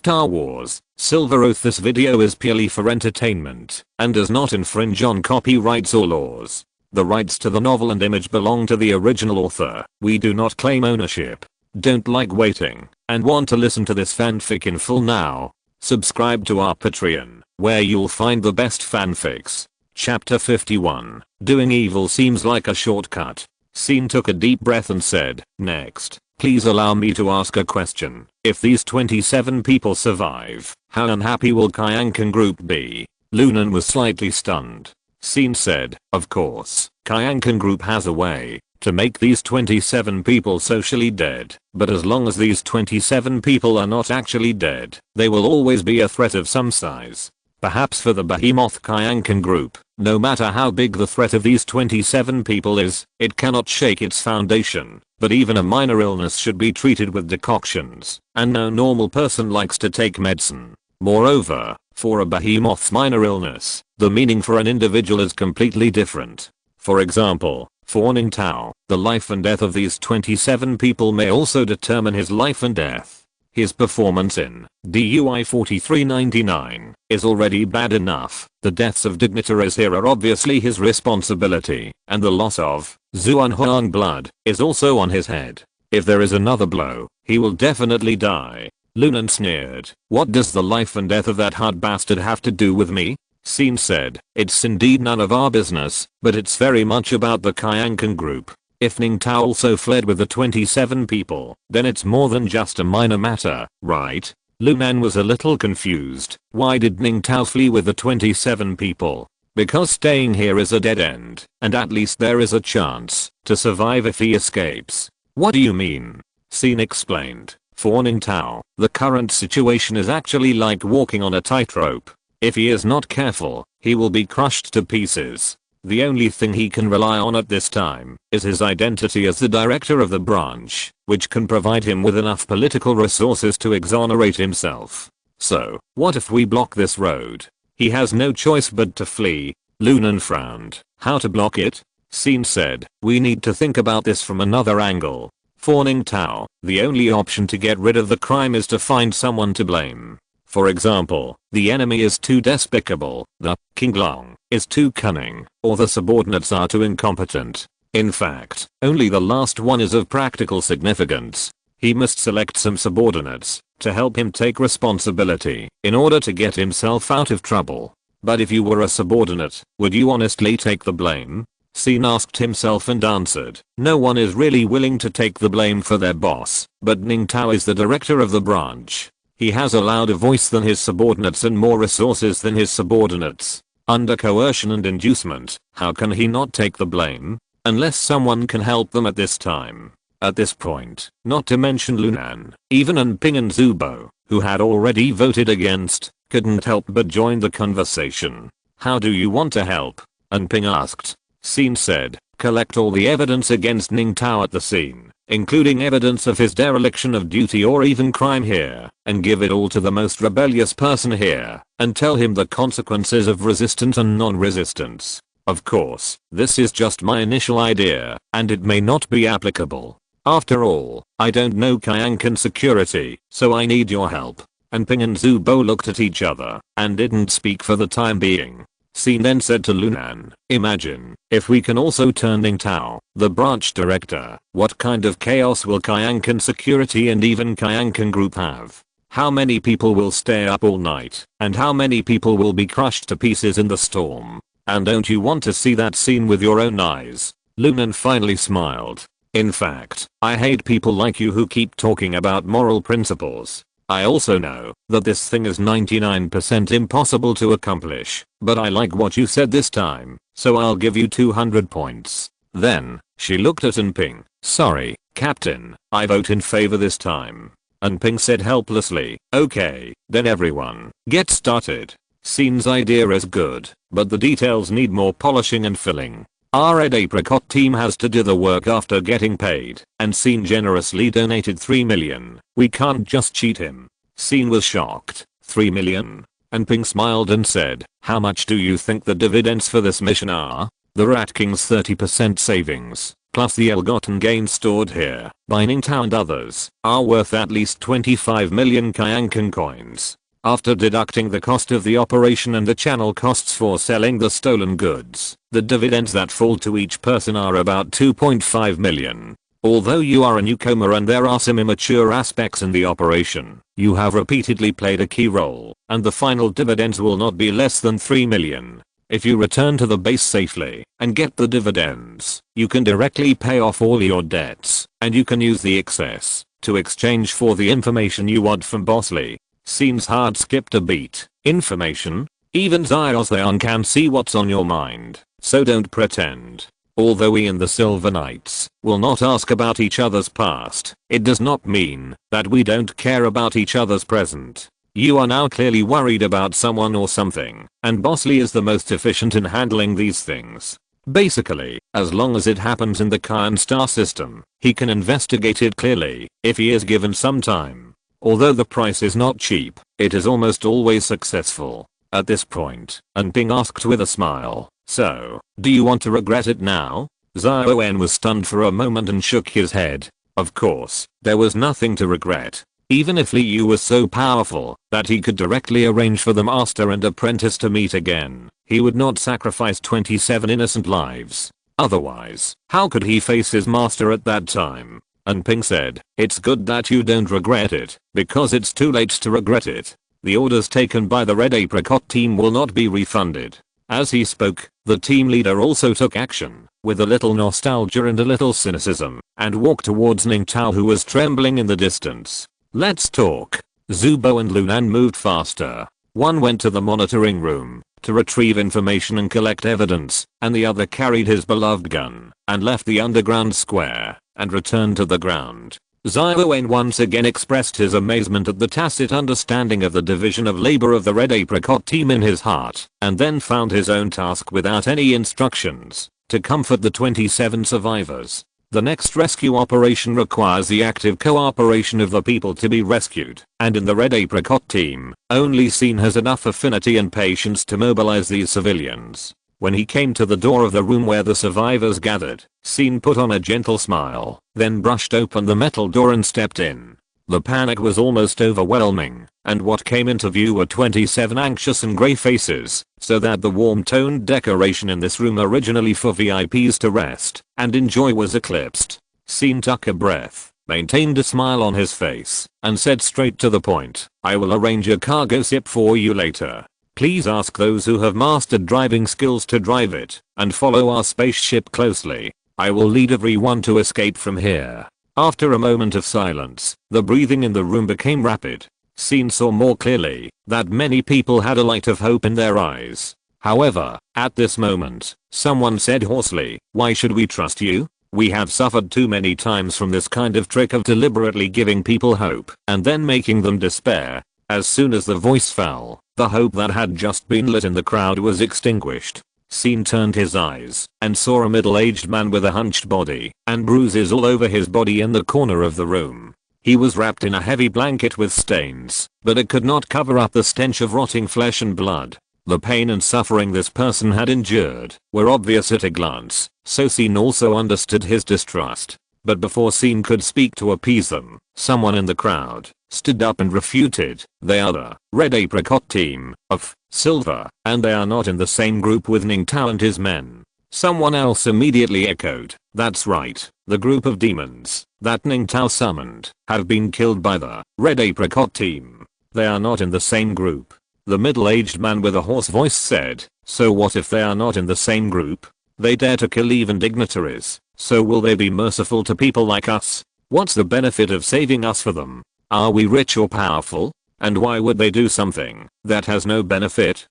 Star Wars, Silver Oath. This video is purely for entertainment and does not infringe on copyrights or laws. The rights to the novel and image belong to the original author. We do not claim ownership. Don't like waiting and want to listen to this fanfic in full now? Subscribe to our Patreon, where you'll find the best fanfics. Chapter 51. Doing evil seems like a shortcut. Scene took a deep breath and said, "Next, please allow me to ask a question. If these 27 people survive, how unhappy will Kyankan Group be?" Lunan was slightly stunned. Scene said, "Of course, Kyankan Group has a way to make these 27 people socially dead, but as long as these 27 people are not actually dead, they will always be a threat of some size. Perhaps for the behemoth Kyankan Group, no matter how big the threat of these 27 people is, it cannot shake its foundation, but even a minor illness should be treated with decoctions, and no normal person likes to take medicine. Moreover, for a behemoth's minor illness, the meaning for an individual is completely different. For example, for Ning Tao, the life and death of these 27 people may also determine his life and death. His performance in DUI 4399 is already bad enough. The deaths of dignitaries here are obviously his responsibility, and the loss of Zuanhuang blood is also on his head. If there is another blow, he will definitely die." Lunan sneered. "What does the life and death of that hard bastard have to do with me?" Scene said, "It's indeed none of our business, but it's very much about the Kyankan Group. If Ning Tao also fled with the 27 people, then it's more than just a minor matter, right?" Lunan was a little confused. Why did Ning Tao flee with the 27 people? Because staying here is a dead end, and at least there is a chance to survive if he escapes. "What do you mean?" Scene explained. "For Ning Tao, the current situation is actually like walking on a tightrope. If he is not careful, he will be crushed to pieces. The only thing he can rely on at this time is his identity as the director of the branch, which can provide him with enough political resources to exonerate himself. So, what if we block this road? He has no choice but to flee." Lunan frowned. "How to block it?" Scene said, "We need to think about this from another angle. For Ning Tao, the only option to get rid of the crime is to find someone to blame. For example, the enemy is too despicable, the King Long is too cunning, or the subordinates are too incompetent. In fact, only the last one is of practical significance. He must select some subordinates to help him take responsibility in order to get himself out of trouble. But if you were a subordinate, would you honestly take the blame?" Scene asked himself and answered, "No one is really willing to take the blame for their boss, but Ning Tao is the director of the branch. He has a louder voice than his subordinates and more resources than his subordinates. Under coercion and inducement, how can he not take the blame? Unless someone can help them at this time." At this point, not to mention Lunan, even Anping and Zubo, who had already voted against, couldn't help but join the conversation. "How do you want to help?" Anping asked. Scene said, "Collect all the evidence against Ning Tao at the scene, including evidence of his dereliction of duty or even crime here, and give it all to the most rebellious person here, and tell him the consequences of resistance and non-resistance. Of course, this is just my initial idea, and it may not be applicable. After all, I don't know Kyankan security, so I need your help." Anping and Zubo looked at each other, and didn't speak for the time being. Scene then said to Lunan, "Imagine, if we can also turn Ning Tao, the branch director, what kind of chaos will Kyankan security and even Kyankan Group have? How many people will stay up all night, and how many people will be crushed to pieces in the storm? And don't you want to see that scene with your own eyes?" Lunan finally smiled. "In fact, I hate people like you who keep talking about moral principles. I also know that this thing is 99% impossible to accomplish, but I like what you said this time, so I'll give you 200 points. Then, she looked at Anping. "Sorry, Captain, I vote in favor this time." Anping said helplessly, "Okay, then everyone, get started." Scene's idea is good, but the details need more polishing and filling. Our Red Apricot team has to do the work after getting paid, and Scene generously donated 3 million. We can't just cheat him. Scene was shocked. 3 million? Anping smiled and said, "How much do you think the dividends for this mission are?" "The Rat King's 30% savings plus the ill-gotten gains stored here by Ningtao and others, are worth at least 25 million Kyankan coins. After deducting the cost of the operation and the channel costs for selling the stolen goods, the dividends that fall to each person are about 2.5 million. Although you are a newcomer and there are some immature aspects in the operation, you have repeatedly played a key role, and the final dividends will not be less than 3 million. If you return to the base safely and get the dividends, you can directly pay off all your debts, and you can use the excess to exchange for the information you want from Bosley. Seems hard skipped a beat. Information? Even Xiaozeon can see what's on your mind, so don't pretend. Although we in the Silver Knights will not ask about each other's past, it does not mean that we don't care about each other's present. You are now clearly worried about someone or something, and Bosley is the most efficient in handling these things. Basically, as long as it happens in the Kyan star system, he can investigate it clearly if he is given some time. Although the price is not cheap, it is almost always successful. At this point, Anping asked with a smile, "So, do you want to regret it now?" Xiaowen was stunned for a moment and shook his head. Of course, there was nothing to regret. Even if Li Yu was so powerful that he could directly arrange for the master and apprentice to meet again, he would not sacrifice 27 innocent lives. Otherwise, how could he face his master at that time? And Ping said, "It's good that you don't regret it, because it's too late to regret it. The orders taken by the Red Apricot team will not be refunded." As he spoke, the team leader also took action, with a little nostalgia and a little cynicism, and walked towards Ningtao, who was trembling in the distance. "Let's talk." Zubo and Lunan moved faster. One went to the monitoring room to retrieve information and collect evidence, and the other carried his beloved gun and left the underground square and returned to the ground. Xiaowen once again expressed his amazement at the tacit understanding of the division of labor of the Red Apricot team in his heart, and then found his own task without any instructions to comfort the 27 survivors. The next rescue operation requires the active cooperation of the people to be rescued, and in the Red Apricot team, only Sin has enough affinity and patience to mobilize these civilians. When he came to the door of the room where the survivors gathered, Sin put on a gentle smile, then brushed open the metal door and stepped in. The panic was almost overwhelming, and what came into view were 27 anxious and grey faces, so that the warm-toned decoration in this room originally for VIPs to rest and enjoy was eclipsed. Sin took a breath, maintained a smile on his face, and said straight to the point, "I will arrange a cargo ship for you later. Please ask those who have mastered driving skills to drive it, and follow our spaceship closely. I will lead everyone to escape from here." After a moment of silence, the breathing in the room became rapid. Sin saw more clearly that many people had a light of hope in their eyes. However, at this moment, someone said hoarsely, "Why should we trust you? We have suffered too many times from this kind of trick of deliberately giving people hope and then making them despair." As soon as the voice fell, the hope that had just been lit in the crowd was extinguished. Sin turned his eyes and saw a middle-aged man with a hunched body and bruises all over his body in the corner of the room. He was wrapped in a heavy blanket with stains, but it could not cover up the stench of rotting flesh and blood. The pain and suffering this person had endured were obvious at a glance, so Sin also understood his distrust. But before Sin could speak to appease them, someone in the crowd stood up and refuted. "They are the Red Apricot team of Silver, and they are not in the same group with Ningtao and his men." Someone else immediately echoed, "That's right, the group of demons that Ningtao summoned have been killed by the Red Apricot team. They are not in the same group." The middle-aged man with a hoarse voice said, "So what if they are not in the same group? They dare to kill even dignitaries, so will they be merciful to people like us? What's the benefit of saving us for them? Are we rich or powerful? And why would they do something that has no benefit?"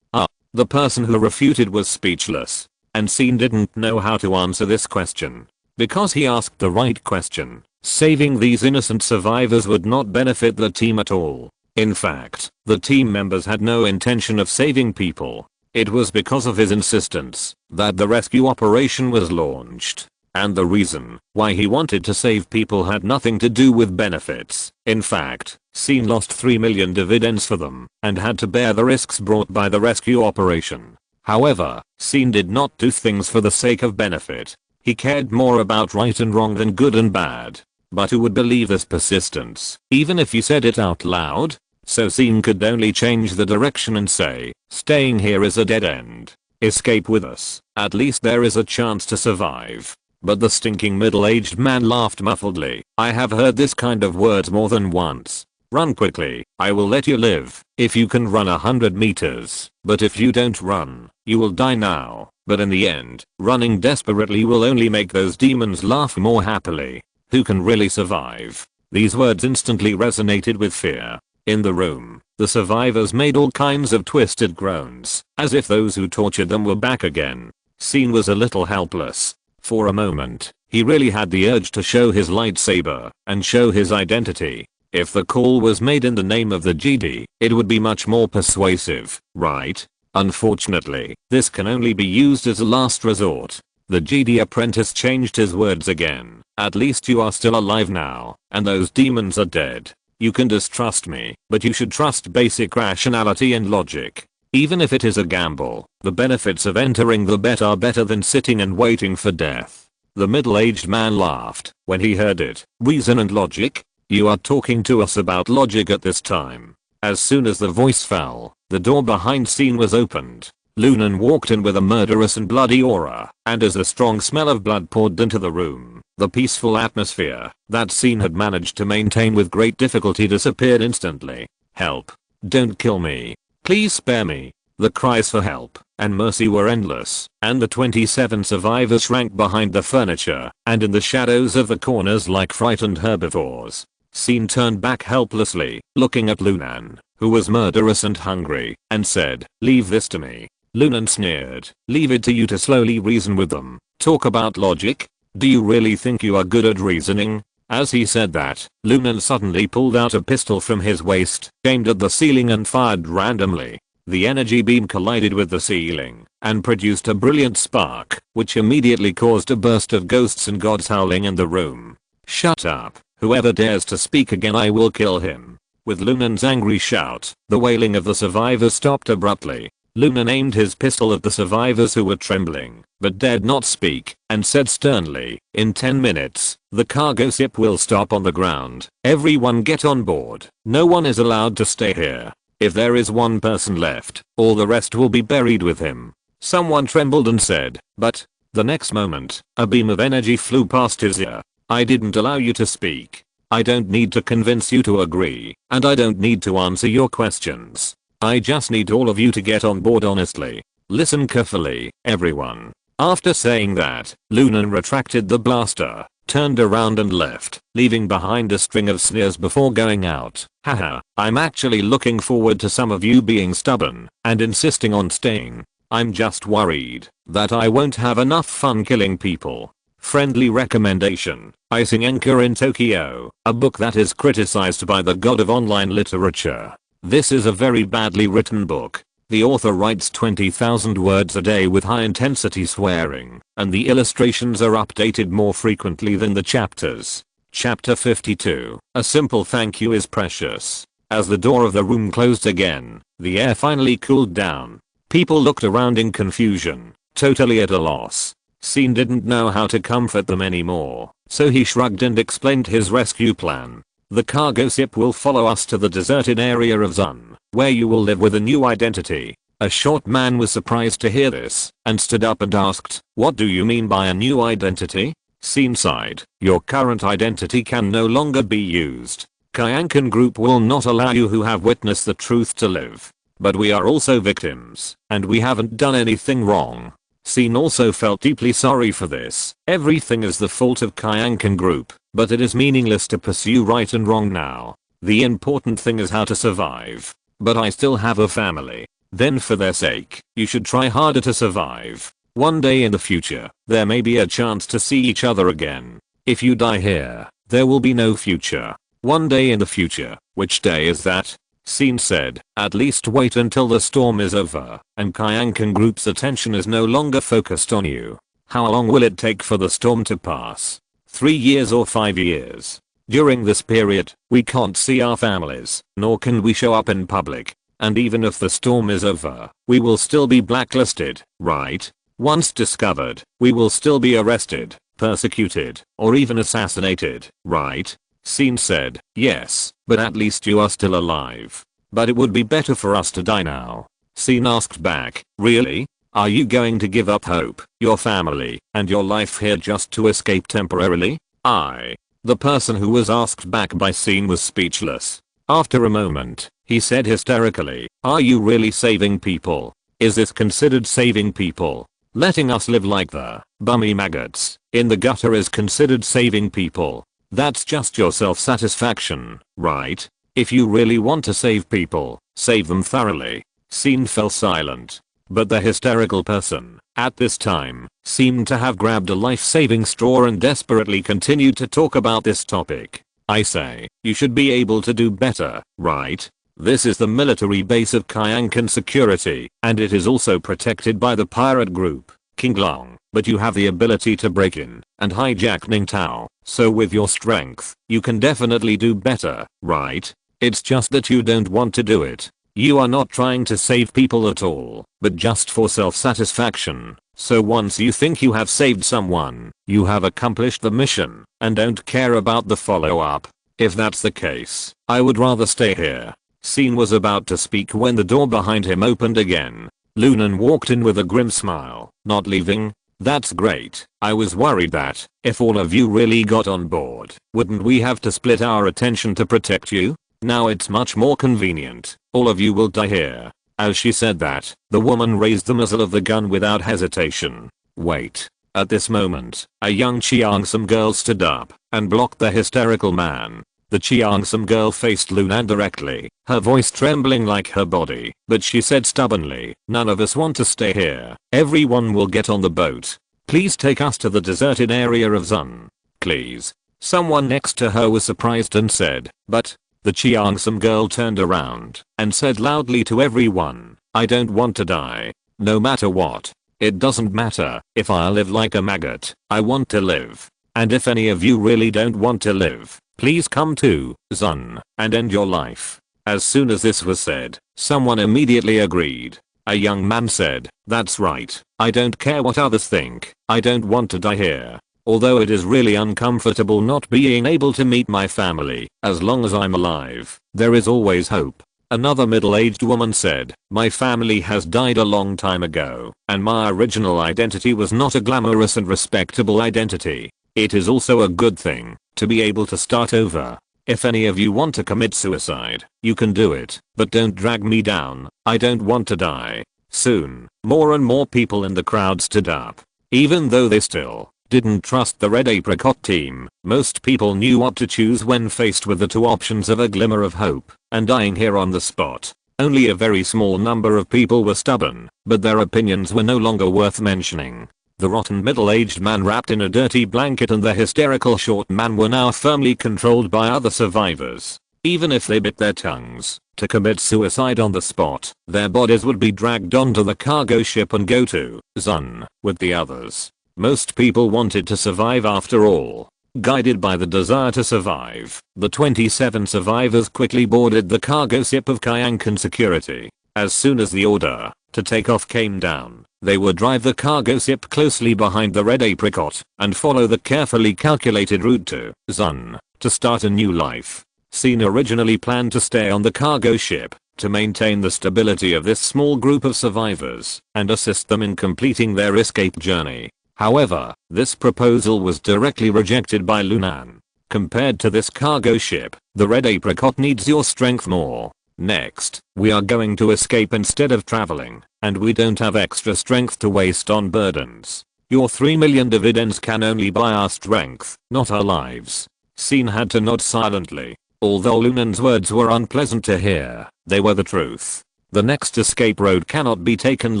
The person who refuted was speechless, and Sin didn't know how to answer this question. Because he asked the right question. Saving these innocent survivors would not benefit the team at all. In fact, the team members had no intention of saving people. It was because of his insistence that the rescue operation was launched. And the reason why he wanted to save people had nothing to do with benefits. In fact, Sin lost 3 million dividends for them and had to bear the risks brought by the rescue operation. However, Sin did not do things for the sake of benefit. He cared more about right and wrong than good and bad. But who would believe this persistence, even if you said it out loud? So Scene could only change the direction and say, staying here is a dead end. Escape with us, at least there is a chance to survive. But the stinking middle-aged man laughed muffledly. I have heard this kind of words more than once. Run quickly, I will let you live, if you can run 100 meters. But if you don't run, you will die now. But in the end, running desperately will only make those demons laugh more happily. Who can really survive? These words instantly resonated with fear. In the room, the survivors made all kinds of twisted groans, as if those who tortured them were back again. Scene was a little helpless. For a moment, he really had the urge to show his lightsaber and show his identity. If the call was made in the name of the Jedi, it would be much more persuasive, right? Unfortunately, this can only be used as a last resort. The Jedi apprentice changed his words again. At least you are still alive now, and those demons are dead. You can distrust me, but you should trust basic rationality and logic. Even if it is a gamble, the benefits of entering the bet are better than sitting and waiting for death. The middle-aged man laughed when he heard it. Reason and logic? You are talking to us about logic at this time. As soon as the voice fell, the door behind Scene was opened. Lunan walked in with a murderous and bloody aura, and as a strong smell of blood poured into the room, the peaceful atmosphere that Scene had managed to maintain with great difficulty disappeared instantly. Help. Don't kill me. Please spare me. The cries for help and mercy were endless, and the 27 survivors shrank behind the furniture and in the shadows of the corners like frightened herbivores. Scene turned back helplessly, looking at Lunan, who was murderous and hungry, and said, leave this to me. Lunan sneered, leave it to you to slowly reason with them. Talk about logic? Do you really think you are good at reasoning? As he said that, Lunan suddenly pulled out a pistol from his waist, aimed at the ceiling and fired randomly. The energy beam collided with the ceiling and produced a brilliant spark, which immediately caused a burst of ghosts and gods howling in the room. Shut up. Whoever dares to speak again, I will kill him. With Lunan's angry shout, the wailing of the survivors stopped abruptly. Lunan aimed his pistol at the survivors who were trembling, but dared not speak, and said sternly, in 10 minutes, the cargo ship will stop on the ground. Everyone get on board. No one is allowed to stay here. If there is one person left, all the rest will be buried with him. Someone trembled and said, but, the next moment, a beam of energy flew past his ear. I didn't allow you to speak. I don't need to convince you to agree, and I don't need to answer your questions. I just need all of you to get on board honestly. Listen carefully, everyone. After saying that, Lunan retracted the blaster, turned around and left, leaving behind a string of sneers before going out. Haha, I'm actually looking forward to some of you being stubborn and insisting on staying. I'm just worried that I won't have enough fun killing people. Friendly recommendation, Icing Anchor in Tokyo, a book that is criticized by the god of online literature. This is a very badly written book. The author writes 20,000 words a day with high intensity swearing, and the illustrations are updated more frequently than the chapters. Chapter 52, a simple thank you is precious. As the door of the room closed again, the air finally cooled down. People looked around in confusion, totally at a loss. Scene didn't know how to comfort them anymore, so he shrugged and explained his rescue plan. The cargo ship will follow us to the deserted area of Zun, where you will live with a new identity. A short man was surprised to hear this, and stood up and asked, what do you mean by a new identity? Scene sighed, your current identity can no longer be used. Kyankan Group will not allow you who have witnessed the truth to live. But we are also victims, and we haven't done anything wrong. Scene also felt deeply sorry for this. Everything is the fault of Kyankan Group, but it is meaningless to pursue right and wrong now. The important thing is how to survive. But I still have a family. Then for their sake, you should try harder to survive. One day in the future, there may be a chance to see each other again. If you die here, there will be no future. One day in the future, which day is that? Scene said, at least wait until the storm is over, and Kyankan Group's attention is no longer focused on you. How long will it take for the storm to pass? 3 years or 5 years? During this period, we can't see our families, nor can we show up in public. And even if the storm is over, we will still be blacklisted, right? Once discovered, we will still be arrested, persecuted, or even assassinated, right? SYN said, yes, but at least you are still alive. But it would be better for us to die now. SYN asked back, really? Are you going to give up hope, your family, and your life here just to escape temporarily? The person who was asked back by SYN was speechless. After a moment, he said hysterically, are you really saving people? Is this considered saving people? Letting us live like the bummy maggots in the gutter is considered saving people. That's just your self-satisfaction, right? If you really want to save people, save them thoroughly. SYN fell silent. But the hysterical person, at this time, seemed to have grabbed a life-saving straw and desperately continued to talk about this topic. I say, you should be able to do better, right? This is the military base of Kyankan security, and it is also protected by the pirate group, King Long, but you have the ability to break in and hijack Ningtao, so with your strength, you can definitely do better, right? It's just that you don't want to do it. You are not trying to save people at all, but just for self-satisfaction. So once you think you have saved someone, you have accomplished the mission, and don't care about the follow-up. If that's the case, I would rather stay here. SYN was about to speak when the door behind him opened again. Lunan walked in with a grim smile. Not leaving? That's great. I was worried that, if all of you really got on board, wouldn't we have to split our attention to protect you? Now it's much more convenient. All of you will die here. As she said that, the woman raised the muzzle of the gun without hesitation. Wait. At this moment, a young Cheongsam girl stood up and blocked the hysterical man. The Cheongsam girl faced Lunan directly, her voice trembling like her body, but she said stubbornly, none of us want to stay here. Everyone will get on the boat. Please take us to the deserted area of Zun. Please. Someone next to her was surprised and said, but, the Cheongsam girl turned around and said loudly to everyone, I don't want to die. No matter what. It doesn't matter if I live like a maggot. I want to live. And if any of you really don't want to live, please come to Zun and end your life. As soon as this was said, someone immediately agreed. A young man said, that's right. I don't care what others think. I don't want to die here. Although it is really uncomfortable not being able to meet my family, as long as I'm alive, there is always hope. Another middle-aged woman said, my family has died a long time ago, and my original identity was not a glamorous and respectable identity. It is also a good thing to be able to start over. If any of you want to commit suicide, you can do it, but don't drag me down. I don't want to die. Soon, more and more people in the crowd stood up. Even though they still didn't trust the Red Apricot team, most people knew what to choose when faced with the two options of a glimmer of hope and dying here on the spot. Only a very small number of people were stubborn, but their opinions were no longer worth mentioning. The rotten middle-aged man wrapped in a dirty blanket and the hysterical short man were now firmly controlled by other survivors. Even if they bit their tongues to commit suicide on the spot, their bodies would be dragged onto the cargo ship and go to Zun with the others. Most people wanted to survive after all. Guided by the desire to survive, the 27 survivors quickly boarded the cargo ship of Kyankan security. As soon as the order to take off came down, they would drive the cargo ship closely behind the Red Apricot and follow the carefully calculated route to Zun to start a new life. SYN originally planned to stay on the cargo ship to maintain the stability of this small group of survivors and assist them in completing their escape journey. However, this proposal was directly rejected by Lunan. Compared to this cargo ship, the Red Apricot needs your strength more. Next, we are going to escape instead of traveling, and we don't have extra strength to waste on burdens. Your 3 million dividends can only buy our strength, not our lives. SYN had to nod silently. Although Lunan's words were unpleasant to hear, they were the truth. The next escape road cannot be taken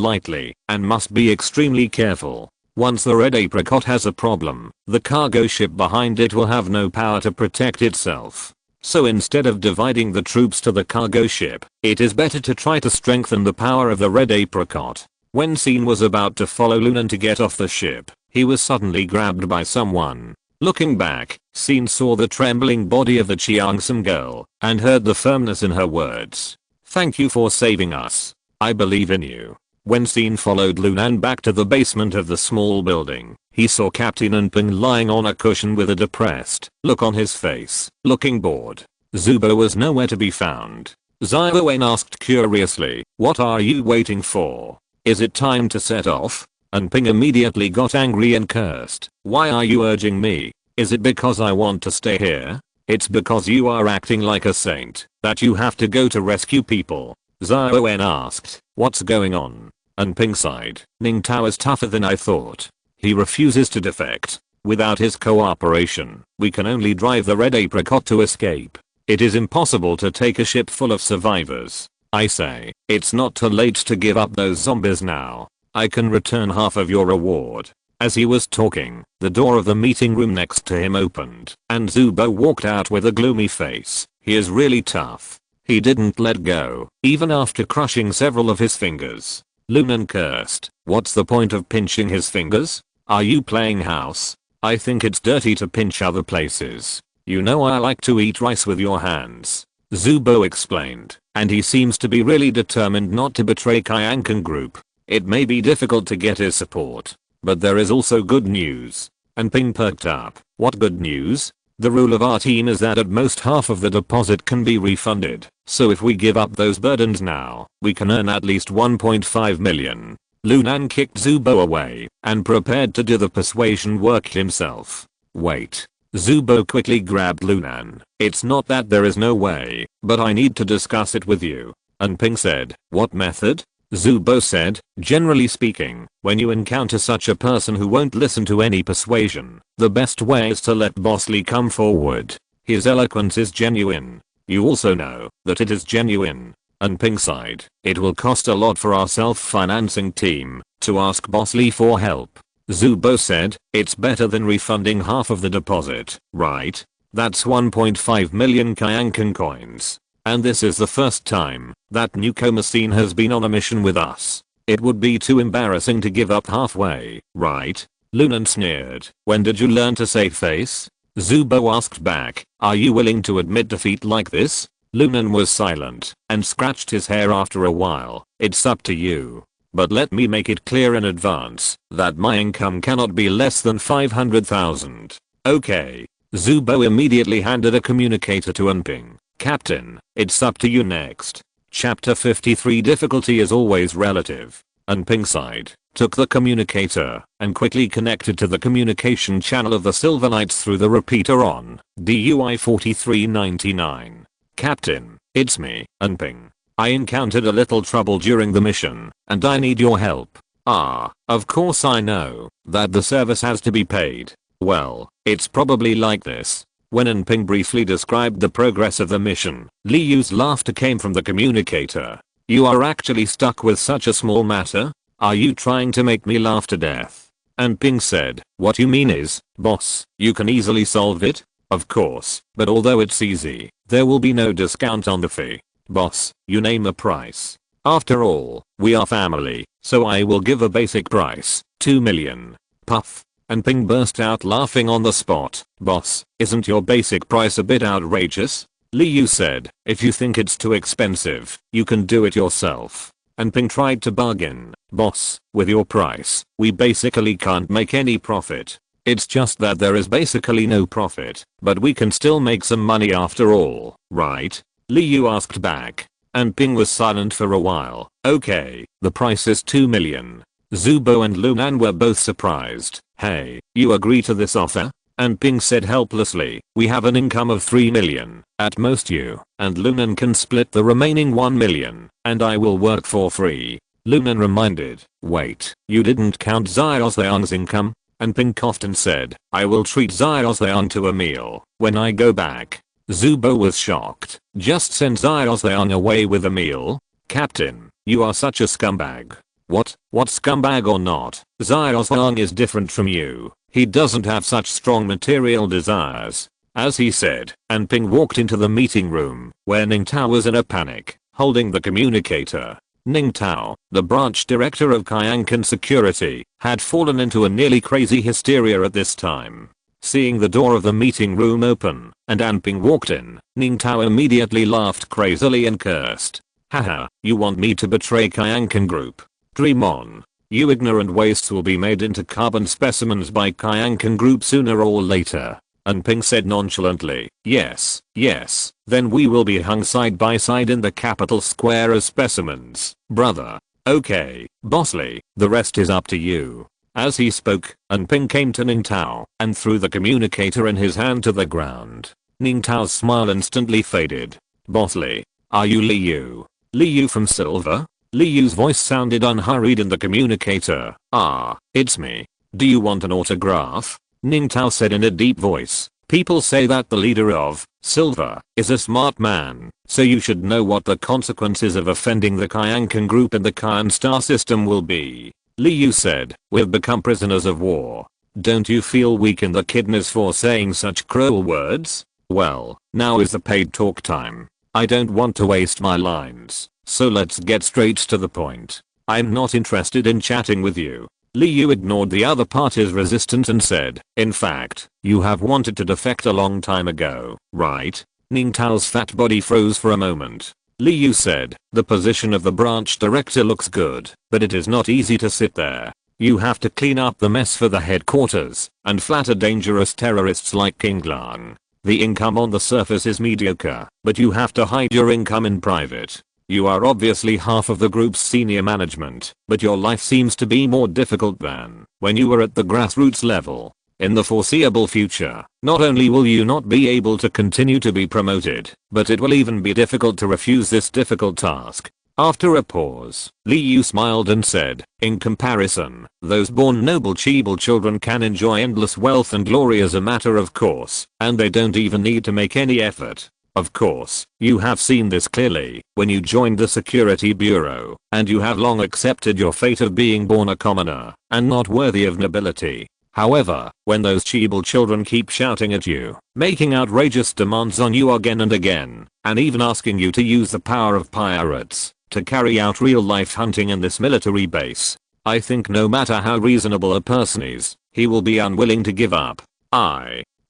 lightly, and must be extremely careful. Once the Red Apricot has a problem, the cargo ship behind it will have no power to protect itself. So instead of dividing the troops to the cargo ship, it is better to try to strengthen the power of the Red Apricot. When SYN was about to follow Lunan to get off the ship, he was suddenly grabbed by someone. Looking back, SYN saw the trembling body of the Cheongsam girl and heard the firmness in her words. Thank you for saving us. I believe in you. When Scene followed Lunan back to the basement of the small building, he saw Captain Anping lying on a cushion with a depressed look on his face, looking bored. Zubo was nowhere to be found. Xiaowen asked curiously, "What are you waiting for? Is it time to set off?" Anping immediately got angry and cursed. "Why are you urging me? Is it because I want to stay here? It's because you are acting like a saint that you have to go to rescue people." Xiaowen asked, "What's going on?" Anping sighed. "Ning Tao is tougher than I thought. He refuses to defect. Without his cooperation, we can only drive the red apricot to escape. It is impossible to take a ship full of survivors. I say, it's not too late to give up those zombies now. I can return half of your reward." As he was talking, the door of the meeting room next to him opened, and Zubo walked out with a gloomy face. "He is really tough. He didn't let go, even after crushing several of his fingers." Lunan cursed. "What's the point of pinching his fingers? Are you playing house? I think it's dirty to pinch other places. You know I like to eat rice with your hands." Zubo explained, and he seems to be really determined not to betray Kyankan group. It may be difficult to get his support, but there is also good news. And Ping perked up. "What good news?" "The rule of our team is that at most half of the deposit can be refunded, so if we give up those burdens now, we can earn at least 1.5 million. Lunan kicked Zubo away and prepared to do the persuasion work himself. "Wait." Zubo quickly grabbed Lunan. "It's not that there is no way, but I need to discuss it with you." And Ping said, "What method?" Zubo said, "Generally speaking, when you encounter such a person who won't listen to any persuasion, the best way is to let Boss Lee come forward. His eloquence is genuine. You also know that it is genuine." And Ping sighed, "It will cost a lot for our self-financing team to ask Boss Lee for help." Zubo said, "It's better than refunding half of the deposit, right? That's 1.5 million Kyankan coins. And this is the first time that newcomer Scene has been on a mission with us. It would be too embarrassing to give up halfway, right?" Lunan sneered. "When did you learn to save face?" Zubo asked back, "Are you willing to admit defeat like this?" Lunan was silent and scratched his hair after a while. "It's up to you. But let me make it clear in advance that my income cannot be less than 500,000. Okay." Zubo immediately handed a communicator to Anping. "Captain, it's up to you next." Chapter 53. Difficulty is always relative. Anping sighed, took the communicator, and quickly connected to the communication channel of the Silver Knights through the repeater on DUI 4399. "Captain, it's me, Anping. I encountered a little trouble during the mission, and I need your help." "Ah, of course I know that the service has to be paid. Well, it's probably like this." When Anping briefly described the progress of the mission, Li Yu's laughter came from the communicator. "You are actually stuck with such a small matter? Are you trying to make me laugh to death?" Anping said, "What you mean is, boss, you can easily solve it?" "Of course, but although it's easy, there will be no discount on the fee." "Boss, you name a price. After all, we are family, so I will give a basic price, 2 million. Puff. Anping burst out laughing on the spot. "Boss, isn't your basic price a bit outrageous?" Li Yu said, "If you think it's too expensive, you can do it yourself." Anping tried to bargain. "Boss, with your price, we basically can't make any profit. It's just that there is basically no profit, but we can still make some money after all, right?" Li Yu asked back. Anping was silent for a while. "Okay, the price is 2 million. Zubo and Lunan were both surprised. "Hey, you agree to this offer?" Anping said helplessly, "We have an income of 3 million, at most you and Lunan can split the remaining 1 million, and I will work for free." Lunan reminded, "Wait, you didn't count Xiaoxiang's income?" Anping coughed and said, "I will treat Xiaoxiang to a meal when I go back." Zubo was shocked. "Just send Xiaoxiang away with a meal? Captain, you are such a scumbag." What scumbag or not, Xiaoxiang is different from you. He doesn't have such strong material desires." As he said, Anping walked into the meeting room, where Ning Tao was in a panic, holding the communicator. Ning Tao, the branch director of Kyankan Security, had fallen into a nearly crazy hysteria at this time. Seeing the door of the meeting room open, and Anping walked in, Ning Tao immediately laughed crazily and cursed. "Haha, you want me to betray Kyankan Group? Dream on. You ignorant wastes will be made into carbon specimens by Kyankan group sooner or later. And Ping said nonchalantly, yes, yes, then we will be hung side by side in the capital square as specimens, brother. Okay, Bosley, the rest is up to you. As he spoke, Ping came to Ning Tao and threw the communicator in his hand to the ground. Ning Tao's smile instantly faded. Bosley, are you Liu? Liu from Silver? Liu's voice sounded unhurried in the communicator. Ah, it's me. Do you want an autograph? Ning Tao said in a deep voice. People say that the leader of Silver is a smart man, so you should know what the consequences of offending the Kyankan group and the Kyan star system will be. Liu said, we've become prisoners of war. Don't you feel weak in the kidneys for saying such cruel words? Well, now is the paid talk time. I don't want to waste my lines, so let's get straight to the point. I'm not interested in chatting with you. Liu ignored the other party's resistance and said, in fact, you have wanted to defect a long time ago, right? Ning Tao's fat body froze for a moment. Liu said, the position of the branch director looks good, but it is not easy to sit there. You have to clean up the mess for the headquarters and flatter dangerous terrorists like King Lang. The income on the surface is mediocre, but you have to hide your income in private. You are obviously half of the group's senior management, but your life seems to be more difficult than when you were at the grassroots level. In the foreseeable future, not only will you not be able to continue to be promoted, but it will even be difficult to refuse this difficult task. After a pause, Liu smiled and said, in comparison, those born noble Chibal children can enjoy endless wealth and glory as a matter of course, and they don't even need to make any effort. Of course, you have seen this clearly when you joined the Security Bureau, and you have long accepted your fate of being born a commoner and not worthy of nobility. However, when those Chibal children keep shouting at you, making outrageous demands on you again and again, and even asking you to use the power of pirates to carry out real-life hunting in this military base, I think no matter how reasonable a person is, he will be unwilling to give up.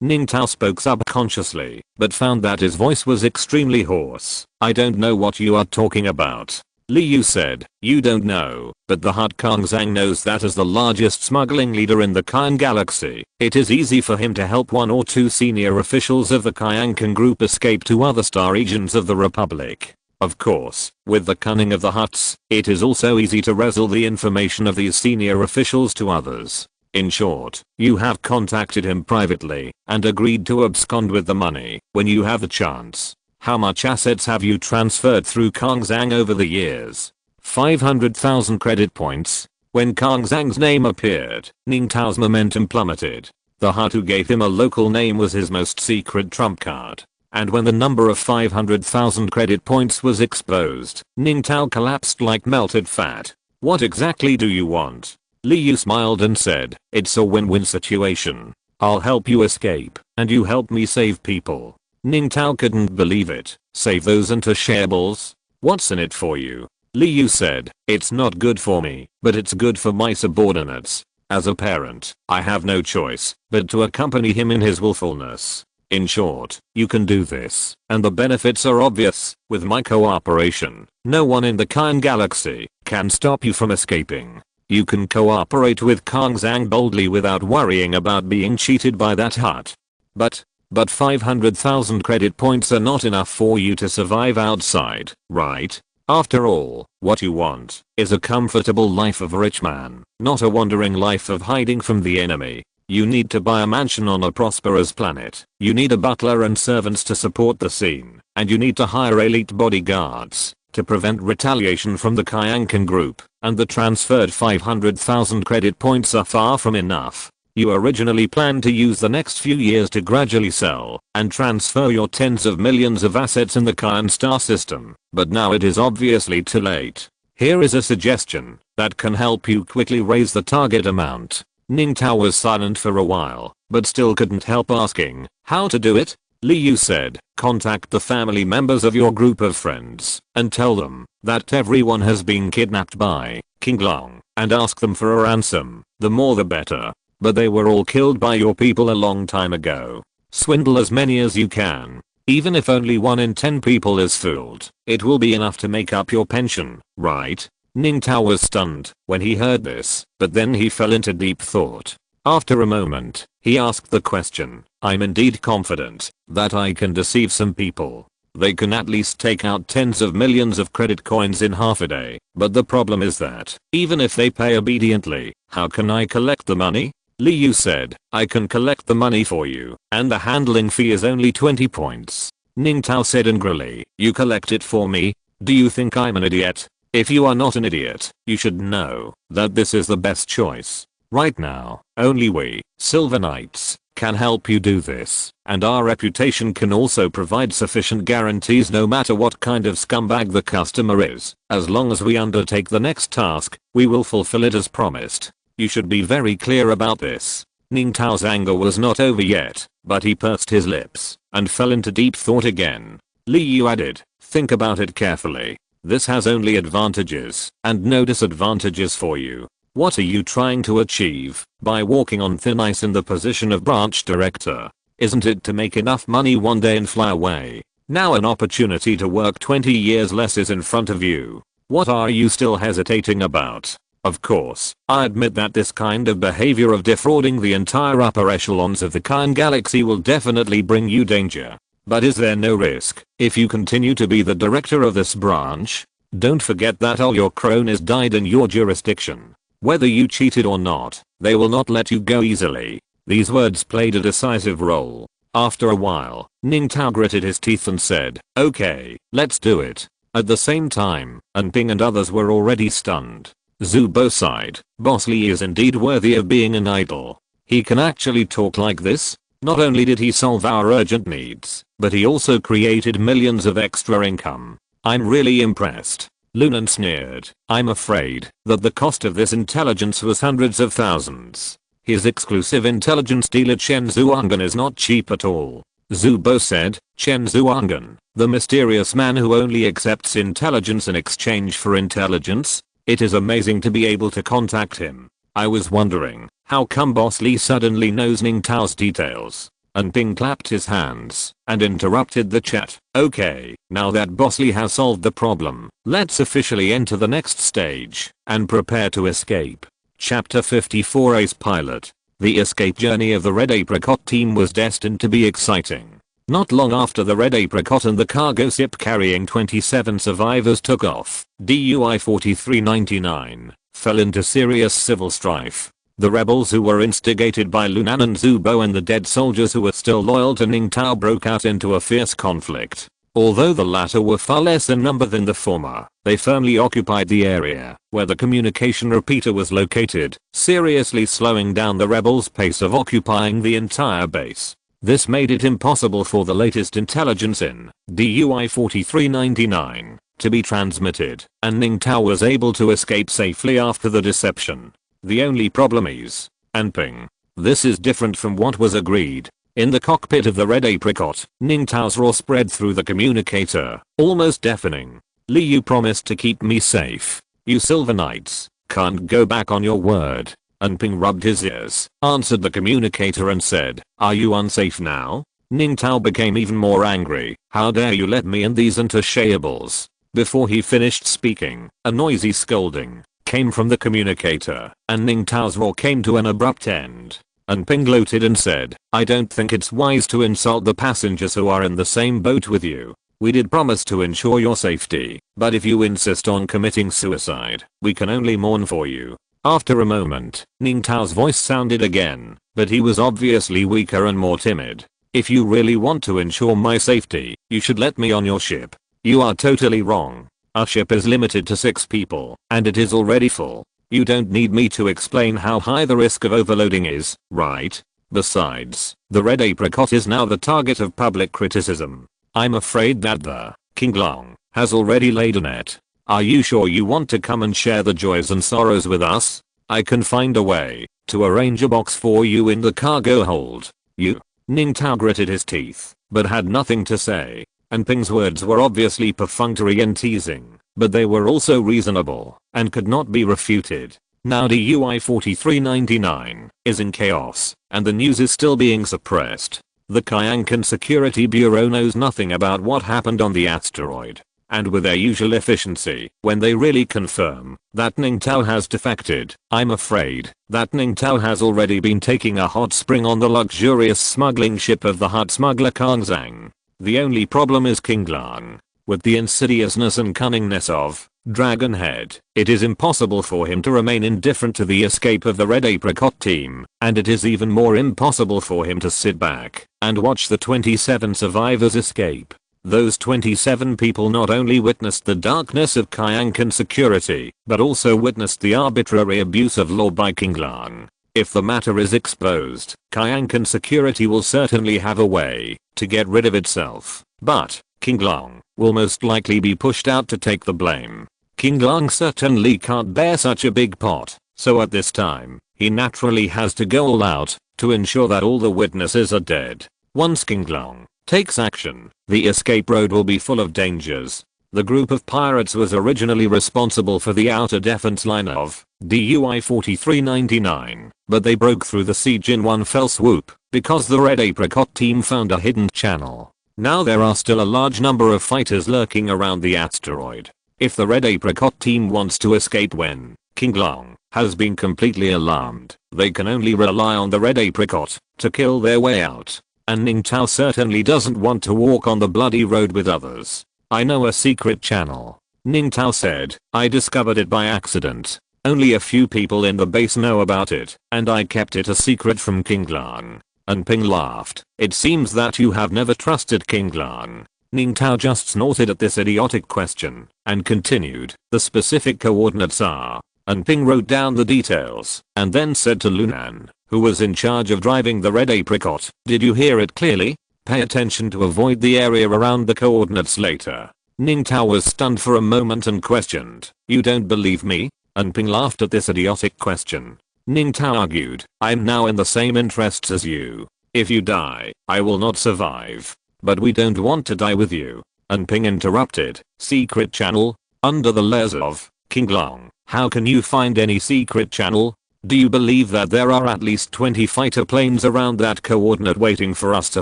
Ning Tao spoke subconsciously, but found that his voice was extremely hoarse. I don't know what you are talking about. Liu said, you don't know, but the Hut Kang Zhang knows that as the largest smuggling leader in the Kyan galaxy, it is easy for him to help one or two senior officials of the Kyankan group escape to other star regions of the Republic. Of course, with the cunning of the Huts, it is also easy to wrestle the information of these senior officials to others. In short, you have contacted him privately and agreed to abscond with the money when you have the chance. How much assets have you transferred through Kang Zhang over the years? 500,000 credit points. When Kang Zhang's name appeared, Ning Tao's momentum plummeted. The Hut who gave him a local name was his most secret trump card. And when the number of 500,000 credit points was exposed, Ning Tao collapsed like melted fat. What exactly do you want? Liu smiled and said, it's a win-win situation. I'll help you escape, and you help me save people. Ning Tao couldn't believe it. Save those untouchables? What's in it for you? Liu said, it's not good for me, but it's good for my subordinates. As a parent, I have no choice but to accompany him in his willfulness. In short, you can do this, and the benefits are obvious. With my cooperation, no one in the Kyan galaxy can stop you from escaping. You can cooperate with Kang Zhang boldly without worrying about being cheated by that Hut. But 500,000 credit points are not enough for you to survive outside, right? After all, what you want is a comfortable life of a rich man, not a wandering life of hiding from the enemy. You need to buy a mansion on a prosperous planet. You need a butler and servants to support the scene. And you need to hire elite bodyguards to prevent retaliation from the Kyankan group. And the transferred 500,000 credit points are far from enough. You originally planned to use the next few years to gradually sell and transfer your tens of millions of assets in the Kyan star system. But now it is obviously too late. Here is a suggestion that can help you quickly raise the target amount. Ning Tao was silent for a while, but still couldn't help asking, how to do it? Liu said, contact the family members of your group of friends and tell them that everyone has been kidnapped by King Long and ask them for a ransom. The more the better. But they were all killed by your people a long time ago. Swindle as many as you can. Even if only 1 in 10 people is fooled, it will be enough to make up your pension, right? Ning Tao was stunned when he heard this, but then he fell into deep thought. After a moment, he asked the question, I'm indeed confident that I can deceive some people. They can at least take out tens of millions of credit coins in half a day, but the problem is that, even if they pay obediently, how can I collect the money? Liu said, I can collect the money for you, and the handling fee is only 20 points. Ning Tao said angrily, you collect it for me? Do you think I'm an idiot? If you are not an idiot, you should know that this is the best choice. Right now, only we, Silver Knights, can help you do this, and our reputation can also provide sufficient guarantees no matter what kind of scumbag the customer is. As long as we undertake the next task, we will fulfill it as promised. You should be very clear about this. Ning Tao's anger was not over yet, but he pursed his lips and fell into deep thought again. Liu added, think about it carefully. This has only advantages and no disadvantages for you. What are you trying to achieve by walking on thin ice in the position of branch director? Isn't it to make enough money one day and fly away? Now an opportunity to work 20 years less is in front of you. What are you still hesitating about? Of course, I admit that this kind of behavior of defrauding the entire upper echelons of the Kine Galaxy will definitely bring you danger. But is there no risk if you continue to be the director of this branch? Don't forget that all your cronies died in your jurisdiction. Whether you cheated or not, they will not let you go easily. These words played a decisive role. After a while, Ning Tao gritted his teeth and said, okay, let's do it. At the same time, Ping and others were already stunned. Zhu Bo sighed, Boss Li is indeed worthy of being an idol. He can actually talk like this? Not only did he solve our urgent needs, but he also created millions of extra income. I'm really impressed. Lunan sneered, I'm afraid that the cost of this intelligence was hundreds of thousands. His exclusive intelligence dealer Chen Zhuanghan is not cheap at all. Zhu Bo said, Chen Zhuanghan, the mysterious man who only accepts intelligence in exchange for intelligence? It is amazing to be able to contact him. I was wondering, how come Boss Li suddenly knows Ning Tao's details? Ping clapped his hands and interrupted the chat. Okay, now that Boss Li has solved the problem, let's officially enter the next stage and prepare to escape. Chapter 54 Ace Pilot. The escape journey of the Red Apricot team was destined to be exciting. Not long after the Red Apricot and the cargo ship carrying 27 survivors took off, DUI 4399 fell into serious civil strife. The rebels who were instigated by Lunan and Zhu Bo and the dead soldiers who were still loyal to Ning Tao broke out into a fierce conflict. Although the latter were far less in number than the former, they firmly occupied the area where the communication repeater was located, seriously slowing down the rebels' pace of occupying the entire base. This made it impossible for the latest intelligence in DUI 4399 to be transmitted, and Ning Tao was able to escape safely after the deception. The only problem is, Ping. This is different from what was agreed. In the cockpit of the Red Apricot, Ning Tao's roar spread through the communicator, almost deafening. Liu promised to keep me safe. You Silver Knights can't go back on your word. Ping rubbed his ears, answered the communicator and said, are you unsafe now? Ning Tao became even more angry. How dare you let me and these untouchables? Before he finished speaking, a noisy scolding came from the communicator, and Ning Tao's roar came to an abrupt end. Ping gloated and said, I don't think it's wise to insult the passengers who are in the same boat with you. We did promise to ensure your safety, but if you insist on committing suicide, we can only mourn for you. After a moment, Ning Tao's voice sounded again, but he was obviously weaker and more timid. If you really want to ensure my safety, you should let me on your ship. You are totally wrong. Our ship is limited to 6 people, and it is already full. You don't need me to explain how high the risk of overloading is, right? Besides, the Red Apricot is now the target of public criticism. I'm afraid that the King Long has already laid a net. Are you sure you want to come and share the joys and sorrows with us? I can find a way to arrange a box for you in the cargo hold. You? Ning Tao gritted his teeth, but had nothing to say. Ping's words were obviously perfunctory and teasing, but they were also reasonable and could not be refuted. Now DUI 4399 is in chaos, and the news is still being suppressed. The Kyankan Security Bureau knows nothing about what happened on the asteroid. and with their usual efficiency, when they really confirm that Ning Tao has defected, I'm afraid that Ning Tao has already been taking a hot spring on the luxurious smuggling ship of the Hutt smuggler Kang Zhang. The only problem is King Lang. With the insidiousness and cunningness of Dragonhead, it is impossible for him to remain indifferent to the escape of the Red Apricot team, and it is even more impossible for him to sit back and watch the 27 survivors escape. Those 27 people not only witnessed the darkness of Kyankan security, but also witnessed the arbitrary abuse of law by King Lang. If the matter is exposed, Kyankan security will certainly have a way to get rid of itself, but King Lang will most likely be pushed out to take the blame. King Lang certainly can't bear such a big pot, so at this time, he naturally has to go all out to ensure that all the witnesses are dead. Once King Lang takes action, the escape road will be full of dangers. The group of pirates was originally responsible for the outer defense line of DUI 4399, but they broke through the siege in one fell swoop because the Red Apricot team found a hidden channel. Now there are still a large number of fighters lurking around the asteroid. If the Red Apricot team wants to escape when King Lang has been completely alarmed, they can only rely on the Red Apricot to kill their way out. And Ning Tao certainly doesn't want to walk on the bloody road with others. I know a secret channel, Ning Tao said. I discovered it by accident. Only a few people in the base know about it, and I kept it a secret from King Lang. And Ping laughed. It seems that you have never trusted King Lang. Ning Tao just snorted at this idiotic question, and continued. The specific coordinates are, and Ping wrote down the details, and then said to Lunan, who was in charge of driving the Red Apricot, did you hear it clearly? Pay attention to avoid the area around the coordinates later. Ning Tao was stunned for a moment and questioned, you don't believe me? And Ping laughed at this idiotic question. Ning Tao argued, I'm now in the same interests as you. If you die, I will not survive. But we don't want to die with you. And Ping interrupted, secret channel? Under the layers of King Lang, how can you find any secret channel? Do you believe that there are at least 20 fighter planes around that coordinate waiting for us to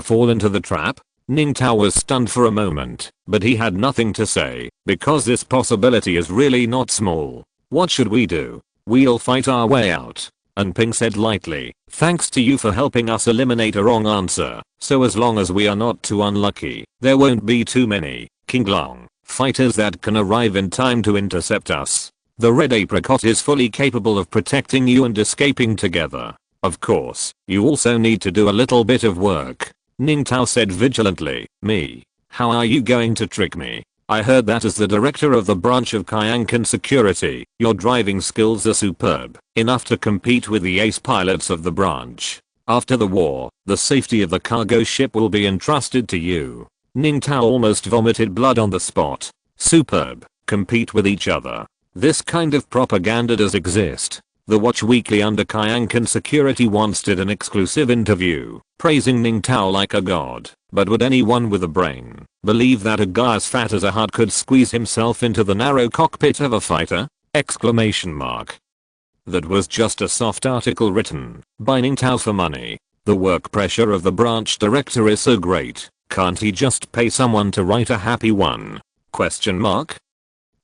fall into the trap? Ning Tao was stunned for a moment, but he had nothing to say, because this possibility is really not small. What should we do? We'll fight our way out. And Ping said lightly, thanks to you for helping us eliminate a wrong answer, so as long as we are not too unlucky, there won't be too many King Lang fighters that can arrive in time to intercept us. The Red Apricot is fully capable of protecting you and escaping together. Of course, you also need to do a little bit of work. Ning Tao said vigilantly, me? How are you going to trick me? I heard that as the director of the branch of Kyankan security, your driving skills are superb, enough to compete with the ace pilots of the branch. After the war, the safety of the cargo ship will be entrusted to you. Ning Tao almost vomited blood on the spot. Superb. Compete with each other. This kind of propaganda does exist. The Watch Weekly under Kyankan security once did an exclusive interview, praising Ning Tao like a god. But would anyone with a brain believe that a guy as fat as a Hutt could squeeze himself into the narrow cockpit of a fighter? Exclamation mark. That was just a soft article written by Ning Tao for money. The work pressure of the branch director is so great, can't he just pay someone to write a happy one? Question mark.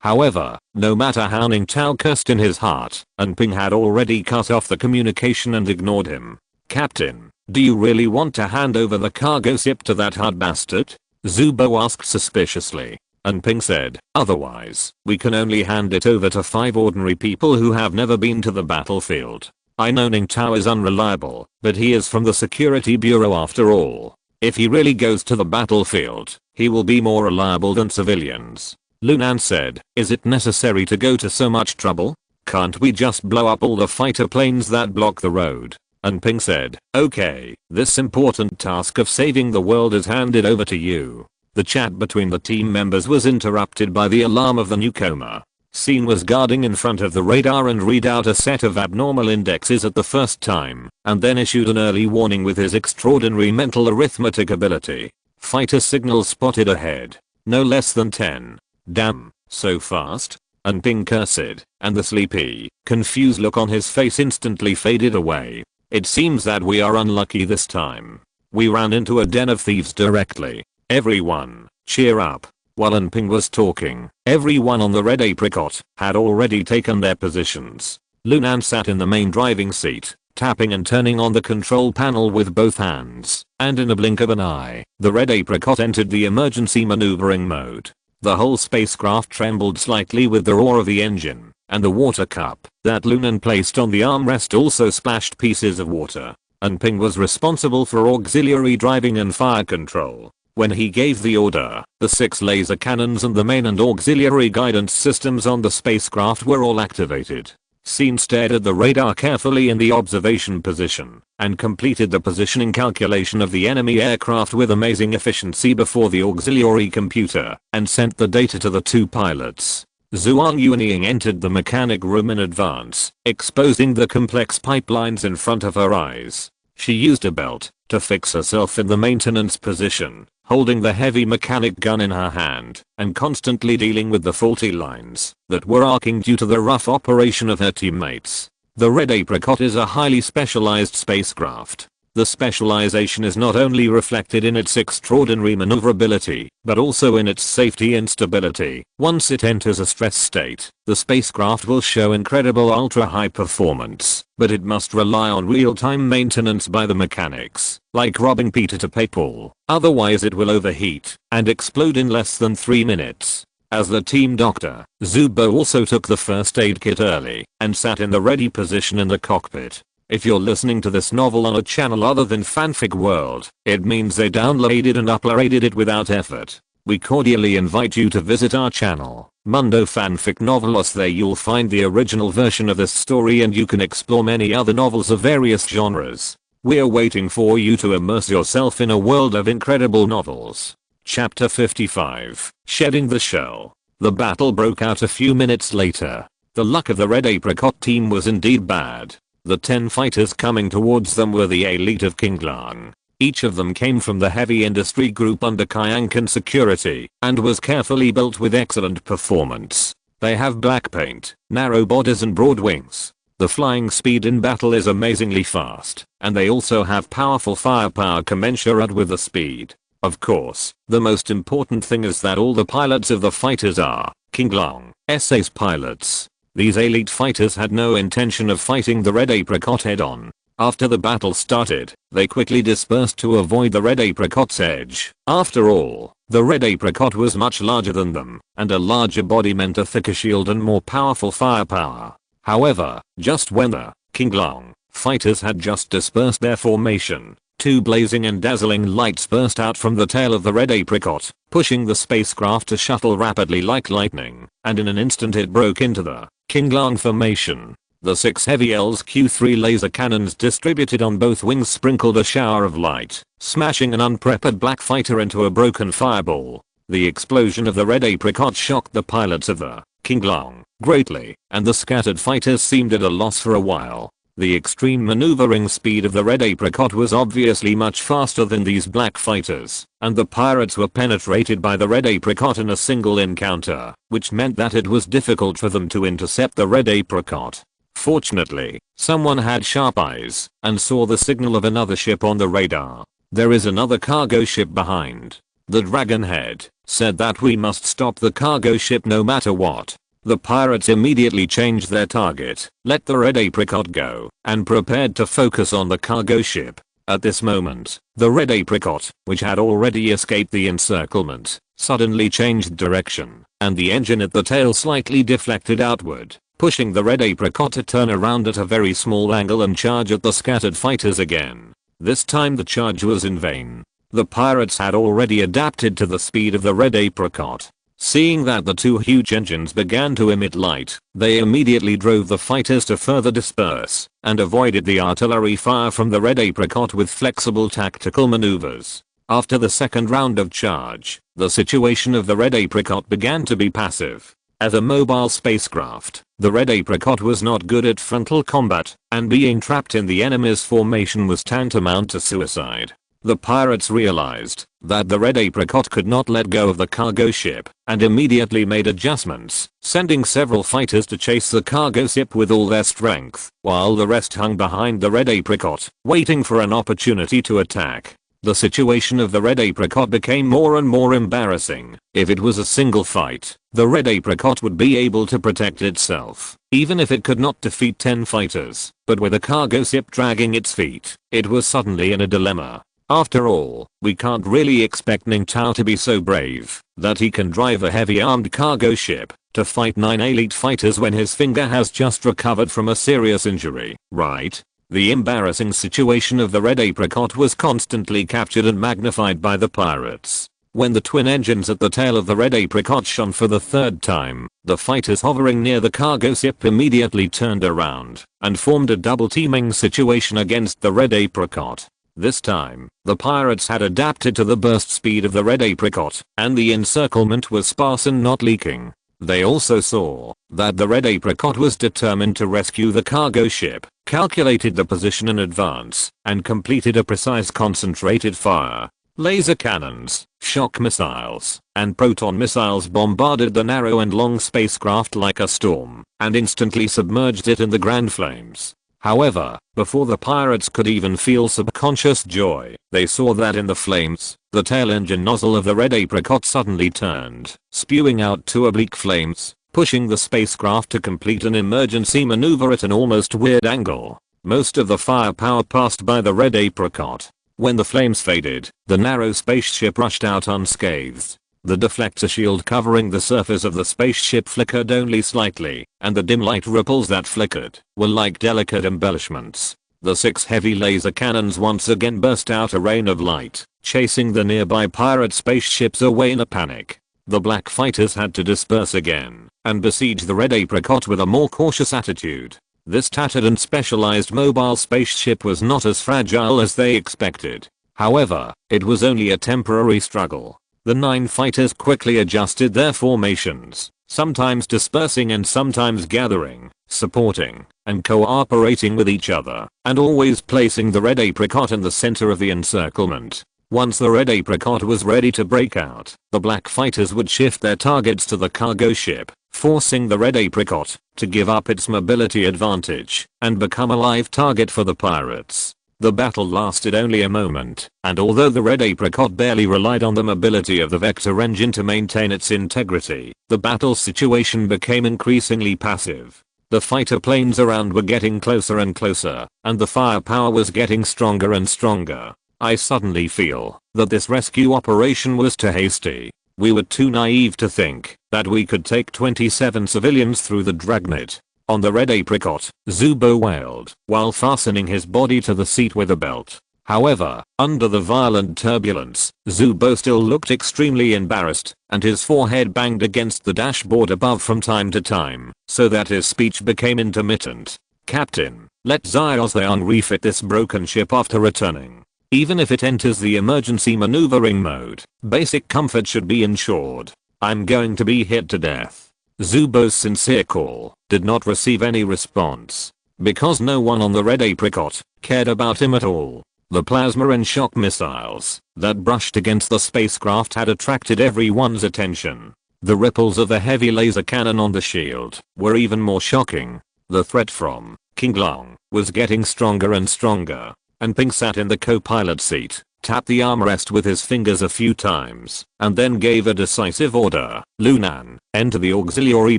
However, no matter how Ning Tao cursed in his heart, and Ping had already cut off the communication and ignored him. Captain, do you really want to hand over the cargo ship to that Hutt bastard? Zubo asked suspiciously. And Ping said, otherwise, we can only hand it over to 5 ordinary people who have never been to the battlefield. I know Ning Tao is unreliable, but he is from the Security Bureau after all. If he really goes to the battlefield, he will be more reliable than civilians. Lunan said, is it necessary to go to so much trouble? Can't we just blow up all the fighter planes that block the road? And Ping said, okay, this important task of saving the world is handed over to you. The chat between the team members was interrupted by the alarm of the newcomer. Scene was guarding in front of the radar and read out a set of abnormal indexes at the first time, and then issued an early warning with his extraordinary mental arithmetic ability. Fighter signal spotted ahead. No less than 10. Damn, so fast? And Ping cursed, and the sleepy, confused look on his face instantly faded away. It seems that we are unlucky this time. We ran into a den of thieves directly. Everyone, cheer up. While Enping was talking, everyone on the red apricot had already taken their positions. Lunan sat in the main driving seat, tapping and turning on the control panel with both hands, and in a blink of an eye, the red apricot entered the emergency maneuvering mode. The whole spacecraft trembled slightly with the roar of the engine, and the water cup that Lunan placed on the armrest also splashed pieces of water. Enping was responsible for auxiliary driving and fire control. When he gave the order, the 6 laser cannons and the main and auxiliary guidance systems on the spacecraft were all activated. Scene stared at the radar carefully in the observation position, and completed the positioning calculation of the enemy aircraft with amazing efficiency before the auxiliary computer, and sent the data to the 2 pilots. Zhuang Yuanying entered the mechanic room in advance, exposing the complex pipelines in front of her eyes. She used a belt to fix herself in the maintenance position, holding the heavy mechanic gun in her hand, and constantly dealing with the faulty lines that were arcing due to the rough operation of her teammates. The red apricot is a highly specialized spacecraft. The specialization is not only reflected in its extraordinary maneuverability, but also in its safety and stability. Once it enters a stress state, the spacecraft will show incredible ultra-high performance, but it must rely on real-time maintenance by the mechanics, like robbing Peter to pay Paul. Otherwise it will overheat and explode in less than 3 minutes. As the team doctor, Zubo also took the first aid kit early and sat in the ready position in the cockpit. If you're listening to this novel on a channel other than Fanfic World, it means they downloaded and uploaded it without effort. We cordially invite you to visit our channel, Mundo Fanfic Novelos. There you'll find the original version of this story and you can explore many other novels of various genres. We're waiting for you to immerse yourself in a world of incredible novels. Chapter 55, Shedding the Shell. The battle broke out a few minutes later. The luck of the red apricot team was indeed bad. The 10 fighters coming towards them were the elite of Qinglang. Each of them came from the heavy industry group under Kyankan security and was carefully built with excellent performance. They have black paint, narrow bodies and broad wings. The flying speed in battle is amazingly fast, and they also have powerful firepower commensurate with the speed. Of course, the most important thing is that all the pilots of the fighters are Qinglang SAS pilots. These elite fighters had no intention of fighting the red apricot head-on. After the battle started, they quickly dispersed to avoid the red apricot's edge. After all, the red apricot was much larger than them, and a larger body meant a thicker shield and more powerful firepower. However, just when the Qinglang fighters had just dispersed their formation, 2 blazing and dazzling lights burst out from the tail of the red apricot, pushing the spacecraft to shuttle rapidly like lightning, and in an instant it broke into the Qinglang formation. The 6 heavy LS-Q3 laser cannons distributed on both wings sprinkled a shower of light, smashing an unprepared black fighter into a broken fireball. The explosion of the red apricot shocked the pilots of the Qinglang greatly, and the scattered fighters seemed at a loss for a while. The extreme maneuvering speed of the red apricot was obviously much faster than these black fighters, and the pirates were penetrated by the red apricot in a single encounter, which meant that it was difficult for them to intercept the red apricot. Fortunately, someone had sharp eyes and saw the signal of another ship on the radar. There is another cargo ship behind. The Dragonhead said that we must stop the cargo ship no matter what. The pirates immediately changed their target, let the red apricot go, and prepared to focus on the cargo ship. At this moment, the red apricot, which had already escaped the encirclement, suddenly changed direction, and the engine at the tail slightly deflected outward, pushing the red apricot to turn around at a very small angle and charge at the scattered fighters again. This time the charge was in vain. The pirates had already adapted to the speed of the red apricot. Seeing that the 2 huge engines began to emit light, they immediately drove the fighters to further disperse, and avoided the artillery fire from the red apricot with flexible tactical maneuvers. After the second round of charge, the situation of the red apricot began to be passive. As a mobile spacecraft, the red apricot was not good at frontal combat, and being trapped in the enemy's formation was tantamount to suicide. The pirates realized that the red apricot could not let go of the cargo ship, and immediately made adjustments, sending several fighters to chase the cargo ship with all their strength, while the rest hung behind the red apricot, waiting for an opportunity to attack. The situation of the red apricot became more and more embarrassing. If it was a single fight, the red apricot would be able to protect itself, even if it could not defeat 10 fighters. But with a cargo ship dragging its feet, it was suddenly in a dilemma. After all, we can't really expect Ning Tao to be so brave that he can drive a heavy armed cargo ship to fight 9 elite fighters when his finger has just recovered from a serious injury, right? The embarrassing situation of the red apricot was constantly captured and magnified by the pirates. When the twin engines at the tail of the red apricot shone for the third time, the fighters hovering near the cargo ship immediately turned around and formed a double teaming situation against the red apricot. This time, the pirates had adapted to the burst speed of the red apricot, and the encirclement was sparse and not leaking. They also saw that the red apricot was determined to rescue the cargo ship, calculated the position in advance, and completed a precise concentrated fire. Laser cannons, shock missiles, and proton missiles bombarded the narrow and long spacecraft like a storm, and instantly submerged it in the grand flames. However, before the pirates could even feel subconscious joy, they saw that in the flames, the tail engine nozzle of the red apricot suddenly turned, spewing out 2 oblique flames, pushing the spacecraft to complete an emergency maneuver at an almost weird angle. Most of the firepower passed by the red apricot. When the flames faded, the narrow spaceship rushed out unscathed. The deflector shield covering the surface of the spaceship flickered only slightly, and the dim light ripples that flickered were like delicate embellishments. The 6 heavy laser cannons once again burst out a rain of light, chasing the nearby pirate spaceships away in a panic. The black fighters had to disperse again and besiege the red apricot with a more cautious attitude. This tattered and specialized mobile spaceship was not as fragile as they expected. However, it was only a temporary struggle. The 9 fighters quickly adjusted their formations, sometimes dispersing and sometimes gathering, supporting, and cooperating with each other, and always placing the red apricot in the center of the encirclement. Once the red apricot was ready to break out, the black fighters would shift their targets to the cargo ship, forcing the red apricot to give up its mobility advantage and become a live target for the pirates. The battle lasted only a moment, and although the red apricot barely relied on the mobility of the vector engine to maintain its integrity, the battle situation became increasingly passive. The fighter planes around were getting closer and closer, and the firepower was getting stronger and stronger. I suddenly feel that this rescue operation was too hasty. We were too naive to think that we could take 27 civilians through the dragnet. On the red apricot, Zubo wailed while fastening his body to the seat with a belt. However, under the violent turbulence, Zubo still looked extremely embarrassed, and his forehead banged against the dashboard above from time to time, so that his speech became intermittent. "Captain, let Xiaoxiang refit this broken ship after returning. Even if it enters the emergency maneuvering mode, basic comfort should be ensured. I'm going to be hit to death." Zubo's sincere call did not receive any response, because no one on the red apricot cared about him at all. The plasma and shock missiles that brushed against the spacecraft had attracted everyone's attention. The ripples of the heavy laser cannon on the shield were even more shocking. The threat from King Long was getting stronger and stronger, and Ping sat in the co-pilot seat, tapped the armrest with his fingers a few times, and then gave a decisive order. "Lunan, enter the auxiliary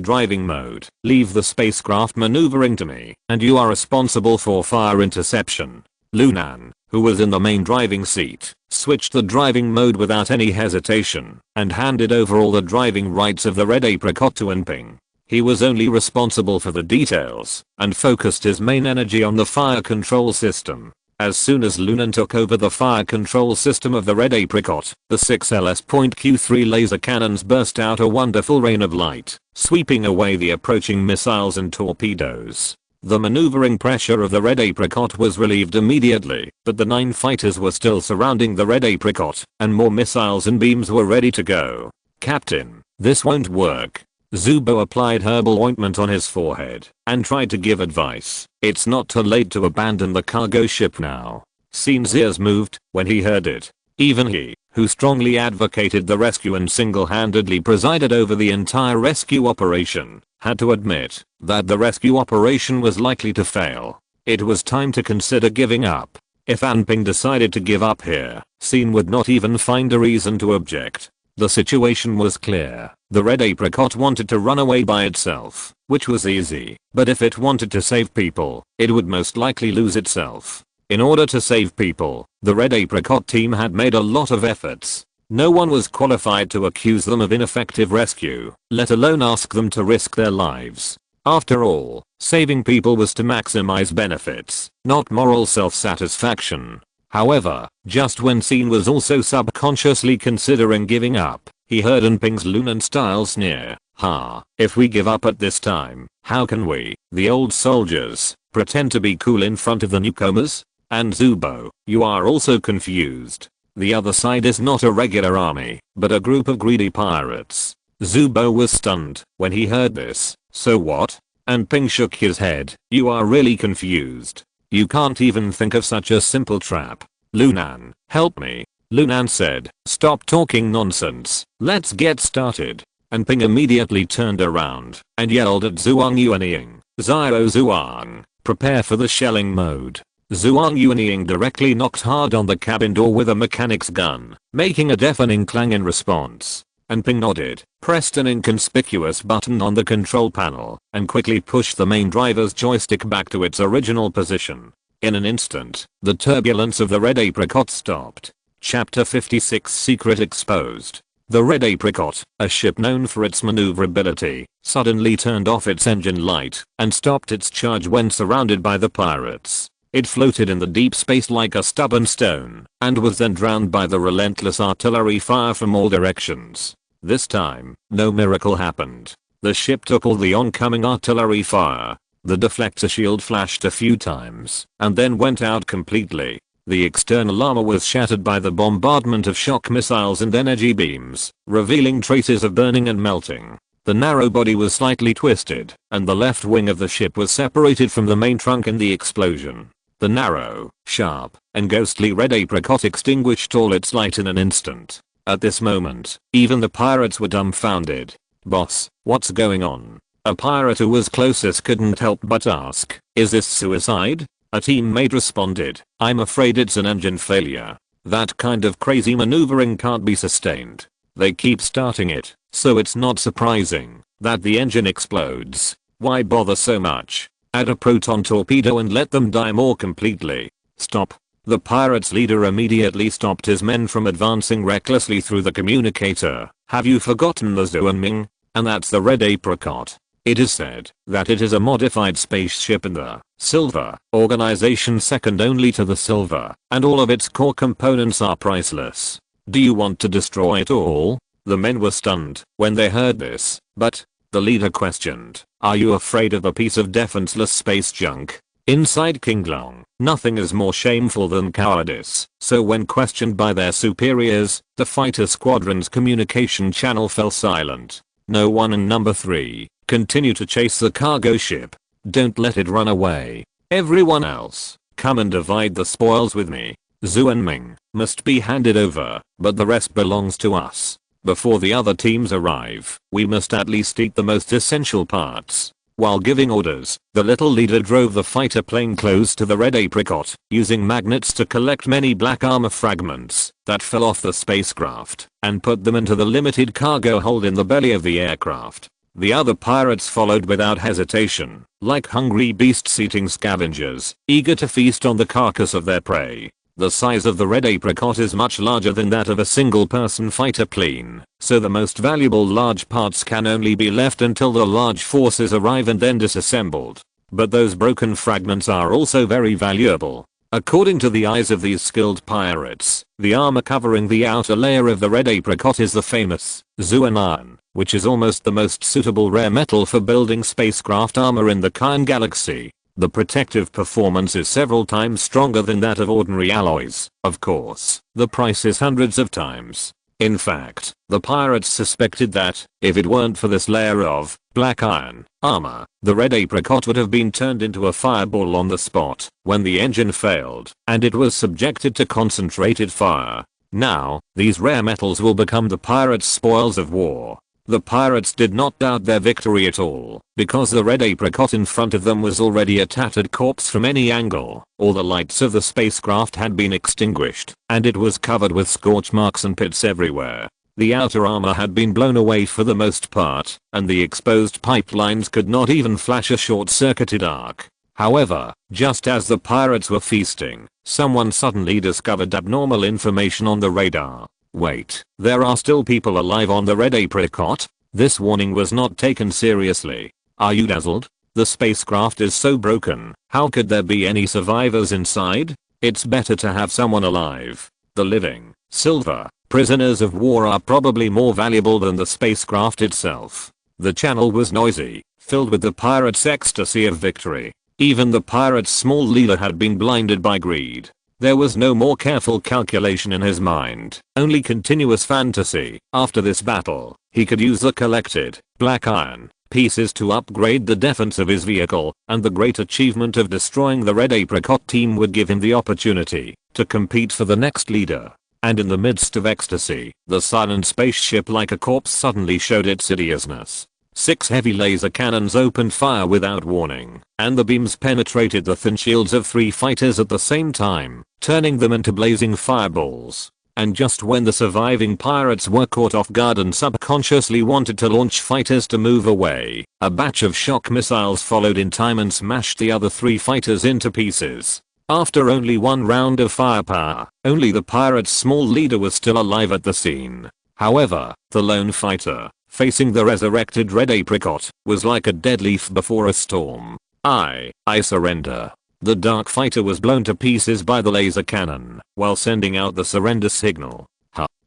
driving mode, leave the spacecraft maneuvering to me, and you are responsible for fire interception." Lunan, who was in the main driving seat, switched the driving mode without any hesitation, and handed over all the driving rights of the red apricot to Enping. He was only responsible for the details, and focused his main energy on the fire control system. As soon as Lunan took over the fire control system of the red apricot, the 6 LS.Q3 laser cannons burst out a wonderful rain of light, sweeping away the approaching missiles and torpedoes. The maneuvering pressure of the red apricot was relieved immediately, but the 9 fighters were still surrounding the red apricot, and more missiles and beams were ready to go. "Captain, this won't work." Zubo applied herbal ointment on his forehead and tried to give advice. "It's not too late to abandon the cargo ship now." Sin's ears moved when he heard it. Even he, who strongly advocated the rescue and single-handedly presided over the entire rescue operation, had to admit that the rescue operation was likely to fail. It was time to consider giving up. If Anping decided to give up here, Scene would not even find a reason to object. The situation was clear. The red apricot wanted to run away by itself, which was easy, but if it wanted to save people, it would most likely lose itself. In order to save people, the red apricot team had made a lot of efforts. No one was qualified to accuse them of ineffective rescue, let alone ask them to risk their lives. After all, saving people was to maximize benefits, not moral self-satisfaction. However, just when Scene was also subconsciously considering giving up, he heard Anping's Lunan-style sneer. "Ha, if we give up at this time, how can we, the old soldiers, pretend to be cool in front of the newcomers? And Zubo, you are also confused. The other side is not a regular army, but a group of greedy pirates." Zubo was stunned when he heard this. "So what?" Anping shook his head. "You are really confused. You can't even think of such a simple trap. Lunan, help me." Lunan said, "Stop talking nonsense. Let's get started." Anping immediately turned around and yelled at Zhuang Yuanying, "Zio Zhuang, prepare for the shelling mode." Zhuang Yuanying directly knocked hard on the cabin door with a mechanic's gun, making a deafening clang in response. Anping nodded, pressed an inconspicuous button on the control panel, and quickly pushed the main driver's joystick back to its original position. In an instant, the turbulence of the red apricot stopped. Chapter 56 Secret Exposed. The red apricot, a ship known for its maneuverability, suddenly turned off its engine light and stopped its charge when surrounded by the pirates. It floated in the deep space like a stubborn stone, and was then drowned by the relentless artillery fire from all directions. This time, no miracle happened. The ship took all the oncoming artillery fire. The deflector shield flashed a few times, and then went out completely. The external armor was shattered by the bombardment of shock missiles and energy beams, revealing traces of burning and melting. The narrow body was slightly twisted, and the left wing of the ship was separated from the main trunk in the explosion. The narrow, sharp, and ghostly red apricot extinguished all its light in an instant. At this moment, even the pirates were dumbfounded. "Boss, what's going on?" A pirate who was closest couldn't help but ask, "Is this suicide?" A teammate responded, "I'm afraid it's an engine failure. That kind of crazy maneuvering can't be sustained. They keep starting it, so it's not surprising that the engine explodes. Why bother so much? Add a proton torpedo and let them die more completely." "Stop." The pirate's leader immediately stopped his men from advancing recklessly through the communicator. "Have you forgotten the Zuanming? And that's the red apricot. It is said that it is a modified spaceship in the Silver organization second only to the Silver, and all of its core components are priceless. Do you want to destroy it all?" The men were stunned when they heard this, but the leader questioned, "Are you afraid of a piece of defenseless space junk?" Inside Kinglong, nothing is more shameful than cowardice, so when questioned by their superiors, the fighter squadron's communication channel fell silent. "No one in number 3, continue to chase the cargo ship. Don't let it run away. Everyone else, come and divide the spoils with me. Zuanming must be handed over, but the rest belongs to us. Before the other teams arrive, we must at least eat the most essential parts." While giving orders, the little leader drove the fighter plane close to the red apricot, using magnets to collect many black armor fragments that fell off the spacecraft and put them into the limited cargo hold in the belly of the aircraft. The other pirates followed without hesitation, like hungry beasts eating scavengers, eager to feast on the carcass of their prey. The size of the red apricot is much larger than that of a single-person fighter plane, so the most valuable large parts can only be left until the large forces arrive and then disassembled. But those broken fragments are also very valuable. According to the eyes of these skilled pirates, the armor covering the outer layer of the red apricot is the famous Zuan iron, which is almost the most suitable rare metal for building spacecraft armor in the Kyan galaxy. The protective performance is several times stronger than that of ordinary alloys. Of course, the price is hundreds of times. In fact, the pirates suspected that, if it weren't for this layer of black iron armor, the red apricot would have been turned into a fireball on the spot when the engine failed and it was subjected to concentrated fire. Now, these rare metals will become the pirates' spoils of war. The pirates did not doubt their victory at all, because the red apricot in front of them was already a tattered corpse from any angle. All the lights of the spacecraft had been extinguished, and it was covered with scorch marks and pits everywhere. The outer armor had been blown away for the most part, and the exposed pipelines could not even flash a short-circuited arc. However, just as the pirates were feasting, someone suddenly discovered abnormal information on the radar. Wait, there are still people alive on the red apricot? This warning was not taken seriously. Are you dazzled? The spacecraft is so broken, how could there be any survivors inside? It's better to have someone alive. The living, silver, prisoners of war are probably more valuable than the spacecraft itself. The channel was noisy, filled with the pirates' ecstasy of victory. Even the pirate's small leader had been blinded by greed. There was no more careful calculation in his mind, only continuous fantasy. After this battle, he could use the collected black iron pieces to upgrade the defense of his vehicle, and the great achievement of destroying the red apricot team would give him the opportunity to compete for the next leader. And in the midst of ecstasy, the silent spaceship like a corpse suddenly showed its hideousness. 6 heavy laser cannons opened fire without warning, and the beams penetrated the thin shields of 3 fighters at the same time, turning them into blazing fireballs. And just when the surviving pirates were caught off guard and subconsciously wanted to launch fighters to move away, a batch of shock missiles followed in time and smashed the other 3 fighters into pieces. After only 1 round of firepower, only the pirate's small leader was still alive at the scene. However, the lone fighter, facing the resurrected red apricot, was like a dead leaf before a storm. I surrender. The dark fighter was blown to pieces by the laser cannon, while sending out the surrender signal.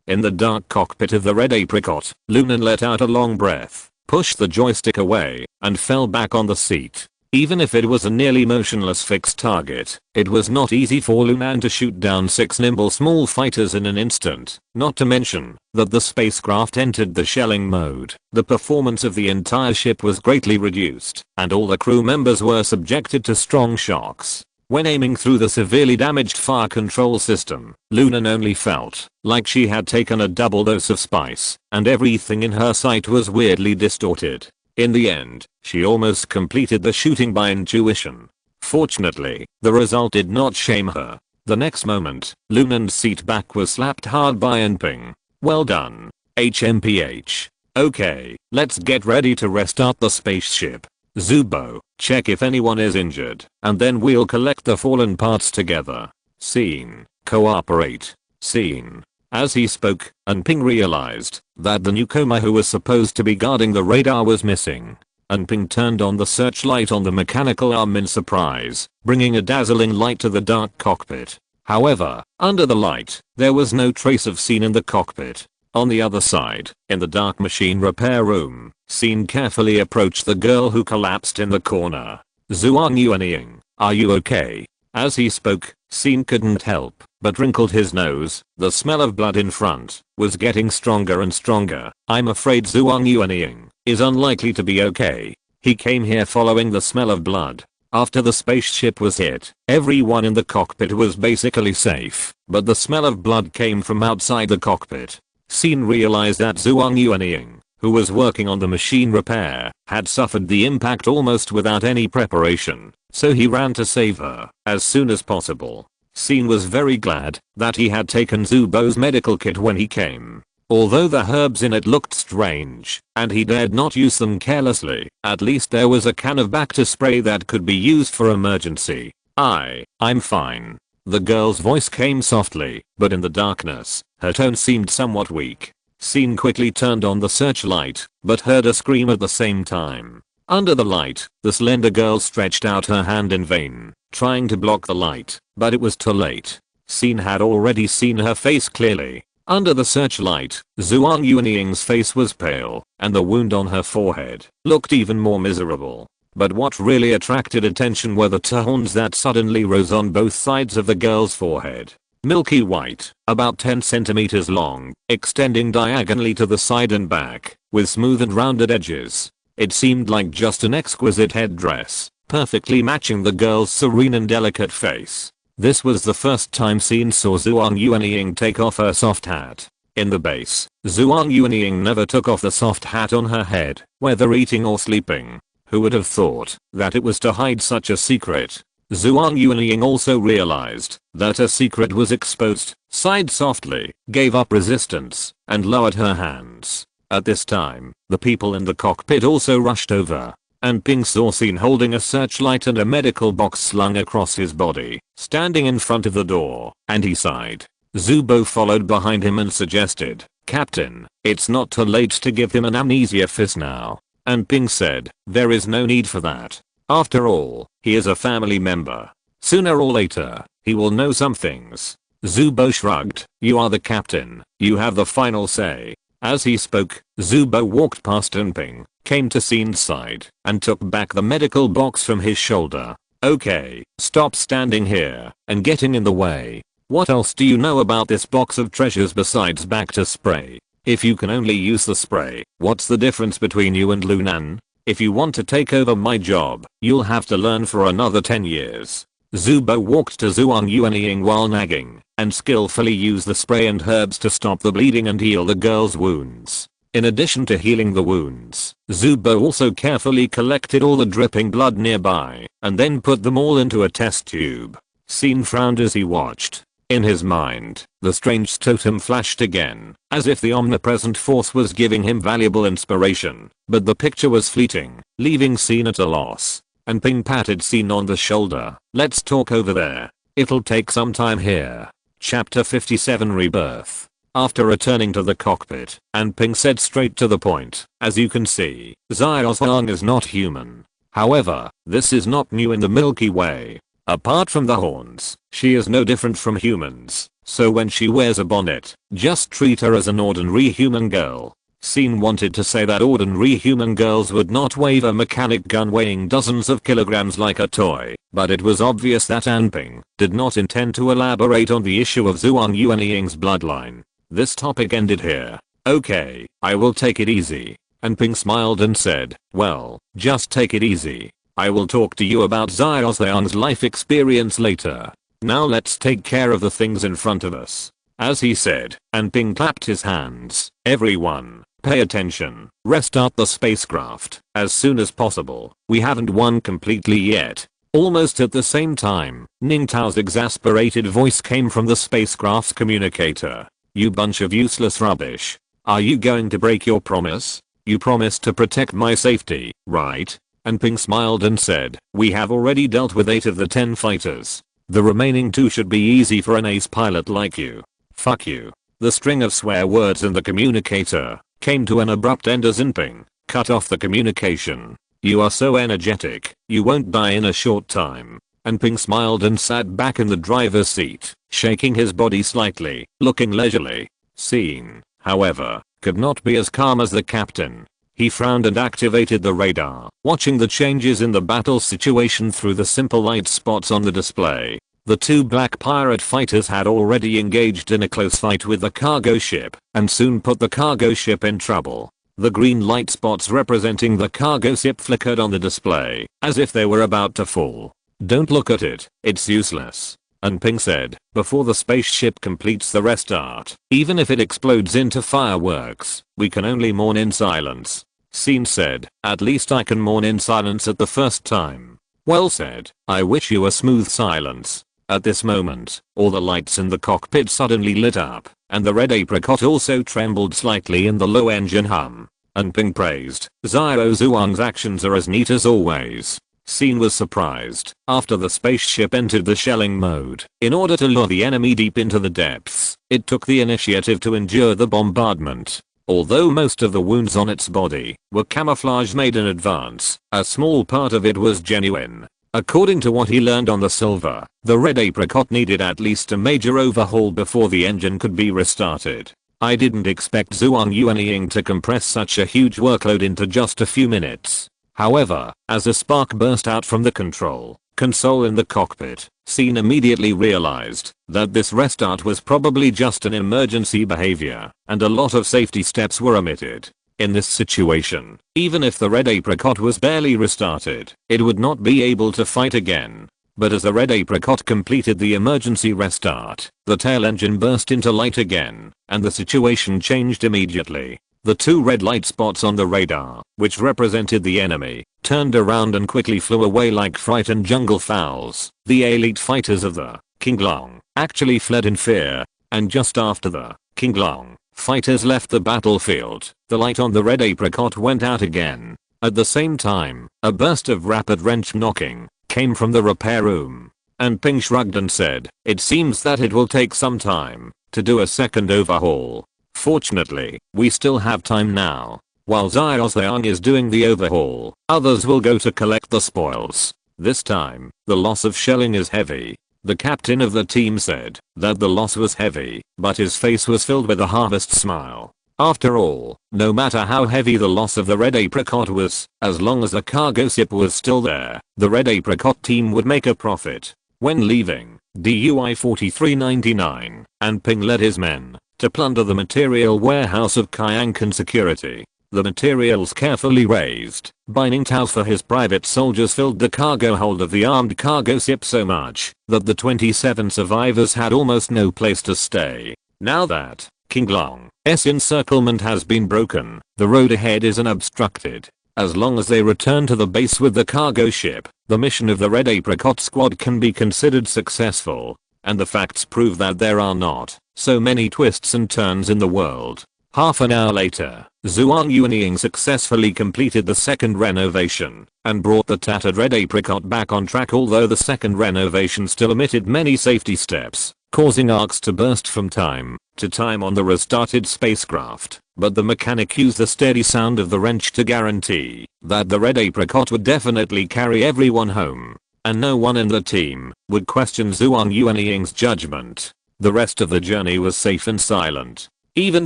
In the dark cockpit of the red apricot, Lunan let out a long breath, pushed the joystick away, and fell back on the seat. Even if it was a nearly motionless fixed target, it was not easy for Lunan to shoot down 6 nimble small fighters in an instant, not to mention that the spacecraft entered the shelling mode. The performance of the entire ship was greatly reduced, and all the crew members were subjected to strong shocks. When aiming through the severely damaged fire control system, Lunan only felt like she had taken a double dose of spice, and everything in her sight was weirdly distorted. In the end, she almost completed the shooting by intuition. Fortunately, the result did not shame her. The next moment, Lunan's seat back was slapped hard by Enping. Well done. HMPH. Okay, let's get ready to restart the spaceship. Zubo, check if anyone is injured, and then we'll collect the fallen parts together. Scene. Cooperate. Scene. As he spoke, Enping realized that the newcomer who was supposed to be guarding the radar was missing. Enping turned on the searchlight on the mechanical arm in surprise, bringing a dazzling light to the dark cockpit. However, under the light, there was no trace of Scene in the cockpit. On the other side, in the dark machine repair room, Scene carefully approached the girl who collapsed in the corner. Zhuang Yuanying, are you okay? As he spoke, Scene couldn't help but wrinkled his nose. The smell of blood in front was getting stronger and stronger. I'm afraid Zhuang Yuanying is unlikely to be okay. He came here following the smell of blood. After the spaceship was hit, everyone in the cockpit was basically safe, but the smell of blood came from outside the cockpit. Scene realized that Zhuang Yuanying, who was working on the machine repair, had suffered the impact almost without any preparation, so he ran to save her as soon as possible. Scene was very glad that he had taken Zubo's medical kit when he came. Although the herbs in it looked strange, and he dared not use them carelessly, at least there was a can of Bacta spray that could be used for emergency. I'm fine. The girl's voice came softly, but in the darkness, her tone seemed somewhat weak. Scene quickly turned on the searchlight, but heard a scream at the same time. Under the light, the slender girl stretched out her hand in vain, trying to block the light, but it was too late. Scene had already seen her face clearly. Under the searchlight, Zhuang Yuanying's face was pale, and the wound on her forehead looked even more miserable. But what really attracted attention were the horns that suddenly rose on both sides of the girl's forehead. Milky white, about 10 centimeters long, extending diagonally to the side and back, with smooth and rounded edges. It seemed like just an exquisite headdress, perfectly matching the girl's serene and delicate face. This was the first time Scene saw Zhuang Yuanying take off her soft hat. In the base, Zhuang Yuanying never took off the soft hat on her head, whether eating or sleeping. Who would have thought that it was to hide such a secret? Zhuang Yuanying also realized that a secret was exposed, sighed softly, gave up resistance, and lowered her hands. At this time, the people in the cockpit also rushed over. And Ping saw Xin holding a searchlight and a medical box slung across his body, standing in front of the door, and he sighed. Zubo followed behind him and suggested, "Captain, it's not too late to give him an amnesia fizz now." And Ping said, "There is no need for that. After all, he is a family member. Sooner or later, he will know some things." Zubo shrugged, "You are the captain, you have the final say." As he spoke, Zubo walked past Ping, came to Xin's side, and took back the medical box from his shoulder. "Okay, stop standing here and getting in the way. What else do you know about this box of treasures besides Bacta spray? If you can only use the spray, what's the difference between you and Lunan? If you want to take over my job, you'll have to learn for another 10 years. Zubo walked to Zhuang Yuanying while nagging, and skillfully used the spray and herbs to stop the bleeding and heal the girl's wounds. In addition to healing the wounds, Zubo also carefully collected all the dripping blood nearby, and then put them all into a test tube. Xin frowned as he watched. In his mind, the strange totem flashed again, as if the omnipresent force was giving him valuable inspiration, but the picture was fleeting, leaving Xin at a loss. And Ping patted Xin on the shoulder. "Let's talk over there. It'll take some time here." Chapter 57 Rebirth. After returning to the cockpit, and Ping said straight to the point, "As you can see, Xiaozhuang is not human. However, this is not new in the Milky Way. Apart from the horns, she is no different from humans, so when she wears a bonnet, just treat her as an ordinary human girl." Xin wanted to say that ordinary human girls would not wave a mechanic gun weighing dozens of kilograms like a toy, but it was obvious that Anping did not intend to elaborate on the issue of Zhuang Yuanying's bloodline. This topic ended here. "Okay, I will take it easy." Anping smiled and said, "Well, just take it easy. I will talk to you about Xiaozhuang's life experience later. Now let's take care of the things in front of us." As he said, Anping clapped his hands. "Everyone, pay attention. Restart the spacecraft as soon as possible. We haven't won completely yet." Almost at the same time, Ning Tao's exasperated voice came from the spacecraft's communicator. "You bunch of useless rubbish. Are you going to break your promise? You promised to protect my safety, right?" And Ping smiled and said, "We have already dealt with 8 of the 10 fighters. The remaining 2 should be easy for an ace pilot like you. Fuck you." The string of swear words in the communicator came to an abrupt end as Ping cut off the communication. "You are so energetic, you won't die in a short time." And Ping smiled and sat back in the driver's seat, shaking his body slightly, looking leisurely. Xin, however, could not be as calm as the captain. He frowned and activated the radar, watching the changes in the battle situation through the simple light spots on the display. The 2 black pirate fighters had already engaged in a close fight with the cargo ship, and soon put the cargo ship in trouble. The green light spots representing the cargo ship flickered on the display, as if they were about to fall. "Don't look at it, it's useless." And Ping said, "Before the spaceship completes the restart, even if it explodes into fireworks, we can only mourn in silence." Xin said, "At least I can mourn in silence at the first time." "Well said, I wish you a smooth silence." At this moment, all the lights in the cockpit suddenly lit up, and the red apricot also trembled slightly in the low engine hum. And Ping praised, "Xiaozhuang's actions are as neat as always." Xin was surprised. After the spaceship entered the shelling mode, in order to lure the enemy deep into the depths, it took the initiative to endure the bombardment. Although most of the wounds on its body were camouflage made in advance, a small part of it was genuine. According to what he learned on the Silver, the red apricot needed at least a major overhaul before the engine could be restarted. I didn't expect Zhuang Yuanying to compress such a huge workload into just a few minutes. However, as a spark burst out from the control console in the cockpit, Xin immediately realized that this restart was probably just an emergency behavior, and a lot of safety steps were omitted. In this situation, even if the red apricot was barely restarted, it would not be able to fight again. but as the red apricot completed the emergency restart, the tail engine burst into light again, and the situation changed immediately. The two red light spots on the radar, which represented the enemy, turned around and quickly flew away like frightened jungle fowls. The elite fighters of the King Long actually fled in fear, and just after the King Long fighters left the battlefield, the light on the red apricot went out again. At the same time, a burst of rapid wrench knocking came from the repair room, and Ping shrugged and said, "It seems that it will take some time to do a second overhaul. Fortunately, we still have time now. While Xiaoxiang is doing the overhaul, others will go to collect the spoils. This time, the loss of shelling is heavy." The captain of the team said that the loss was heavy, but his face was filled with a harvest smile. After all, no matter how heavy the loss of the red apricot was, as long as the cargo ship was still there, the red apricot team would make a profit. When leaving, DUI 4399 and Ping led his men to plunder the material warehouse of Kyankan Security. The materials carefully raised by Ning Tao for his private soldiers filled the cargo hold of the armed cargo ship so much that the 27 survivors had almost no place to stay. Now that King Long's encirclement has been broken, the road ahead is unobstructed. As long as they return to the base with the cargo ship, the mission of the Red Apricot Squad can be considered successful. And the facts prove that there are not so many twists and turns in the world. Half an hour later, Zhuang Yuanying successfully completed the second renovation and brought the tattered Red Apricot back on track, although the second renovation still omitted many safety steps, causing arcs to burst from time to time on the restarted spacecraft. But the mechanic used the steady sound of the wrench to guarantee that the Red Apricot would definitely carry everyone home, and no one in the team would question Zhuang Yuanying's judgment. The rest of the journey was safe and silent. Even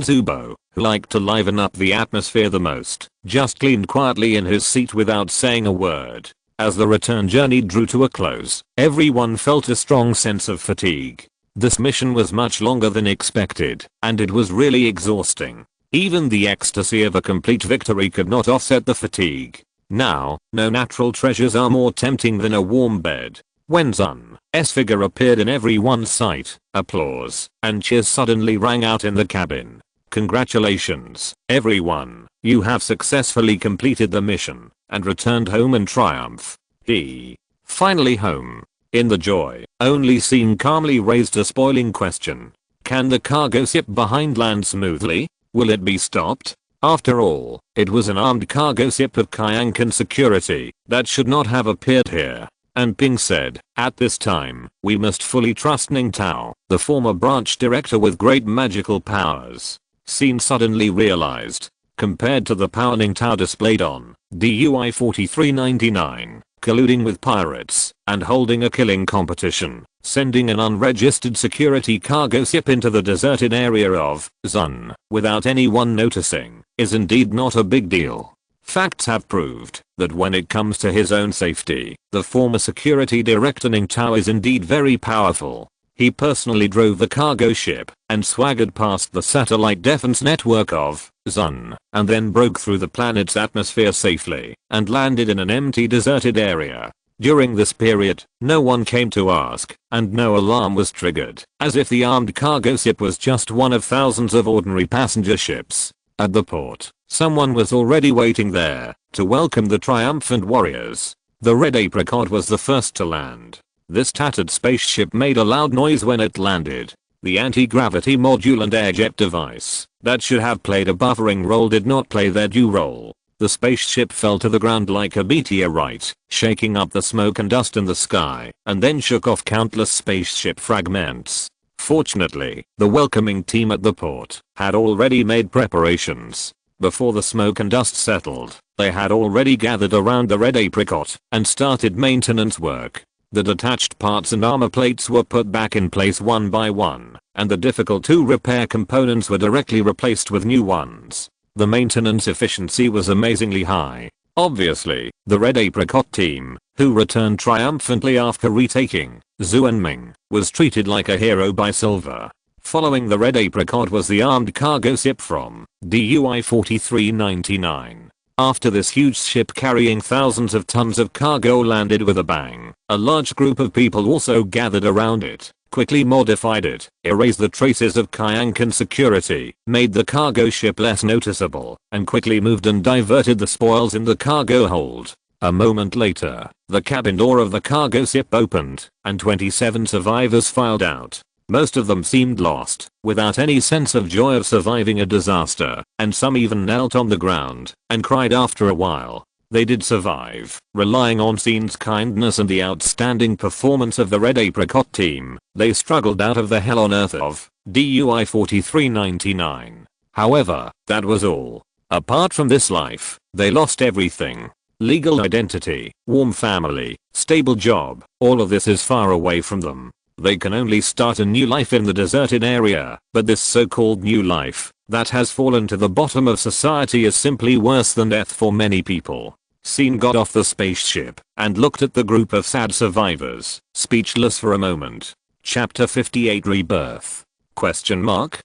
Zubo, who liked to liven up the atmosphere the most, just leaned quietly in his seat without saying a word. As the return journey drew to a close, everyone felt a strong sense of fatigue. This mission was much longer than expected, and it was really exhausting. Even the ecstasy of a complete victory could not offset the fatigue. Now, no natural treasures are more tempting than a warm bed. When Zun's figure appeared in everyone's sight, applause and cheers suddenly rang out in the cabin. "Congratulations, everyone, you have successfully completed the mission and returned home in triumph." He finally home. In the joy, only Scene calmly raised a spoiling question. Can the cargo ship behind land smoothly? Will it be stopped? After all, it was an armed cargo ship of Kyankan Security that should not have appeared here. And Ping said, "At this time, we must fully trust Ning Tao, the former branch director with great magical powers." Scene suddenly realized, compared to the power Ning Tao displayed on DUI 4399, colluding with pirates and holding a killing competition, sending an unregistered security cargo ship into the deserted area of Zun without anyone noticing, is indeed not a big deal. Facts have proved that when it comes to his own safety, the former security director Ning Tao is indeed very powerful. He personally drove the cargo ship and swaggered past the satellite defense network of Zun, and then broke through the planet's atmosphere safely and landed in an empty deserted area. During this period, no one came to ask, and no alarm was triggered, as if the armed cargo ship was just one of thousands of ordinary passenger ships. At the port, someone was already waiting there to welcome the triumphant warriors. The Red Apricot was the first to land. This tattered spaceship made a loud noise when it landed. The anti-gravity module and air jet device that should have played a buffering role did not play their due role. The spaceship fell to the ground like a meteorite, shaking up the smoke and dust in the sky, and then shook off countless spaceship fragments. Fortunately, the welcoming team at the port had already made preparations. Before the smoke and dust settled, they had already gathered around the Red Apricot and started maintenance work. The detached parts and armor plates were put back in place one by one, and the difficult to repair components were directly replaced with new ones. The maintenance efficiency was amazingly high. Obviously, the Red Apricot team, who returned triumphantly after retaking Zuanming, was treated like a hero by Silver. Following the Red Apricot was the armed cargo ship from DUI 4399. After this huge ship carrying thousands of tons of cargo landed with a bang, A large group of people also gathered around it, quickly modified it, erased the traces of Kyankan security, made the cargo ship less noticeable, and quickly moved and diverted the spoils in the cargo hold. A moment later, the cabin door of the cargo ship opened, and 27 survivors filed out. Most of them seemed lost, without any sense of joy of surviving a disaster, and some even knelt on the ground and cried after a while. They did survive, relying on Scene's kindness and the outstanding performance of the Red Apricot team. They struggled out of the hell on earth of DUI 4399. However, that was all. Apart from this life, they lost everything. Legal identity, warm family, stable job, all of this is far away from them. They can only start a new life in the deserted area, but this so-called new life that has fallen to the bottom of society is simply worse than death for many people. Scene got off the spaceship and looked at the group of sad survivors, speechless for a moment. Chapter 58 Rebirth? Question mark?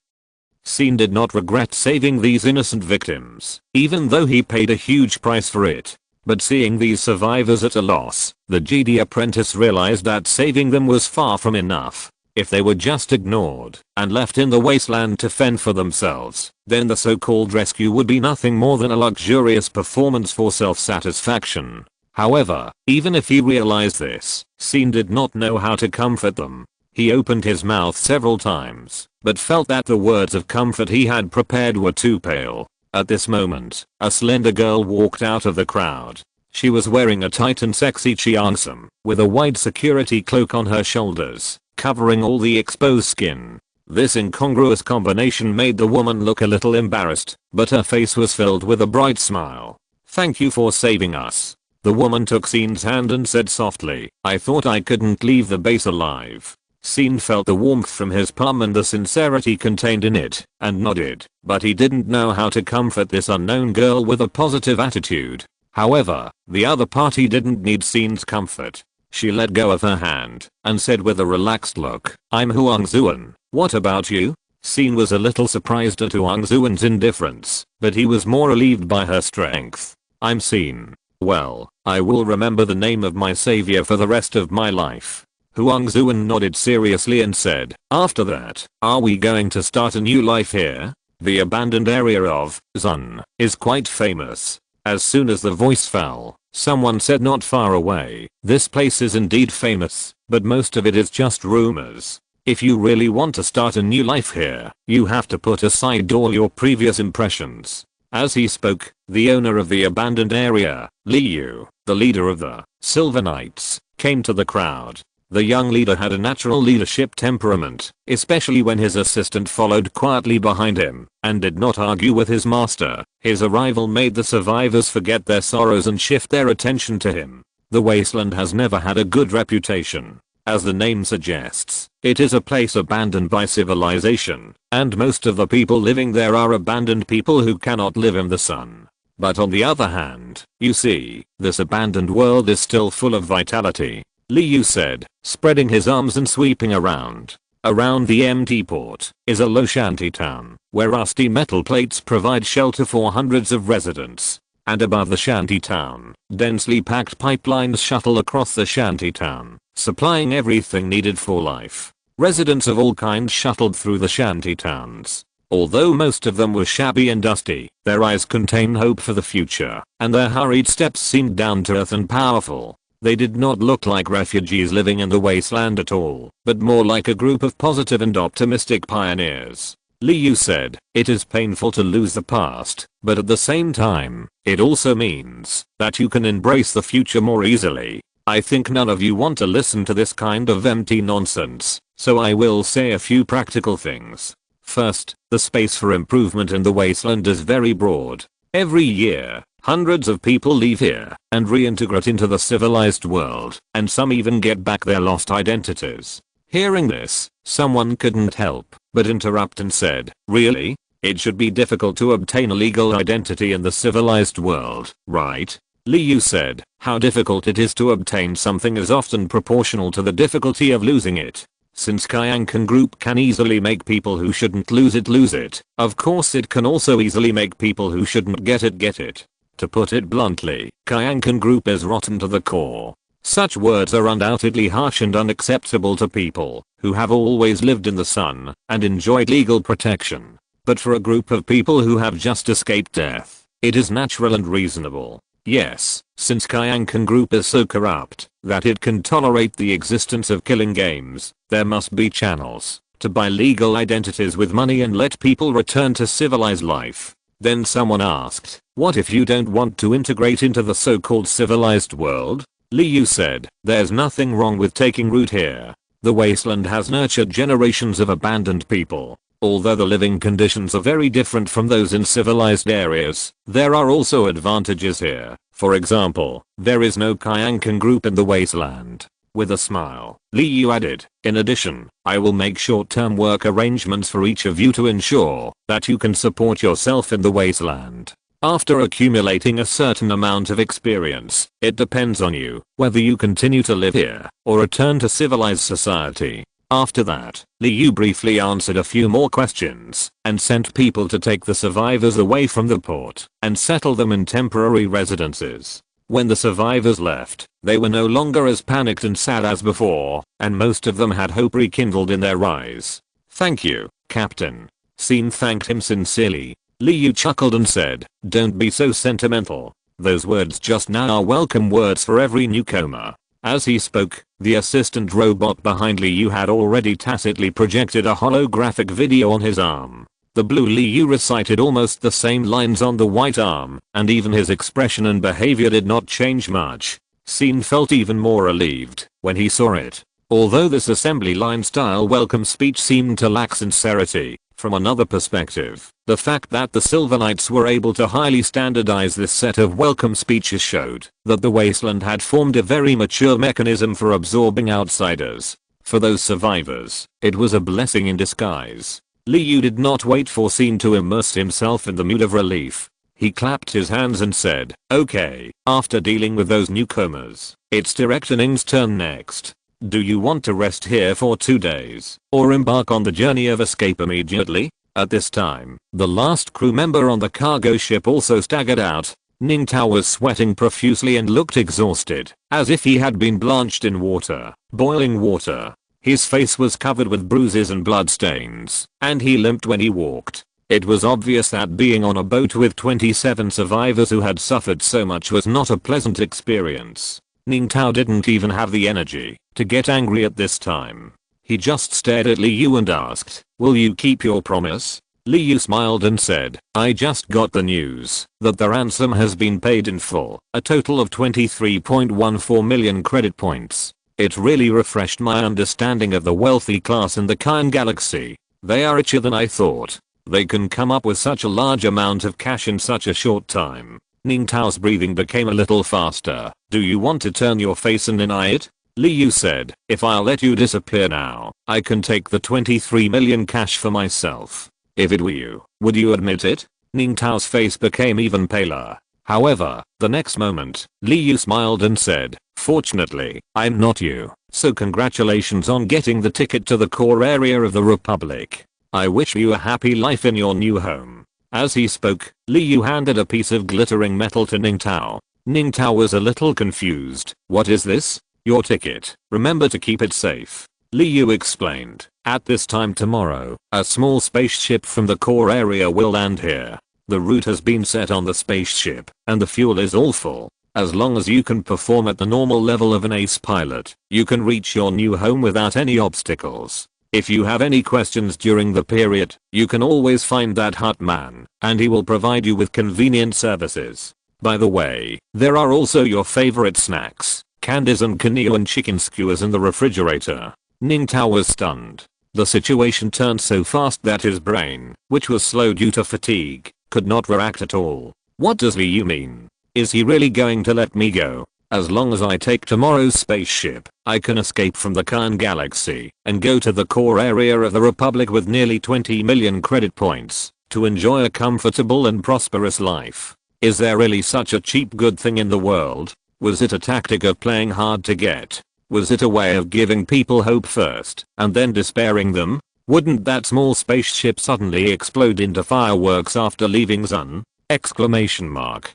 Scene did not regret saving these innocent victims, even though he paid a huge price for it. But seeing these survivors at a loss, the Jedi apprentice realized that saving them was far from enough. If they were just ignored and left in the wasteland to fend for themselves, then the so-called rescue would be nothing more than a luxurious performance for self-satisfaction. However, even if he realized this, Scene did not know how to comfort them. He opened his mouth several times, but felt that the words of comfort he had prepared were too pale. At this moment, a slender girl walked out of the crowd. She was wearing a tight and sexy cheongsam, with a wide security cloak on her shoulders, covering all the exposed skin. This incongruous combination made the woman look a little embarrassed, but her face was filled with a bright smile. "Thank you for saving us." The woman took Scene's hand and said softly, "I thought I couldn't leave the base alive." Scene felt the warmth from his palm and the sincerity contained in it, and nodded, but he didn't know how to comfort this unknown girl with a positive attitude. However, the other party didn't need Scene's comfort. She let go of her hand and said with a relaxed look, "I'm Huang Zuan, what about you?" Scene was a little surprised at Huang Zuan's indifference, but he was more relieved by her strength. "I'm Scene. Well, I will remember the name of my savior for the rest of my life." Huang Zuan nodded seriously and said, "After that, are we going to start a new life here?" The abandoned area of Zun is quite famous. As soon as the voice fell, someone said not far away, "This place is indeed famous, but most of it is just rumors. If you really want to start a new life here, you have to put aside all your previous impressions." As he spoke, the owner of the abandoned area, Liu, the leader of the Silver Knights, came to the crowd. The young leader had a natural leadership temperament, especially when his assistant followed quietly behind him and did not argue with his master. His arrival made the survivors forget their sorrows and shift their attention to him. The wasteland has never had a good reputation. As the name suggests, it is a place abandoned by civilization, and most of the people living there are abandoned people who cannot live in the sun. But on the other hand, you see, this abandoned world is still full of vitality. Liu said, spreading his arms and sweeping around. Around the empty port is a low shanty town, where rusty metal plates provide shelter for hundreds of residents. And above the shanty town, densely packed pipelines shuttle across the shanty town, supplying everything needed for life. Residents of all kinds shuttled through the shanty towns. Although most of them were shabby and dusty, their eyes contained hope for the future, and their hurried steps seemed down to earth and powerful. They did not look like refugees living in the wasteland at all, but more like a group of positive and optimistic pioneers. Liu said, "It is painful to lose the past, but at the same time, it also means that you can embrace the future more easily. I think none of you want to listen to this kind of empty nonsense, so I will say a few practical things. First, the space for improvement in the wasteland is very broad. Every year, hundreds of people leave here and reintegrate into the civilized world, and some even get back their lost identities." Hearing this, someone couldn't help but interrupt and said, "Really? It should be difficult to obtain a legal identity in the civilized world, right?" Liu said, "How difficult it is to obtain something is often proportional to the difficulty of losing it. Since Kyankan Group can easily make people who shouldn't lose it, of course it can also easily make people who shouldn't get it. To put it bluntly, Kyankan Group is rotten to the core. Such words are undoubtedly harsh and unacceptable to people who have always lived in the sun and enjoyed legal protection. But for a group of people who have just escaped death, it is natural and reasonable. Yes, since Kyankan group is so corrupt that it can tolerate the existence of killing games, there must be channels to buy legal identities with money and let people return to civilized life. Then someone asked, what if you don't want to integrate into the so-called civilized world? Liu said, there's nothing wrong with taking root here. The wasteland has nurtured generations of abandoned people. Although the living conditions are very different from those in civilized areas, there are also advantages here. For example, there is no Kyankan group in the wasteland. With a smile, Liu added, in addition, I will make short-term work arrangements for each of you to ensure that you can support yourself in the wasteland. After accumulating a certain amount of experience, it depends on you whether you continue to live here or return to civilized society. After that, Liu briefly answered a few more questions and sent people to take the survivors away from the port and settle them in temporary residences. When the survivors left, they were no longer as panicked and sad as before, and most of them had hope rekindled in their eyes. Thank you, Captain. Sin thanked him sincerely. Liu chuckled and said, don't be so sentimental. Those words just now are welcome words for every newcomer. As he spoke, the assistant robot behind Liu had already tacitly projected a holographic video on his arm. The blue Liu recited almost the same lines on the white arm, and even his expression and behavior did not change much. Sin felt even more relieved when he saw it. Although this assembly line style welcome speech seemed to lack sincerity, from another perspective, the fact that the Silver Knights were able to highly standardize this set of welcome speeches showed that the wasteland had formed a very mature mechanism for absorbing outsiders. For those survivors, it was a blessing in disguise. Liu did not wait for Sin to immerse himself in the mood of relief. He clapped his hands and said, okay, after dealing with those newcomers, it's Director Ning's turn next. Do you want to rest here for 2 days, or embark on the journey of escape immediately? At this time, the last crew member on the cargo ship also staggered out. Ning Tao was sweating profusely and looked exhausted, as if he had been blanched in water, boiling water. His face was covered with bruises and bloodstains, and he limped when he walked. It was obvious that being on a boat with 27 survivors who had suffered so much was not a pleasant experience. Ning Tao didn't even have the energy to get angry at this time. He just stared at Liu and asked, will you keep your promise? Liu smiled and said, I just got the news that the ransom has been paid in full, a total of 23.14 million credit points. It really refreshed my understanding of the wealthy class in the Kyan Galaxy. They are richer than I thought. They can come up with such a large amount of cash in such a short time. Ning Tao's breathing became a little faster. Do you want to turn your face and deny it? Liu said, if I'll let you disappear now, I can take the 23 million cash for myself. If it were you, would you admit it? Ning Tao's face became even paler. However, the next moment, Liu smiled and said, fortunately, I'm not you, so congratulations on getting the ticket to the core area of the Republic. I wish you a happy life in your new home. As he spoke, Liu handed a piece of glittering metal to Ning Tao. Ning Tao was a little confused. What is this? Your ticket. Remember to keep it safe. Liu explained. At this time tomorrow, a small spaceship from the core area will land here. The route has been set on the spaceship, and the fuel is all full. As long as you can perform at the normal level of an ace pilot, you can reach your new home without any obstacles. If you have any questions during the period, you can always find that hut man, and he will provide you with convenient services. By the way, there are also your favorite snacks, candies and Caneo chicken skewers in the refrigerator. Ning Tao was stunned. The situation turned so fast that his brain, which was slow due to fatigue, could not react at all. What does Liu mean? Is he really going to let me go? As long as I take tomorrow's spaceship, I can escape from the Kyan Galaxy and go to the core area of the Republic with nearly 20 million credit points to enjoy a comfortable and prosperous life. Is there really such a cheap good thing in the world? Was it a tactic of playing hard to get? Was it a way of giving people hope first and then despairing them? Wouldn't that small spaceship suddenly explode into fireworks after leaving Sun? Exclamation mark.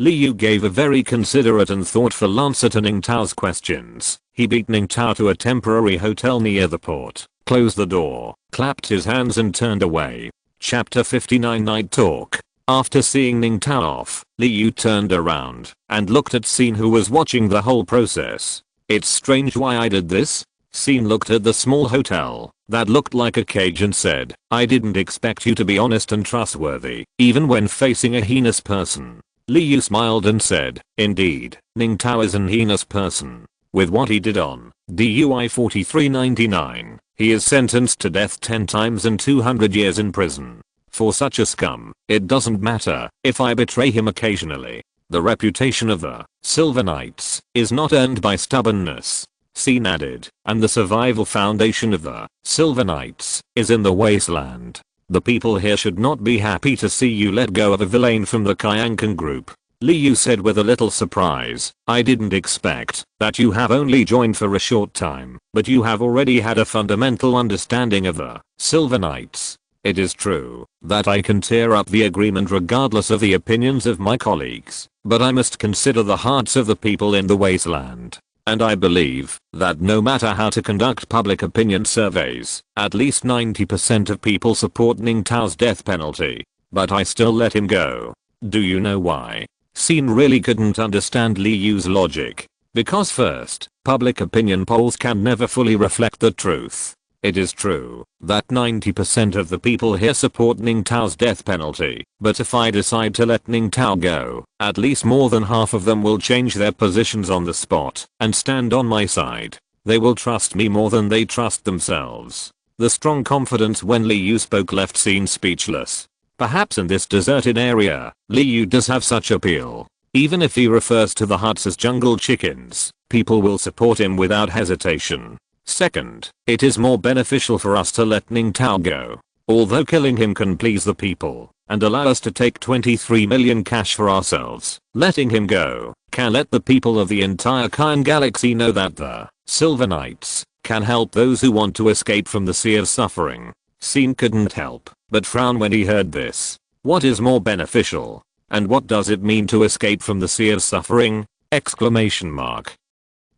Li Yu gave a very considerate and thoughtful answer to Ning Tao's questions. He beat Ning Tao to a temporary hotel near the port, closed the door, clapped his hands and turned away. Chapter 59 Night Talk. After seeing Ning Tao off, Li Yu turned around and looked at Xin, who was watching the whole process. It's strange why I did this? Xin looked at the small hotel that looked like a cage and said, I didn't expect you to be honest and trustworthy, even when facing a heinous person. Li Yu smiled and said, indeed, Ning Tao is an heinous person. With what he did on DUI 4399, he is sentenced to death 10 times and 200 years in prison. For such a scum, it doesn't matter if I betray him occasionally. The reputation of the Silver Knights is not earned by stubbornness. Xin added, and the survival foundation of the Silver Knights is in the wasteland. The people here should not be happy to see you let go of a villain from the Kyankan group. Li Yu said with a little surprise, I didn't expect that you have only joined for a short time, but you have already had a fundamental understanding of the Silver Knights. It is true that I can tear up the agreement regardless of the opinions of my colleagues, but I must consider the hearts of the people in the wasteland. And I believe that no matter how to conduct public opinion surveys, at least 90% of people support Ning Tao's death penalty. But I still let him go. Do you know why? Xin really couldn't understand Li Yu's logic. Because first, public opinion polls can never fully reflect the truth. It is true that 90% of the people here support Ning Tao's death penalty, but if I decide to let Ning Tao go, at least more than half of them will change their positions on the spot and stand on my side. They will trust me more than they trust themselves. The strong confidence when Li Yu spoke left Xin speechless. Perhaps in this deserted area, Li Yu does have such appeal. Even if he refers to the huts as jungle chickens, people will support him without hesitation. Second, it is more beneficial for us to let Ning Tao go. Although killing him can please the people and allow us to take 23 million cash for ourselves, letting him go can let the people of the entire Kyan galaxy know that the Silver Knights can help those who want to escape from the sea of suffering. Xin couldn't help but frown when he heard this. What is more beneficial? And what does it mean to escape from the sea of suffering? Exclamation mark.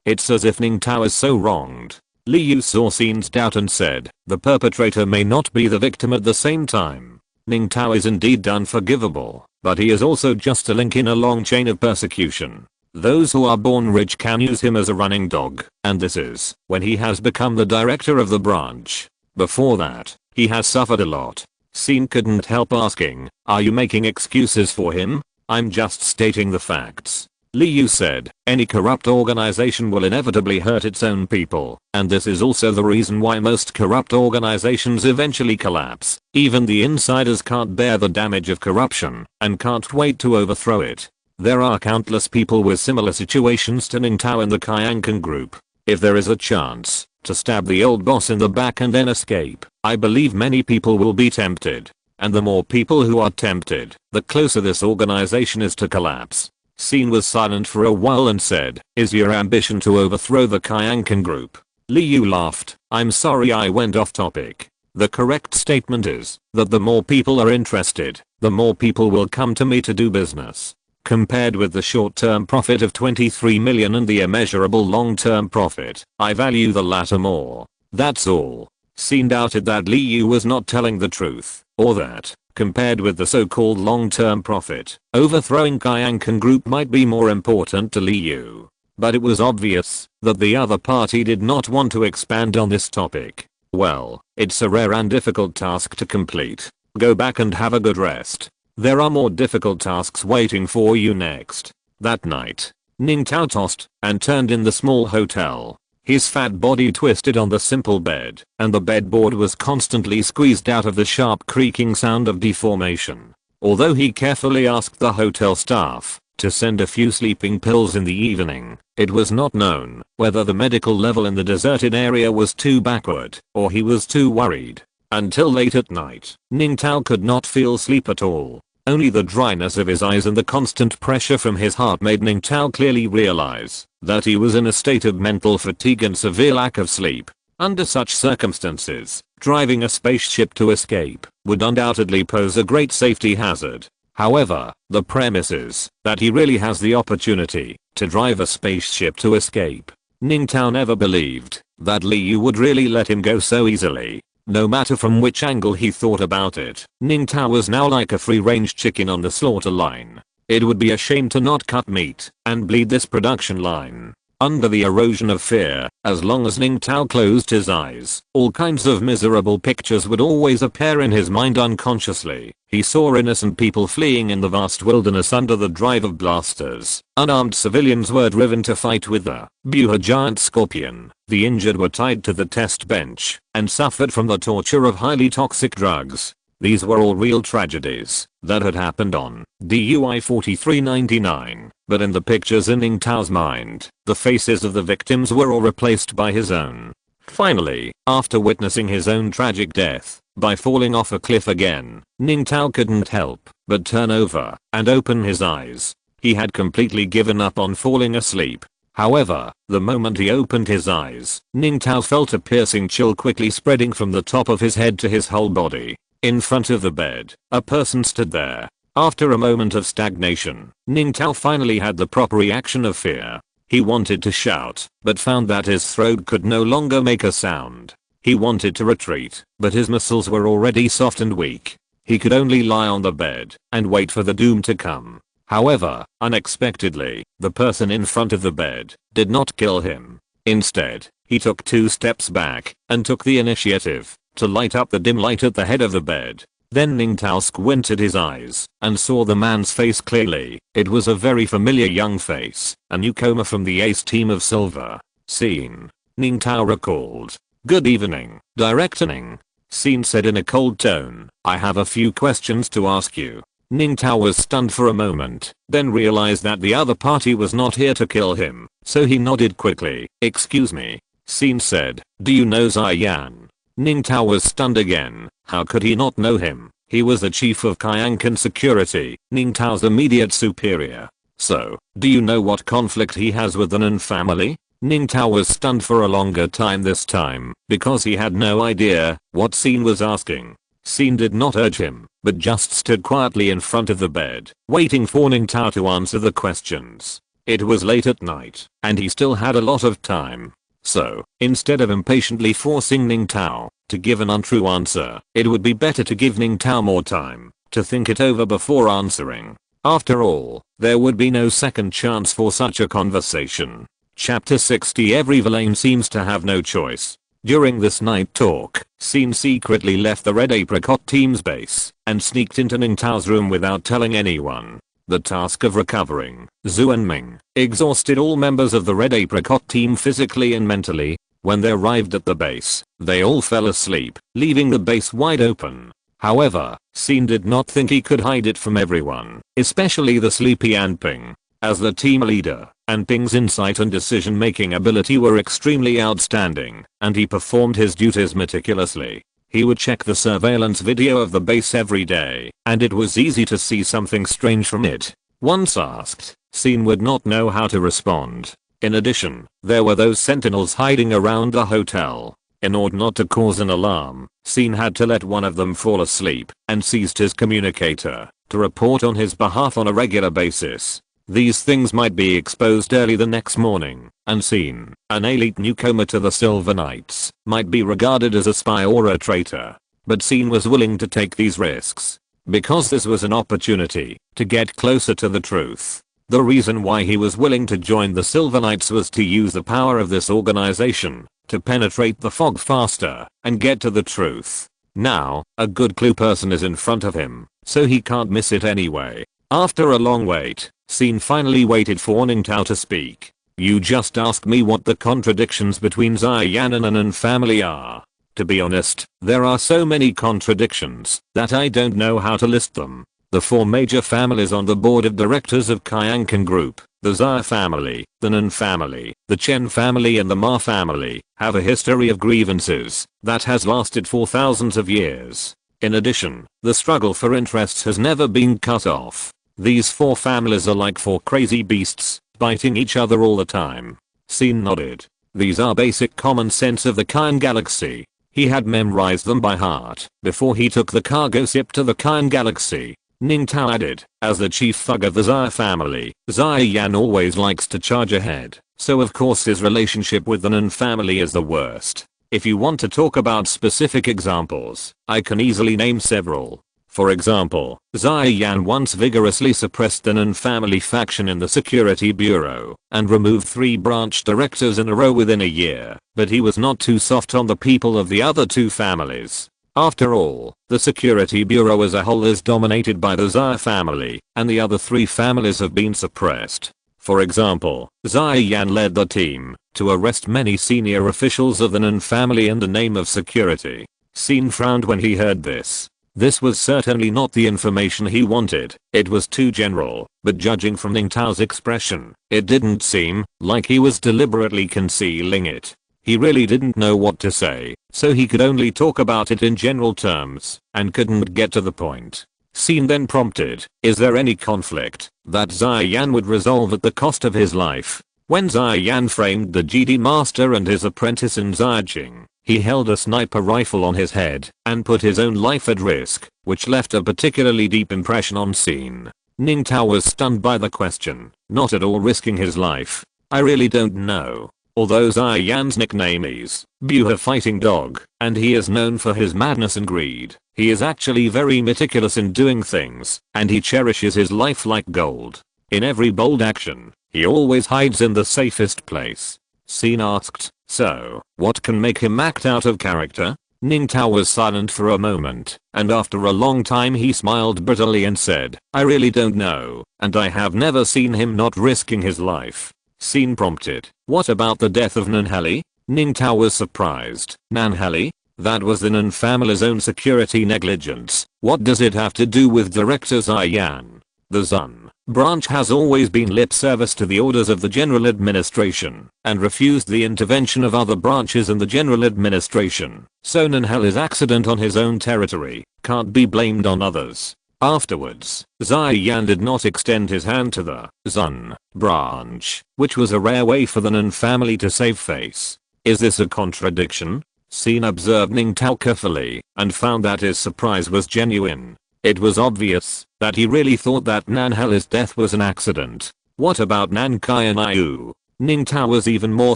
It's as if Ning Tao is so wronged. Li Yu saw Xin's doubt and said, the perpetrator may not be the victim at the same time. Ning Tao is indeed unforgivable, but he is also just a link in a long chain of persecution. Those who are born rich can use him as a running dog, and this is when he has become the director of the branch. Before that, he has suffered a lot. Xin couldn't help asking, are you making excuses for him? I'm just stating the facts. Li Yu said, any corrupt organization will inevitably hurt its own people, and this is also the reason why most corrupt organizations eventually collapse. Even the insiders can't bear the damage of corruption and can't wait to overthrow it. There are countless people with similar situations to Ning Tao in the Kyankan group. If there is a chance to stab the old boss in the back and then escape, I believe many people will be tempted. And the more people who are tempted, the closer this organization is to collapse. Xin was silent for a while and said, is your ambition to overthrow the Kyankan group? Li Yu laughed, I'm sorry I went off topic. The correct statement is that the more people are interested, the more people will come to me to do business. Compared with the short-term profit of 23 million and the immeasurable long-term profit, I value the latter more. That's all. Xin doubted that Li Yu was not telling the truth, or that, compared with the so-called long-term profit, overthrowing Kyankan group might be more important to Li Yu. But it was obvious that the other party did not want to expand on this topic. Well, it's a rare and difficult task to complete. Go back and have a good rest. There are more difficult tasks waiting for you next. That night, Ning Tao tossed and turned in the small hotel. His fat body twisted on the simple bed, and the bedboard was constantly squeezed out of the sharp creaking sound of deformation. Although he carefully asked the hotel staff to send a few sleeping pills in the evening, it was not known whether the medical level in the deserted area was too backward or he was too worried. Until late at night, Ning Tao could not feel sleep at all. Only the dryness of his eyes and the constant pressure from his heart made Ning Tao clearly realize that he was in a state of mental fatigue and severe lack of sleep. Under such circumstances, driving a spaceship to escape would undoubtedly pose a great safety hazard. However, the premise is that he really has the opportunity to drive a spaceship to escape. Ning Tao never believed that Liu would really let him go so easily. No matter from which angle he thought about it, Ning Tao was now like a free-range chicken on the slaughter line. It would be a shame to not cut meat and bleed this production line. Under the erosion of fear, as long as Ning Tao closed his eyes, all kinds of miserable pictures would always appear in his mind unconsciously. He saw innocent people fleeing in the vast wilderness under the drive of blasters. Unarmed civilians were driven to fight with the Buha giant scorpion. The injured were tied to the test bench and suffered from the torture of highly toxic drugs. These were all real tragedies that had happened on DUI 4399, but in the pictures in Ning Tao's mind, the faces of the victims were all replaced by his own. Finally, after witnessing his own tragic death by falling off a cliff again, Ning Tao couldn't help but turn over and open his eyes. He had completely given up on falling asleep. However, the moment he opened his eyes, Ning Tao felt a piercing chill quickly spreading from the top of his head to his whole body. In front of the bed, a person stood there. After a moment of stagnation, Ning Tao finally had the proper reaction of fear. He wanted to shout, but found that his throat could no longer make a sound. He wanted to retreat, but his muscles were already soft and weak. He could only lie on the bed and wait for the doom to come. However, unexpectedly, the person in front of the bed did not kill him. Instead, he took 2 steps back and took the initiative to light up the dim light at the head of the bed. Then Ning Tao squinted his eyes and saw the man's face clearly. It was a very familiar young face, a newcomer from the ace team of Silver. Scene. Ning Tao recalled. "Good evening, Director Ning," Scene said in a cold tone. "I have a few questions to ask you." Ning Tao was stunned for a moment, then realized that the other party was not here to kill him, so he nodded quickly. "Excuse me," Scene said. "Do you know Ziyan?" Ning Tao was stunned again. How could he not know him? He was the chief of Kyankan security, Ning Tao's immediate superior. "So, do you know what conflict he has with the Nan family?" Ning Tao was stunned for a longer time this time, because he had no idea what Scene was asking. Scene did not urge him, but just stood quietly in front of the bed, waiting for Ning Tao to answer the questions. It was late at night, and he still had a lot of time. So, instead of impatiently forcing Ning Tao to give an untrue answer, it would be better to give Ning Tao more time to think it over before answering. After all, there would be no second chance for such a conversation. Chapter 60. Every villain seems to have no choice. During this night talk, Scene secretly left the Red Apricot team's base and sneaked into Ning Tao's room without telling anyone. The task of recovering Zhu and Ming exhausted all members of the Red Apricot team physically and mentally. When they arrived at the base, they all fell asleep, leaving the base wide open. However, Scene did not think he could hide it from everyone, especially the sleepy Anping. As the team leader, Anping's insight and decision-making ability were extremely outstanding, and he performed his duties meticulously. He would check the surveillance video of the base every day, and it was easy to see something strange from it. Once asked, Scene would not know how to respond. In addition, there were those sentinels hiding around the hotel. In order not to cause an alarm, Scene had to let one of them fall asleep and seized his communicator to report on his behalf on a regular basis. These things might be exposed early the next morning, and Scene, an elite newcomer to the Silver Knights, might be regarded as a spy or a traitor. But Scene was willing to take these risks, because this was an opportunity to get closer to the truth. The reason why he was willing to join the Silver Knights was to use the power of this organization to penetrate the fog faster and get to the truth. Now, a good clue person is in front of him, so he can't miss it anyway. After a long wait, Scene finally waited for Ning Tao to speak. "You just asked me what the contradictions between Ziyan and Anan family are. To be honest, there are so many contradictions that I don't know how to list them. The 4 major families on the board of directors of Kyankan Group, the Zia family, the Nan family, the Chen family and the Ma family, have a history of grievances that has lasted for thousands of years. In addition, the struggle for interests has never been cut off. These 4 families are like 4 crazy beasts, biting each other all the time." Scene nodded. These are basic common sense of the Kyan galaxy. He had memorized them by heart before he took the cargo ship to the Kyan galaxy. Ning Tao added, as the chief thug of the Xia family, Xia Yan always likes to charge ahead, so of course his relationship with the Nan family is the worst. If you want to talk about specific examples, I can easily name several. For example, Xia Yan once vigorously suppressed the Nan family faction in the Security Bureau and removed 3 branch directors in a row within a year, but he was not too soft on the people of the other 2 families. After all, the Security Bureau as a whole is dominated by the Xia family, and the other 3 families have been suppressed. For example, Xia Yan led the team to arrest many senior officials of the Nan family in the name of security. Xin frowned when he heard this. This was certainly not the information he wanted, it was too general, but judging from Ning Tao's expression, it didn't seem like he was deliberately concealing it. He really didn't know what to say, so he could only talk about it in general terms, and couldn't get to the point. Xin then prompted, is there any conflict that Xia Yan would resolve at the cost of his life? When Xia Yan framed the Jedi Master and his apprentice in Xiajing, he held a sniper rifle on his head and put his own life at risk, which left a particularly deep impression on Xin. Ning Tao was stunned by the question, not at all risking his life. I really don't know. Although Xia Yan's nickname is Buha Fighting Dog, and he is known for his madness and greed, he is actually very meticulous in doing things, and he cherishes his life like gold. In every bold action, he always hides in the safest place. Xin asked, so, what can make him act out of character? Ning Tao was silent for a moment, and after a long time he smiled bitterly and said, I really don't know, and I have never seen him not risking his life. Xin prompted, what about the death of Nanhali? Ning Tao was surprised. Nanhali? That was the Nan family's own security negligence. What does it have to do with Director Xia Yan? The Zun branch has always been lip service to the orders of the General Administration and refused the intervention of other branches in the General Administration. So Nanhali's accident on his own territory can't be blamed on others. Afterwards, Xia Yan did not extend his hand to the Zun branch, which was a rare way for the Nan family to save face. Is this a contradiction? Xin observed Ning Tao carefully and found that his surprise was genuine. It was obvious that he really thought that Nanhali's death was an accident. What about Nan Kai and Iu? Ning Tao was even more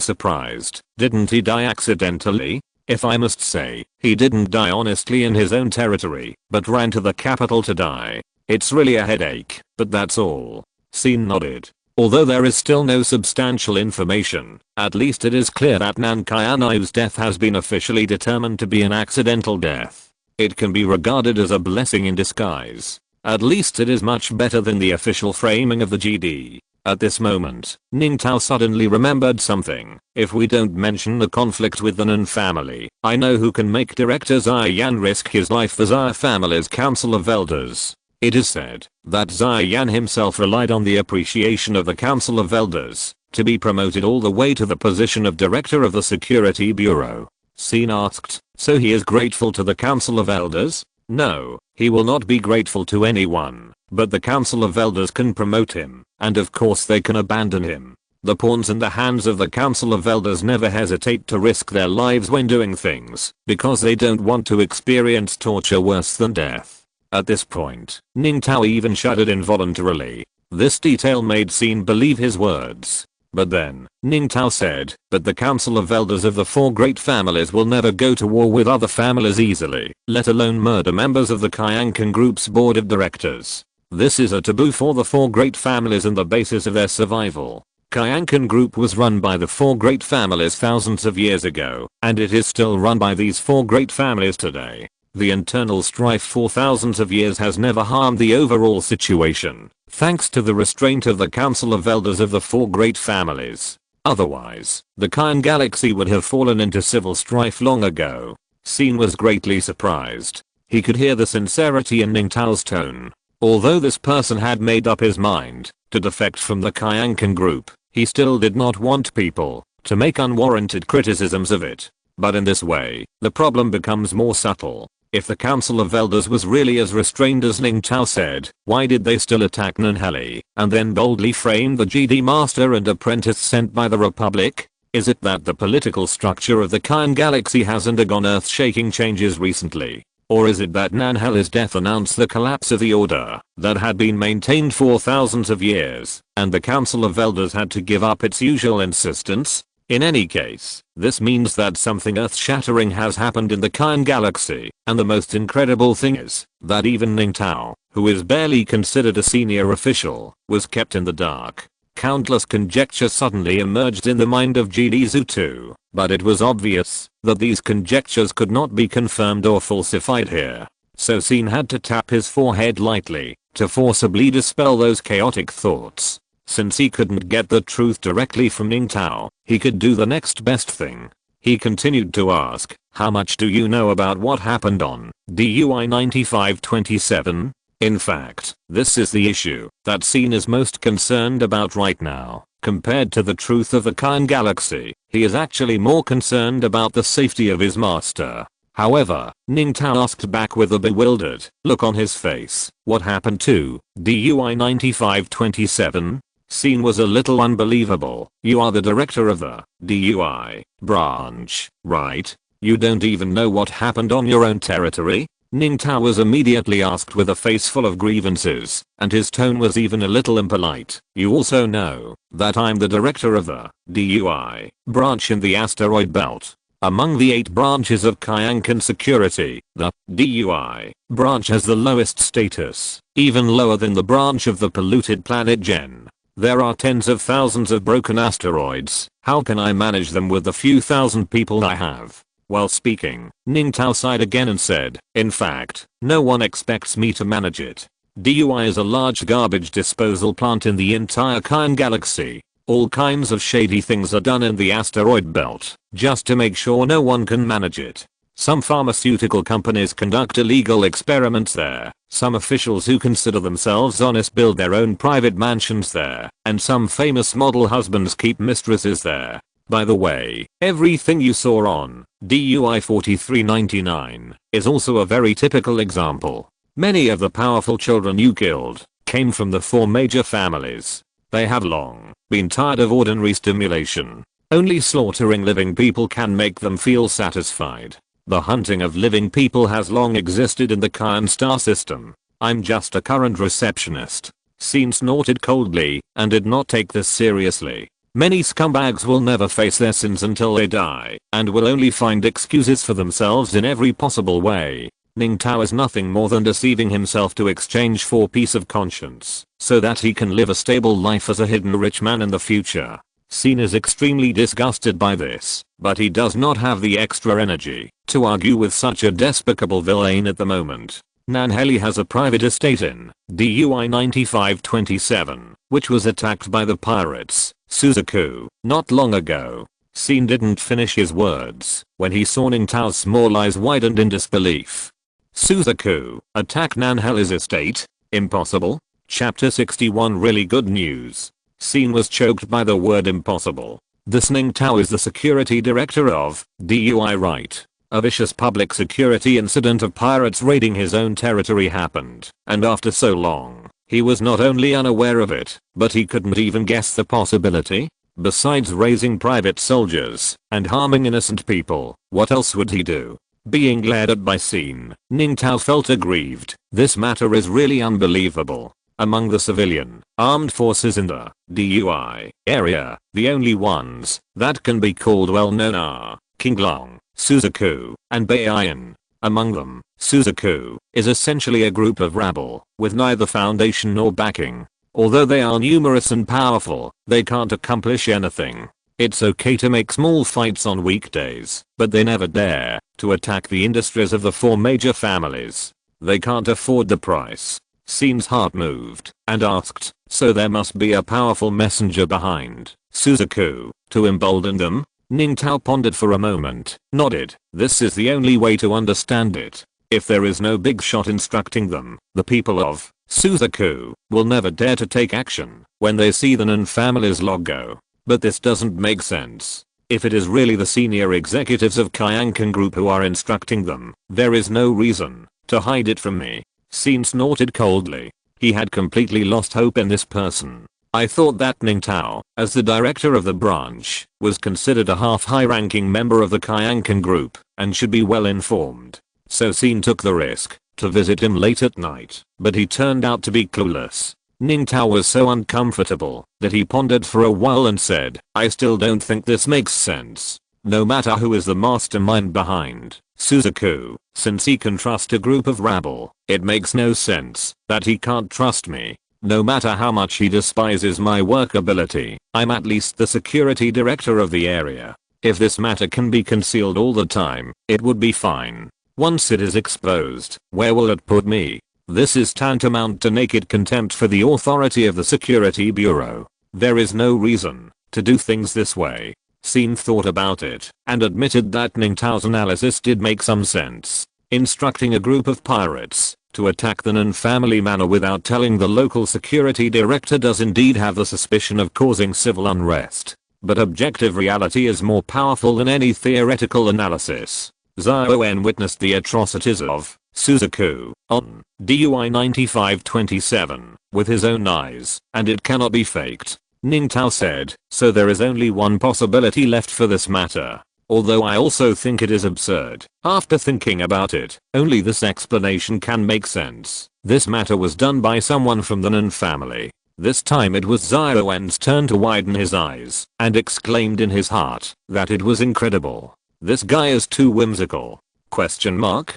surprised. Didn't he die accidentally? If I must say, he didn't die honestly in his own territory, but ran to the capital to die. It's really a headache, but that's all. Xin nodded. Although there is still no substantial information, at least it is clear that Nan Kai and Iu's death has been officially determined to be an accidental death. It can be regarded as a blessing in disguise. At least it is much better than the official framing of the GD. At this moment, Ning Tao suddenly remembered something. If we don't mention the conflict with the Nan family, I know who can make Director Xia Yan risk his life for Xia family's Council of Elders. It is said that Xia Yan himself relied on the appreciation of the Council of Elders to be promoted all the way to the position of Director of the Security Bureau. Xin asked, so he is grateful to the Council of Elders? No, he will not be grateful to anyone, but the Council of Elders can promote him, and of course they can abandon him. The pawns in the hands of the Council of Elders never hesitate to risk their lives when doing things, because they don't want to experience torture worse than death. At this point, Ning Tao even shuddered involuntarily. This detail made Xin believe his words. But then, Ning Tao said, but the Council of Elders of the 4 great families will never go to war with other families easily, let alone murder members of the Kyankan Group's board of directors. This is a taboo for the 4 great families and the basis of their survival. Kyankan Group was run by the 4 great families thousands of years ago, and it is still run by these 4 great families today. The internal strife for thousands of years has never harmed the overall situation, thanks to the restraint of the Council of Elders of the 4 great families. Otherwise, the Kyan Galaxy would have fallen into civil strife long ago. Xin was greatly surprised. He could hear the sincerity in Ning Tao's tone. Although this person had made up his mind to defect from the Kyankan group, he still did not want people to make unwarranted criticisms of it. But in this way, the problem becomes more subtle. If the Council of Elders was really as restrained as Ning Tao said, why did they still attack Nanhali and then boldly frame the GD Master and apprentice sent by the Republic? Is it that the political structure of the Kyan Galaxy has undergone earth-shaking changes recently? Or is it that Nanheli's death announced the collapse of the order that had been maintained for thousands of years, and the Council of Elders had to give up its usual insistence? In any case, this means that something earth-shattering has happened in the Kyan galaxy, and the most incredible thing is that even Ning Tao, who is barely considered a senior official, was kept in the dark. Countless conjectures suddenly emerged in the mind of Jidizu too, but it was obvious that these conjectures could not be confirmed or falsified here. So Sin had to tap his forehead lightly to forcibly dispel those chaotic thoughts. Since he couldn't get the truth directly from Ning Tao, he could do the next best thing. He continued to ask, "How much do you know about what happened on DUI 9527? In fact, this is the issue that Sin is most concerned about right now. Compared to the truth of the Kyan galaxy, he is actually more concerned about the safety of his master. However, Ning Tao asked back with a bewildered look on his face, "What happened to DUI 9527? Sin was a little unbelievable. "You are the director of the DUI branch, right? You don't even know what happened on your own territory?" Ning Tao was immediately asked with a face full of grievances, and his tone was even a little impolite. "You also know that I'm the director of the DUI branch in the asteroid belt. Among the 8 branches of Kyankan security, the DUI branch has the lowest status, even lower than the branch of the polluted planet Gen. There are tens of thousands of broken asteroids. How can I manage them with the few thousand people I have?" While speaking, Ning Tao sighed again and said, "In fact, no one expects me to manage it. DUI is a large garbage disposal plant in the entire Kyan galaxy. All kinds of shady things are done in the asteroid belt, just to make sure no one can manage it. Some pharmaceutical companies conduct illegal experiments there, some officials who consider themselves honest build their own private mansions there, and some famous model husbands keep mistresses there. By the way, everything you saw on DUI 4399 is also a very typical example. Many of the powerful children you killed came from the 4 major families. They have long been tired of ordinary stimulation. Only slaughtering living people can make them feel satisfied. The hunting of living people has long existed in the Kyan star system. I'm just a current receptionist." Sin snorted coldly and did not take this seriously. Many scumbags will never face their sins until they die, and will only find excuses for themselves in every possible way. Ning Tao is nothing more than deceiving himself to exchange for peace of conscience, so that he can live a stable life as a hidden rich man in the future. Sin is extremely disgusted by this, but he does not have the extra energy to argue with such a despicable villain at the moment. Nanheli has a private estate in DUI 9527, which was attacked by the pirates, Suzaku, not long ago. Sin didn't finish his words when he saw Ning Tao's small eyes widened in disbelief. "Suzaku attack Nanheli's estate? Impossible?" Chapter 61 Really good news. Sin was choked by the word impossible. This Ning Tao is the security director of DUI, right? A vicious public security incident of pirates raiding his own territory happened, and after so long, he was not only unaware of it, but he couldn't even guess the possibility. Besides raising private soldiers and harming innocent people, what else would he do? Being glared at by Sin, Ning Tao felt aggrieved. This matter is really unbelievable. Among the civilian armed forces in the DUI area, the only ones that can be called well known are King Long, Suzaku, and Beiyan. Among them, Suzaku is essentially a group of rabble with neither foundation nor backing. Although they are numerous and powerful, they can't accomplish anything. It's okay to make small fights on weekdays, but they never dare to attack the industries of the 4 major families. They can't afford the price. Sin's heart moved and asked, "So there must be a powerful messenger behind Suzaku to embolden them?" Ning Tao pondered for a moment, nodded. "This is the only way to understand it. If there is no big shot instructing them, the people of Suzaku will never dare to take action when they see the Nan family's logo. But this doesn't make sense. If it is really the senior executives of Kyankan Group who are instructing them, there is no reason to hide it from me." Sin snorted coldly. He had completely lost hope in this person. "I thought that Ning Tao, as the director of the branch, was considered a half high-ranking member of the Kyankan Group and should be well informed." So Scene took the risk to visit him late at night, but he turned out to be clueless. Ning Tao was so uncomfortable that he pondered for a while and said, I still don't think this makes sense. No matter who is the mastermind behind Suzaku, since he can trust a group of rabble, it makes no sense that he can't trust me. No matter how much he despises my work ability, I'm at least the security director of the area. If this matter can be concealed all the time, it would be fine. Once it is exposed, where will it put me? This is tantamount to naked contempt for the authority of the Security Bureau. There is no reason to do things this way. Scene thought about it and admitted that Ning Tao's analysis did make some sense. Instructing a group of pirates to attack the Nan family manor without telling the local security director does indeed have the suspicion of causing civil unrest. But objective reality is more powerful than any theoretical analysis. Zion witnessed the atrocities of Suzaku on DUI 9527 with his own eyes, and it cannot be faked. Ning Tao said, so there is only one possibility left for this matter. Although I also think it is absurd. After thinking about it, only this explanation can make sense. This matter was done by someone from the Nan family. This time it was Zion's turn to widen his eyes and exclaimed in his heart that it was incredible. This guy is too whimsical. Question mark?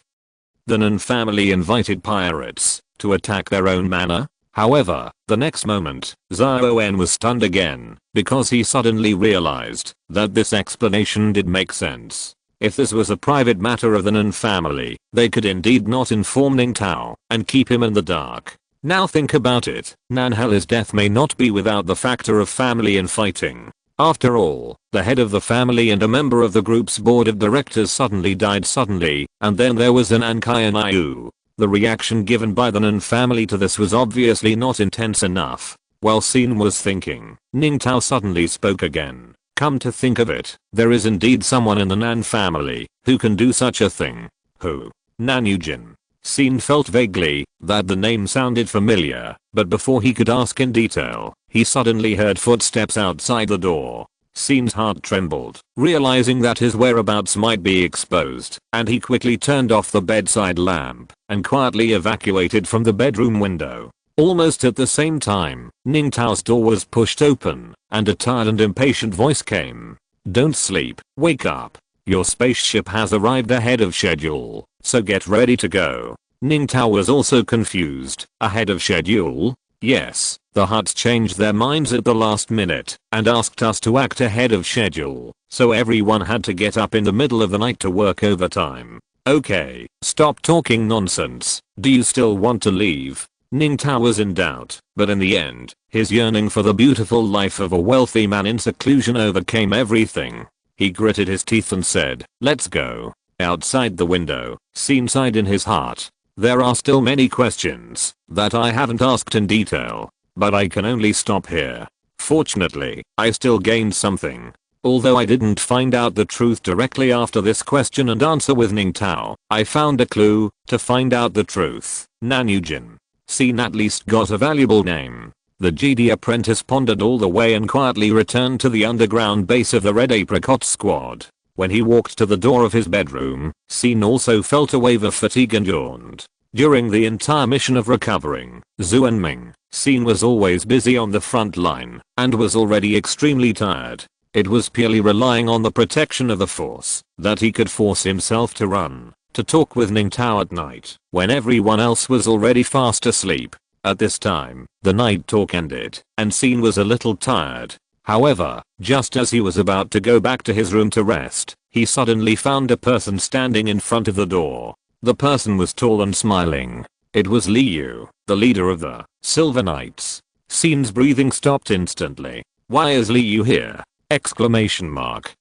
The Nan family invited pirates to attack their own manor. However, the next moment, Zion was stunned again because he suddenly realized that this explanation did make sense. If this was a private matter of the Nan family, they could indeed not inform Ning Tao and keep him in the dark. Now think about it, Nanhela's death may not be without the factor of family infighting. After all, the head of the family and a member of the group's board of directors suddenly died suddenly, and then there was an Ankayan. The reaction given by the Nan family to this was obviously not intense enough. While Scene was thinking, Ning Tao suddenly spoke again. Come to think of it, there is indeed someone in the Nan family who can do such a thing. Who? Nan Yujin. Scene felt vaguely that the name sounded familiar, but before he could ask in detail, he suddenly heard footsteps outside the door. Scene's heart trembled, realizing that his whereabouts might be exposed, and he quickly turned off the bedside lamp and quietly evacuated from the bedroom window. Almost at the same time, Ning Tao's door was pushed open, and a tired and impatient voice came. Don't sleep, wake up. Your spaceship has arrived ahead of schedule, so get ready to go. Ning Tao was also confused. Ahead of schedule? Yes, the Hutts changed their minds at the last minute and asked us to act ahead of schedule, so everyone had to get up in the middle of the night to work overtime. Okay, stop talking nonsense. Do you still want to leave? Ning Tao was in doubt, but in the end, his yearning for the beautiful life of a wealthy man in seclusion overcame everything. He gritted his teeth and said, let's go. Outside the window, Scene sighed in his heart. There are still many questions that I haven't asked in detail, but I can only stop here. Fortunately, I still gained something. Although I didn't find out the truth directly after this question and answer with Ning Tao, I found a clue to find out the truth. Nan Yujin. Scene at least got a valuable name. The Jedi apprentice pondered all the way and quietly returned to the underground base of the Red Apricot Squad. When he walked to the door of his bedroom, Scene also felt a wave of fatigue and yawned. During the entire mission of recovering Zuanming, Scene was always busy on the front line and was already extremely tired. It was purely relying on the protection of the Force that he could force himself to run, to talk with Ning Tao at night, when everyone else was already fast asleep. At this time, the night talk ended, and Scene was a little tired. However, just as he was about to go back to his room to rest, he suddenly found a person standing in front of the door. The person was tall and smiling. It was Li Yu, the leader of the Silver Knights. Scene's breathing stopped instantly. Why is Li Yu here? Exclamation mark.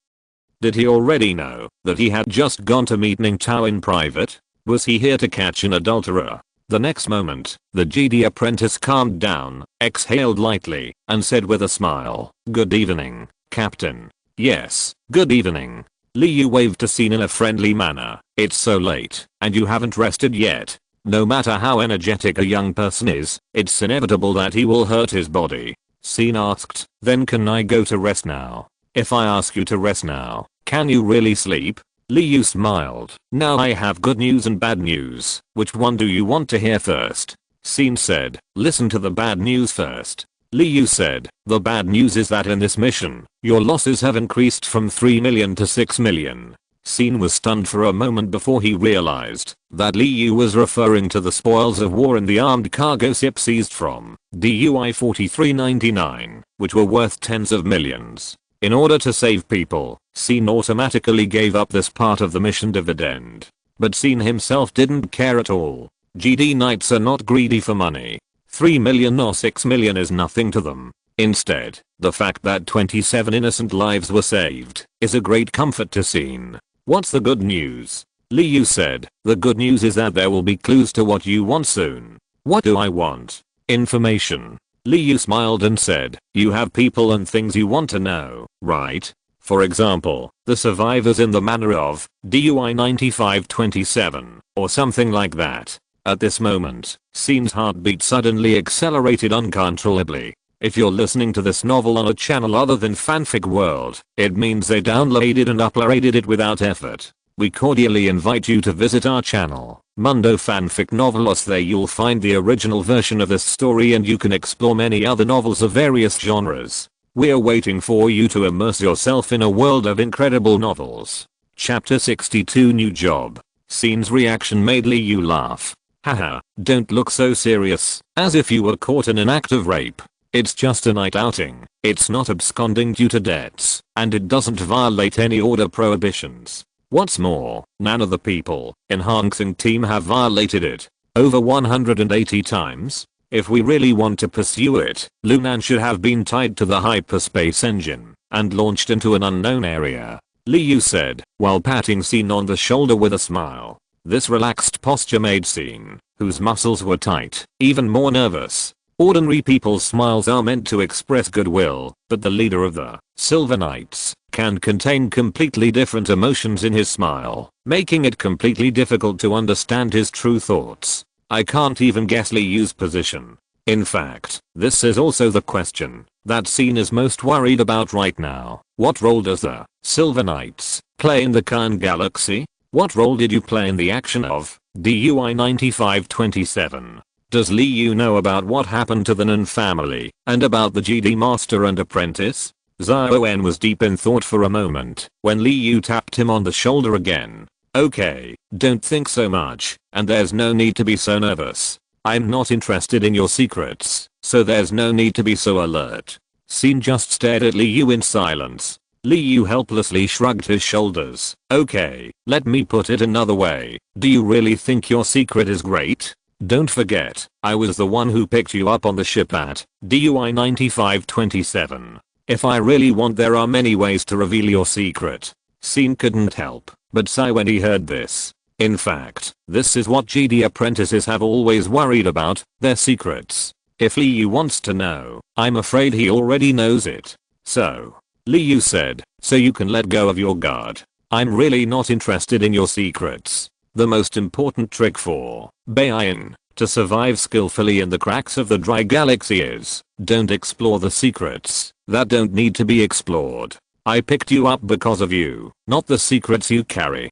Did he already know that he had just gone to meet Ning Tao in private? Was he here to catch an adulterer? The next moment, the Jedi apprentice calmed down, exhaled lightly, and said with a smile, "Good evening, Captain." "Yes, good evening." Li Yu waved to Scene in a friendly manner. "It's so late, and you haven't rested yet." No matter how energetic a young person is, it's inevitable that he will hurt his body. Scene asked, "Then can I go to rest now?" "If I ask you to rest now, can you really sleep?" Liu smiled. Now I have good news and bad news. Which one do you want to hear first? Scene said, listen to the bad news first. Liu said, the bad news is that in this mission, your losses have increased from 3 million to 6 million. Scene was stunned for a moment before he realized that Liu was referring to the spoils of war in the armed cargo ship seized from DUI 4399, which were worth tens of millions. In order to save people, Scene automatically gave up this part of the mission dividend. But Scene himself didn't care at all. GD Knights are not greedy for money. 3 million or 6 million is nothing to them. Instead, the fact that 27 innocent lives were saved is a great comfort to Scene. What's the good news? Liu said, the good news is that there will be clues to what you want soon. What do I want? Information. Liu smiled and said, you have people and things you want to know, right? For example, the survivors in the manner of DUI 9527 or something like that. At this moment, Scene's heartbeat suddenly accelerated uncontrollably. If you're listening to this novel on a channel other than Fanfic World, it means they downloaded and uploaded it without effort. We cordially invite you to visit our channel, Mundo Fanfic Novelos. There you'll find the original version of this story and you can explore many other novels of various genres. We're waiting for you to immerse yourself in a world of incredible novels. Chapter 62 New Job. Scene's reaction made Liu laugh. Haha, don't look so serious, as if you were caught in an act of rape. It's just a night outing, it's not absconding due to debts, and it doesn't violate any order prohibitions. What's more, none of the people in Hong Kong team have violated it. Over 180 times? If we really want to pursue it, Lunan should have been tied to the hyperspace engine and launched into an unknown area. Liu said, while patting Scene on the shoulder with a smile. This relaxed posture made Scene, whose muscles were tight, even more nervous. Ordinary people's smiles are meant to express goodwill, but the leader of the Silver Knights can contain completely different emotions in his smile, making it completely difficult to understand his true thoughts. I can't even guess Liu's position. In fact, this is also the question that Scene is most worried about right now. What role does the Silver Knights play in the Khan Galaxy? What role did you play in the action of DUI 9527? Does Liu know about what happened to the Nan family and about the GD Master and Apprentice? Xiaoen was deep in thought for a moment when Liu tapped him on the shoulder again. Okay, don't think so much, and there's no need to be so nervous. I'm not interested in your secrets, so there's no need to be so alert. Scene just stared at Liu in silence. Liu helplessly shrugged his shoulders. Okay, let me put it another way. Do you really think your secret is great? Don't forget, I was the one who picked you up on the ship at DUI 9527. If I really want, there are many ways to reveal your secret. Scene couldn't help but sigh when he heard this. In fact, this is what GD apprentices have always worried about, their secrets. If Liu wants to know, I'm afraid he already knows it. So, Liu said, so you can let go of your guard. I'm really not interested in your secrets. The most important trick for Bayan to survive skillfully in the cracks of the dry galaxy is, don't explore the secrets that don't need to be explored. I picked you up because of you, not the secrets you carry.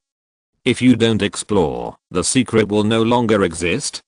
If you don't explore, the secret will no longer exist.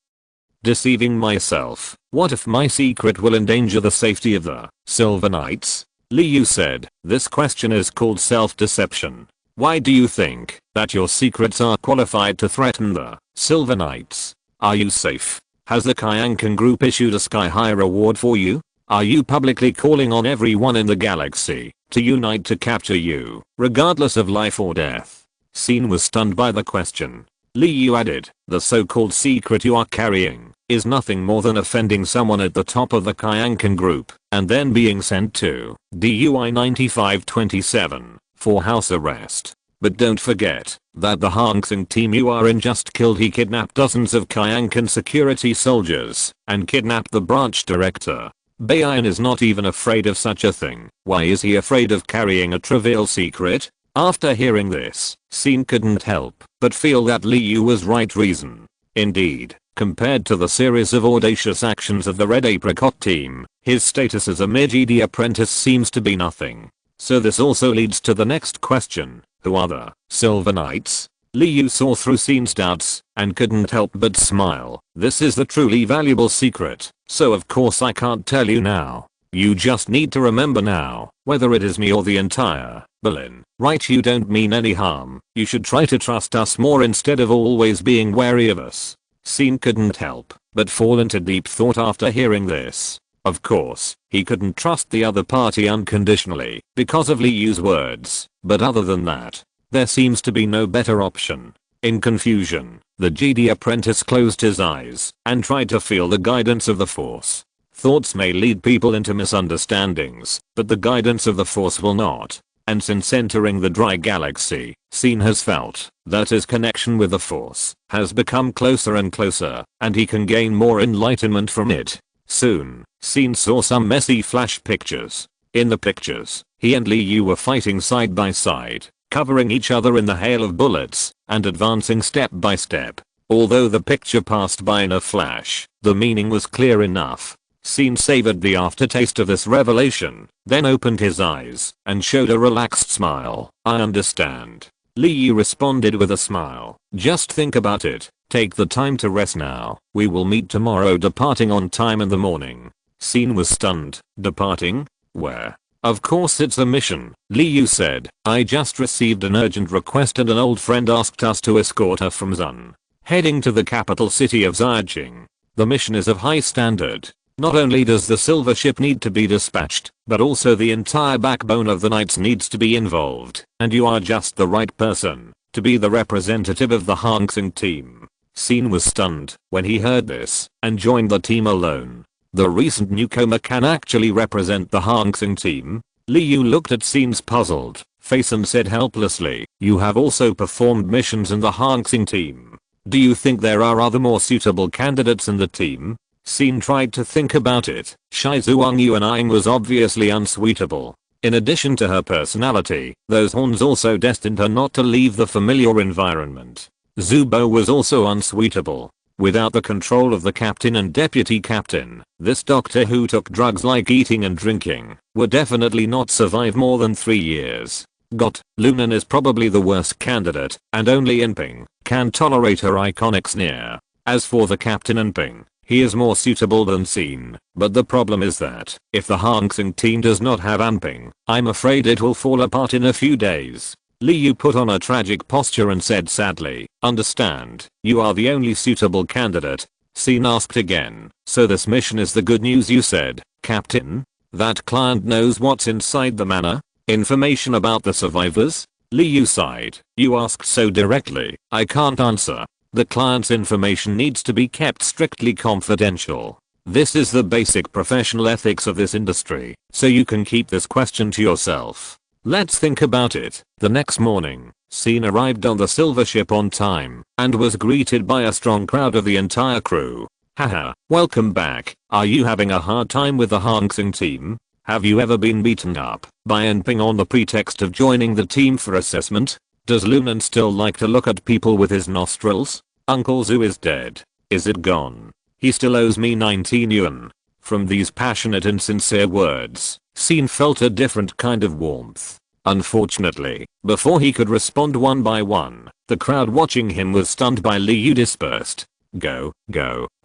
Deceiving myself, what if my secret will endanger the safety of the Silver Knights? Liu said, this question is called self-deception. Why do you think that your secrets are qualified to threaten the Silver Knights? Are you safe? Has the Kyankan group issued a sky-high reward for you? Are you publicly calling on everyone in the galaxy to unite to capture you, regardless of life or death? Scene was stunned by the question. Liu added, the so-called secret you are carrying is nothing more than offending someone at the top of the Kyankan group and then being sent to DUI 9527 for house arrest. But don't forget that the Hong Kong team you are in just killed. He kidnapped dozens of Kyankan security soldiers and kidnapped the branch director. Bayan is not even afraid of such a thing. Why is he afraid of carrying a trivial secret? After hearing this, Scene couldn't help but feel that Liu was right reason. Indeed, compared to the series of audacious actions of the Red Apricot team, his status as a mere GD apprentice seems to be nothing. So this also leads to the next question. Who are the Silver Knights? Liu saw through Scene's doubts and couldn't help but smile. This is the truly valuable secret, so of course I can't tell you now. You just need to remember now, whether it is me or the entire Berlin. Right, you don't mean any harm. You should try to trust us more instead of always being wary of us. Scene couldn't help but fall into deep thought after hearing this. Of course, he couldn't trust the other party unconditionally because of Liu's words, but other than that, there seems to be no better option. In confusion, the Jedi apprentice closed his eyes and tried to feel the guidance of the Force. Thoughts may lead people into misunderstandings, but the guidance of the Force will not. And since entering the dry galaxy, Scene has felt that his connection with the Force has become closer and closer, and he can gain more enlightenment from it. Soon, Scene saw some messy flash pictures. In the pictures, he and Liu were fighting side by side, covering each other in the hail of bullets, and advancing step by step. Although the picture passed by in a flash, the meaning was clear enough. Scene savored the aftertaste of this revelation, then opened his eyes and showed a relaxed smile. I understand. Liu responded with a smile. Just think about it. Take the time to rest now. We will meet tomorrow, departing on time in the morning. Scene was stunned. Departing? Where? Of course it's a mission, Liu said. I just received an urgent request and an old friend asked us to escort her from Zun. Heading to the capital city of Ziyajing. The mission is of high standard. Not only does the silver ship need to be dispatched, but also the entire backbone of the Knights needs to be involved, and you are just the right person to be the representative of the Hangsing team. Scene was stunned when he heard this and joined the team alone. The recent newcomer can actually represent the Hangsing team? Liu looked at Scene's puzzled face and said helplessly, you have also performed missions in the Hangsing team. Do you think there are other more suitable candidates in the team? Scene tried to think about it. Shizuang Yuan'ing was obviously unsuitable. In addition to her personality, those horns also destined her not to leave the familiar environment. Zubo was also unsuitable. Without the control of the captain and deputy captain, this doctor who took drugs like eating and drinking would definitely not survive more than 3 years. Lunan is probably the worst candidate, and only Inping can tolerate her iconic sneer. As for the captain Inping, he is more suitable than Scene, but the problem is that if the Hangsing team does not have Inping, I'm afraid it will fall apart in a few days. Liu put on a tragic posture and said sadly, understand, you are the only suitable candidate. Scene asked again, so this mission is the good news you said, Captain? That client knows what's inside the manor? Information about the survivors? Liu sighed, you asked so directly, I can't answer. The client's information needs to be kept strictly confidential. This is the basic professional ethics of this industry, so you can keep this question to yourself. Let's think about it. The next morning, Scene arrived on the silver ship on time and was greeted by a strong crowd of the entire crew. Haha, welcome back. Are you having a hard time with the Hangsing team? Have you ever been beaten up by Enping on the pretext of joining the team for assessment? Does Lunan still like to look at people with his nostrils? Uncle Zhu is dead. Is it gone? He still owes me 19 yuan. From these passionate and sincere words, Scene felt a different kind of warmth. Unfortunately, before he could respond one by one, the crowd watching him was stunned by Liu dispersed. Go,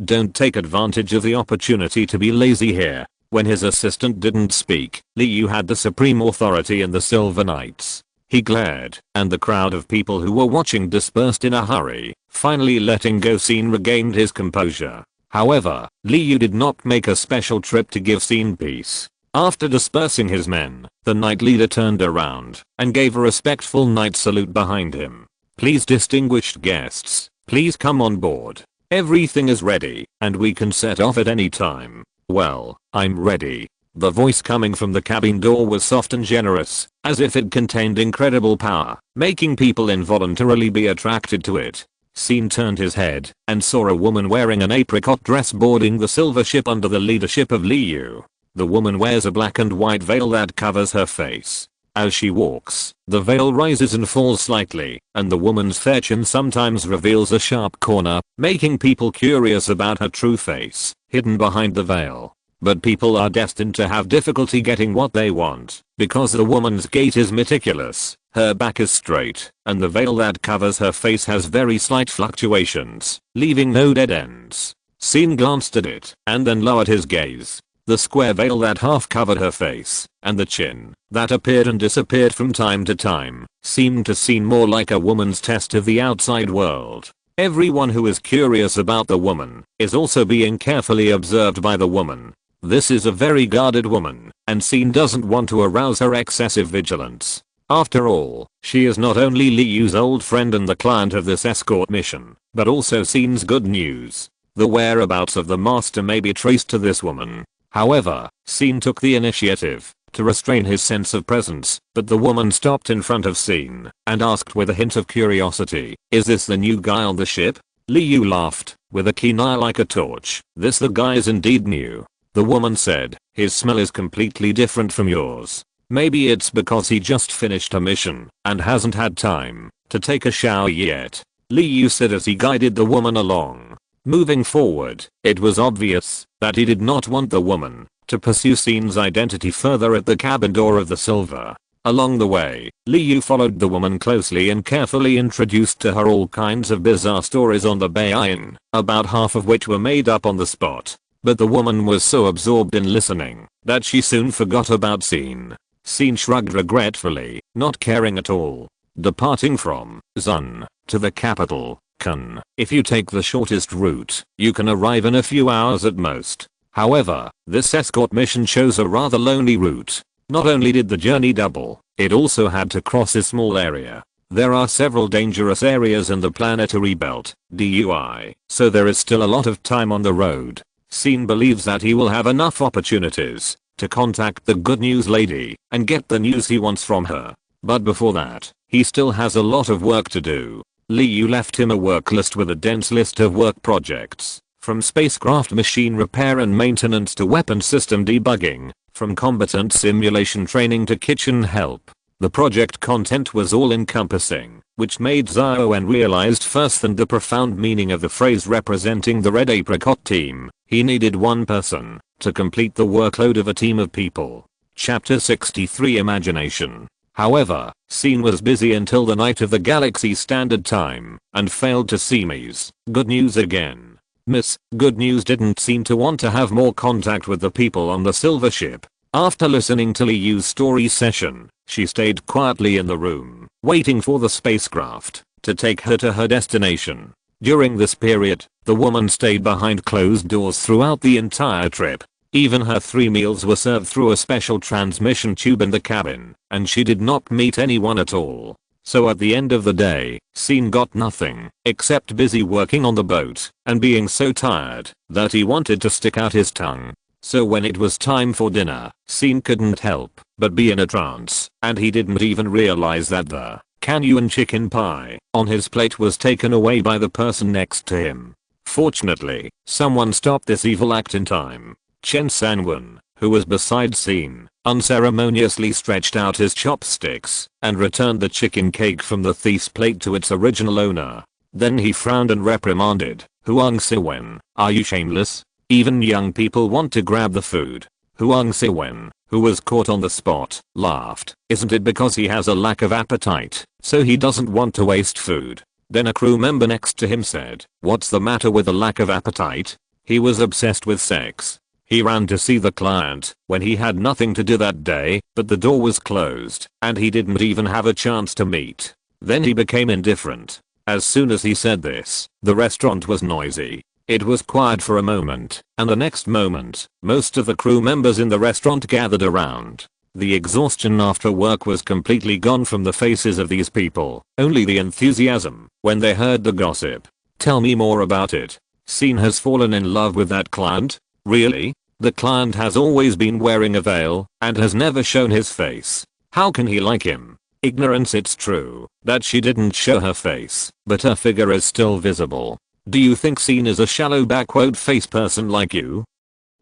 don't take advantage of the opportunity to be lazy here. When his assistant didn't speak, Liu had the supreme authority in the Silver Knights. He glared, and the crowd of people who were watching dispersed in a hurry. Finally letting go, Scene regained his composure. However, Liu did not make a special trip to give Scene peace. After dispersing his men, the knight leader turned around and gave a respectful knight salute behind him. Please, distinguished guests, please come on board. Everything is ready, and we can set off at any time. Well, I'm ready. The voice coming from the cabin door was soft and generous, as if it contained incredible power, making people involuntarily be attracted to it. Scene turned his head and saw a woman wearing an apricot dress boarding the silver ship under the leadership of Liu. The woman wears a black and white veil that covers her face. As she walks, the veil rises and falls slightly, and the woman's fair chin sometimes reveals a sharp corner, making people curious about her true face, hidden behind the veil. But people are destined to have difficulty getting what they want, because the woman's gait is meticulous. Her back is straight, and the veil that covers her face has very slight fluctuations, leaving no dead ends. Scene glanced at it, and then lowered his gaze. The square veil that half covered her face, and the chin, that appeared and disappeared from time to time, seemed to seem more like a woman's test of the outside world. Everyone who is curious about the woman is also being carefully observed by the woman. This is a very guarded woman, and Scene doesn't want to arouse her excessive vigilance. After all, she is not only Liu's old friend and the client of this escort mission, but also Scene's good news. The whereabouts of the master may be traced to this woman. However, Scene took the initiative to restrain his sense of presence, but the woman stopped in front of Scene and asked with a hint of curiosity, "Is this the new guy on the ship?" Liu laughed, with a keen eye like a torch. "This the guy is indeed new." The woman said, "His smell is completely different from yours. Maybe it's because he just finished a mission and hasn't had time to take a shower yet," Liu said as he guided the woman along. Moving forward, it was obvious that he did not want the woman to pursue Scene's identity further at the cabin door of the Silver. Along the way, Liu followed the woman closely and carefully introduced to her all kinds of bizarre stories on the Bayan, about half of which were made up on the spot. But the woman was so absorbed in listening that she soon forgot about Scene. Scene shrugged regretfully, not caring at all. Departing from Zun to the capital, Kun. If you take the shortest route, you can arrive in a few hours at most. However, this escort mission chose a rather lonely route. Not only did the journey double, it also had to cross a small area. There are several dangerous areas in the planetary belt, DUI, so there is still a lot of time on the road. Scene believes that he will have enough opportunities to contact the good news lady and get the news he wants from her. But before that, he still has a lot of work to do. Liu left him a work list with a dense list of work projects, from spacecraft machine repair and maintenance to weapon system debugging, from combatant simulation training to kitchen help. The project content was all-encompassing, which made Zioen realized first and the profound meaning of the phrase representing the Red Apricot team. He needed one person to complete the workload of a team of people. Chapter 63 Imagination. However, Scene was busy until the night of the Galaxy Standard Time and failed to see Ms. Good News again. Miss Good News didn't seem to want to have more contact with the people on the Silver Ship. After listening to Liu's story session, she stayed quietly in the room, waiting for the spacecraft to take her to her destination. During this period, the woman stayed behind closed doors throughout the entire trip. Even her 3 meals were served through a special transmission tube in the cabin, and she did not meet anyone at all. So at the end of the day, Scene got nothing except busy working on the boat and being so tired that he wanted to stick out his tongue. So when it was time for dinner, Scene couldn't help but be in a trance, and he didn't even realize that the Canyuan chicken pie on his plate was taken away by the person next to him. Fortunately, someone stopped this evil act in time. Chen Sanwen, who was beside Scene, unceremoniously stretched out his chopsticks and returned the chicken cake from the thief's plate to its original owner. Then he frowned and reprimanded, "Huang Siwen, are you shameless? Even young people want to grab the food." Huang Siwen, who was caught on the spot, laughed. "Isn't it because he has a lack of appetite, so he doesn't want to waste food?" Then a crew member next to him said, "What's the matter with a lack of appetite? He was obsessed with sex. He ran to see the client when he had nothing to do that day, but the door was closed and he didn't even have a chance to meet. Then he became indifferent." As soon as he said this, the restaurant was noisy. It was quiet for a moment, and the next moment, most of the crew members in the restaurant gathered around. The exhaustion after work was completely gone from the faces of these people, only the enthusiasm when they heard the gossip. "Tell me more about it. Scene has fallen in love with that client? Really? The client has always been wearing a veil and has never shown his face. How can he like him?" Ignorance. It's true that she didn't show her face, but her figure is still visible. "Do you think Scene is a shallow backward face person like you?"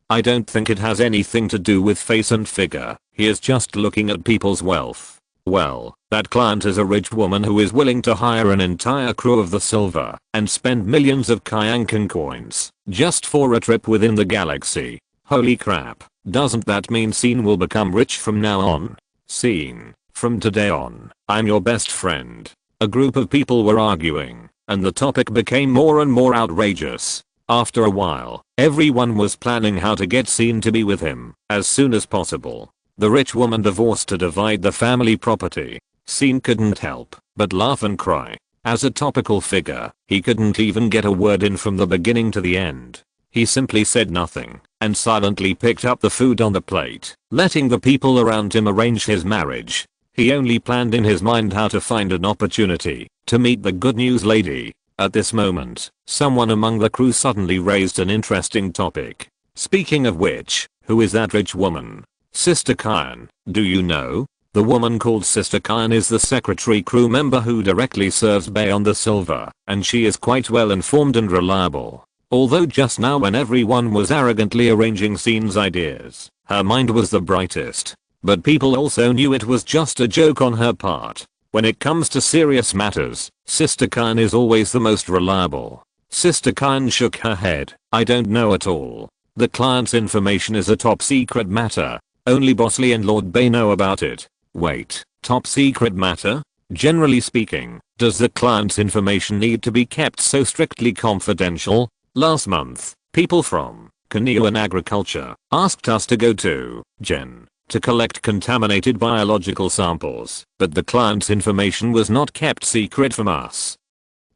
"I don't think it has anything to do with face and figure. He is just looking at people's wealth. Well, that client is a rich woman who is willing to hire an entire crew of the Silver and spend millions of Kyankan coins just for a trip within the galaxy. Holy crap, doesn't that mean Scene will become rich from now on?" Scene From today on, I'm your best friend. A group of people were arguing, and the topic became more and more outrageous. After a while, everyone was planning how to get Scene to be with him as soon as possible. The rich woman divorced to divide the family property. Scene couldn't help but laugh and cry. As a topical figure, he couldn't even get a word in from the beginning to the end. He simply said nothing and silently picked up the food on the plate, letting the people around him arrange his marriage. He only planned in his mind how to find an opportunity to meet the good news lady. At this moment, someone among the crew suddenly raised an interesting topic. Speaking of which, who is that rich woman? Sister Kyan, do you know? The woman called Sister Kyan is the secretary crew member who directly serves Bay on the Silver, and she is quite well informed and reliable. Although just now when everyone was arrogantly arranging Scene's ideas, her mind was the brightest. But people also knew it was just a joke on her part. When it comes to serious matters, Sister Kyan is always the most reliable. Sister Kyan shook her head. I don't know at all. The client's information is a top secret matter. Only Bosley and Lord Bay know about it. Wait, top secret matter? Generally speaking, does the client's information need to be kept so strictly confidential? Last month, people from Cunning and Agriculture asked us to go to Gen to collect contaminated biological samples, but the client's information was not kept secret from us.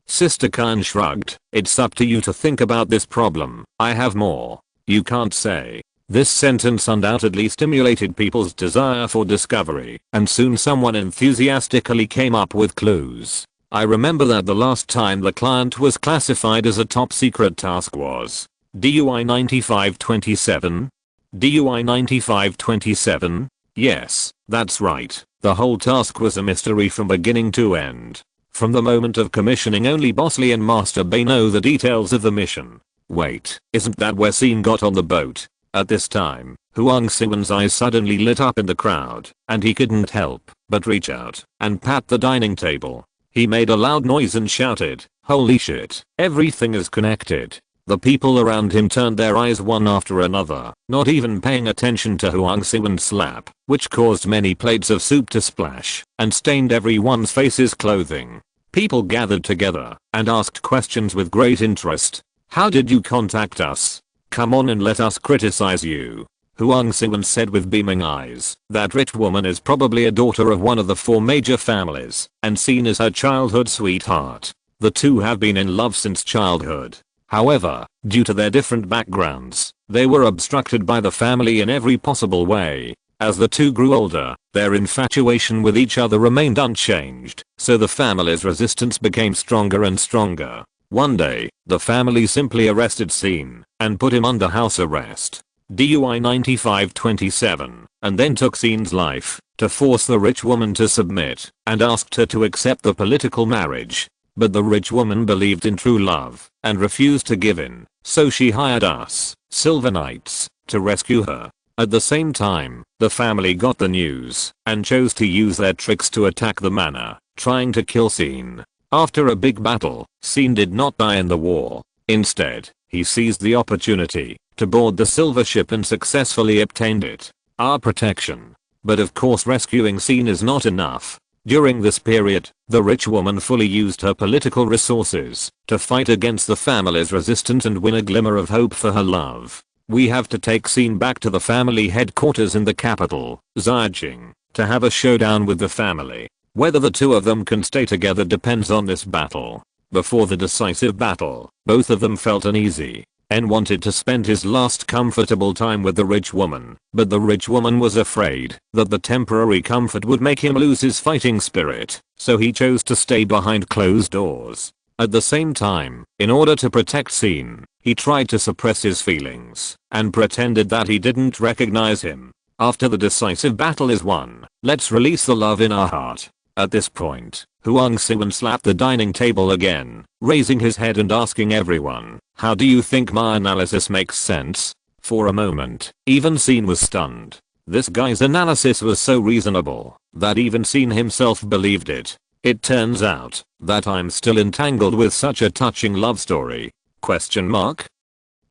Sister Kyan shrugged. It's up to you to think about this problem. I have more. You can't say. This sentence undoubtedly stimulated people's desire for discovery, and soon someone enthusiastically came up with clues. I remember that the last time the client was classified as a top secret task was DUI 9527. DUI 9527? Yes, that's right. The whole task was a mystery from beginning to end. From the moment of commissioning, only Bosley and Master Bay know the details of the mission. Wait, isn't that where Scene got on the boat? At this time, Huang Siwen's eyes suddenly lit up in the crowd, and he couldn't help but reach out and pat the dining table. He made a loud noise and shouted, "Holy shit, everything is connected." The people around him turned their eyes one after another, not even paying attention to Huang Siwen's slap, which caused many plates of soup to splash and stained everyone's face's clothing. People gathered together and asked questions with great interest. How did you contact us? Come on and let us criticize you. Huang Siwen said with beaming eyes. That rich woman is probably a daughter of one of the 4 major families and seen as her childhood sweetheart. The two have been in love since childhood. However, due to their different backgrounds, they were obstructed by the family in every possible way. As the two grew older, their infatuation with each other remained unchanged, so the family's resistance became stronger and stronger. One day, the family simply arrested Scene and put him under house arrest. DUI 9527, and then took Scene's life to force the rich woman to submit and asked her to accept the political marriage. But the rich woman believed in true love and refused to give in, so she hired us, Silver Knights, to rescue her. At the same time, the family got the news and chose to use their tricks to attack the manor, trying to kill Scene. After a big battle, Scene did not die in the war. Instead, he seized the opportunity to board the silver ship and successfully obtained it. Our protection. But of course rescuing Scene is not enough. During this period, the rich woman fully used her political resources to fight against the family's resistance and win a glimmer of hope for her love. We have to take Scene back to the family headquarters in the capital, Xiajing, to have a showdown with the family. Whether the two of them can stay together depends on this battle. Before the decisive battle, both of them felt uneasy and wanted to spend his last comfortable time with the rich woman, but the rich woman was afraid that the temporary comfort would make him lose his fighting spirit, so he chose to stay behind closed doors. At the same time, in order to protect Scene, he tried to suppress his feelings and pretended that he didn't recognize him. After the decisive battle is won, let's release the love in our heart. At this point, Huang Siwen slapped the dining table again, raising his head and asking everyone, "How do you think my analysis makes sense?" For a moment, even Scene was stunned. This guy's analysis was so reasonable that even Scene himself believed it. It turns out that I'm still entangled with such a touching love story?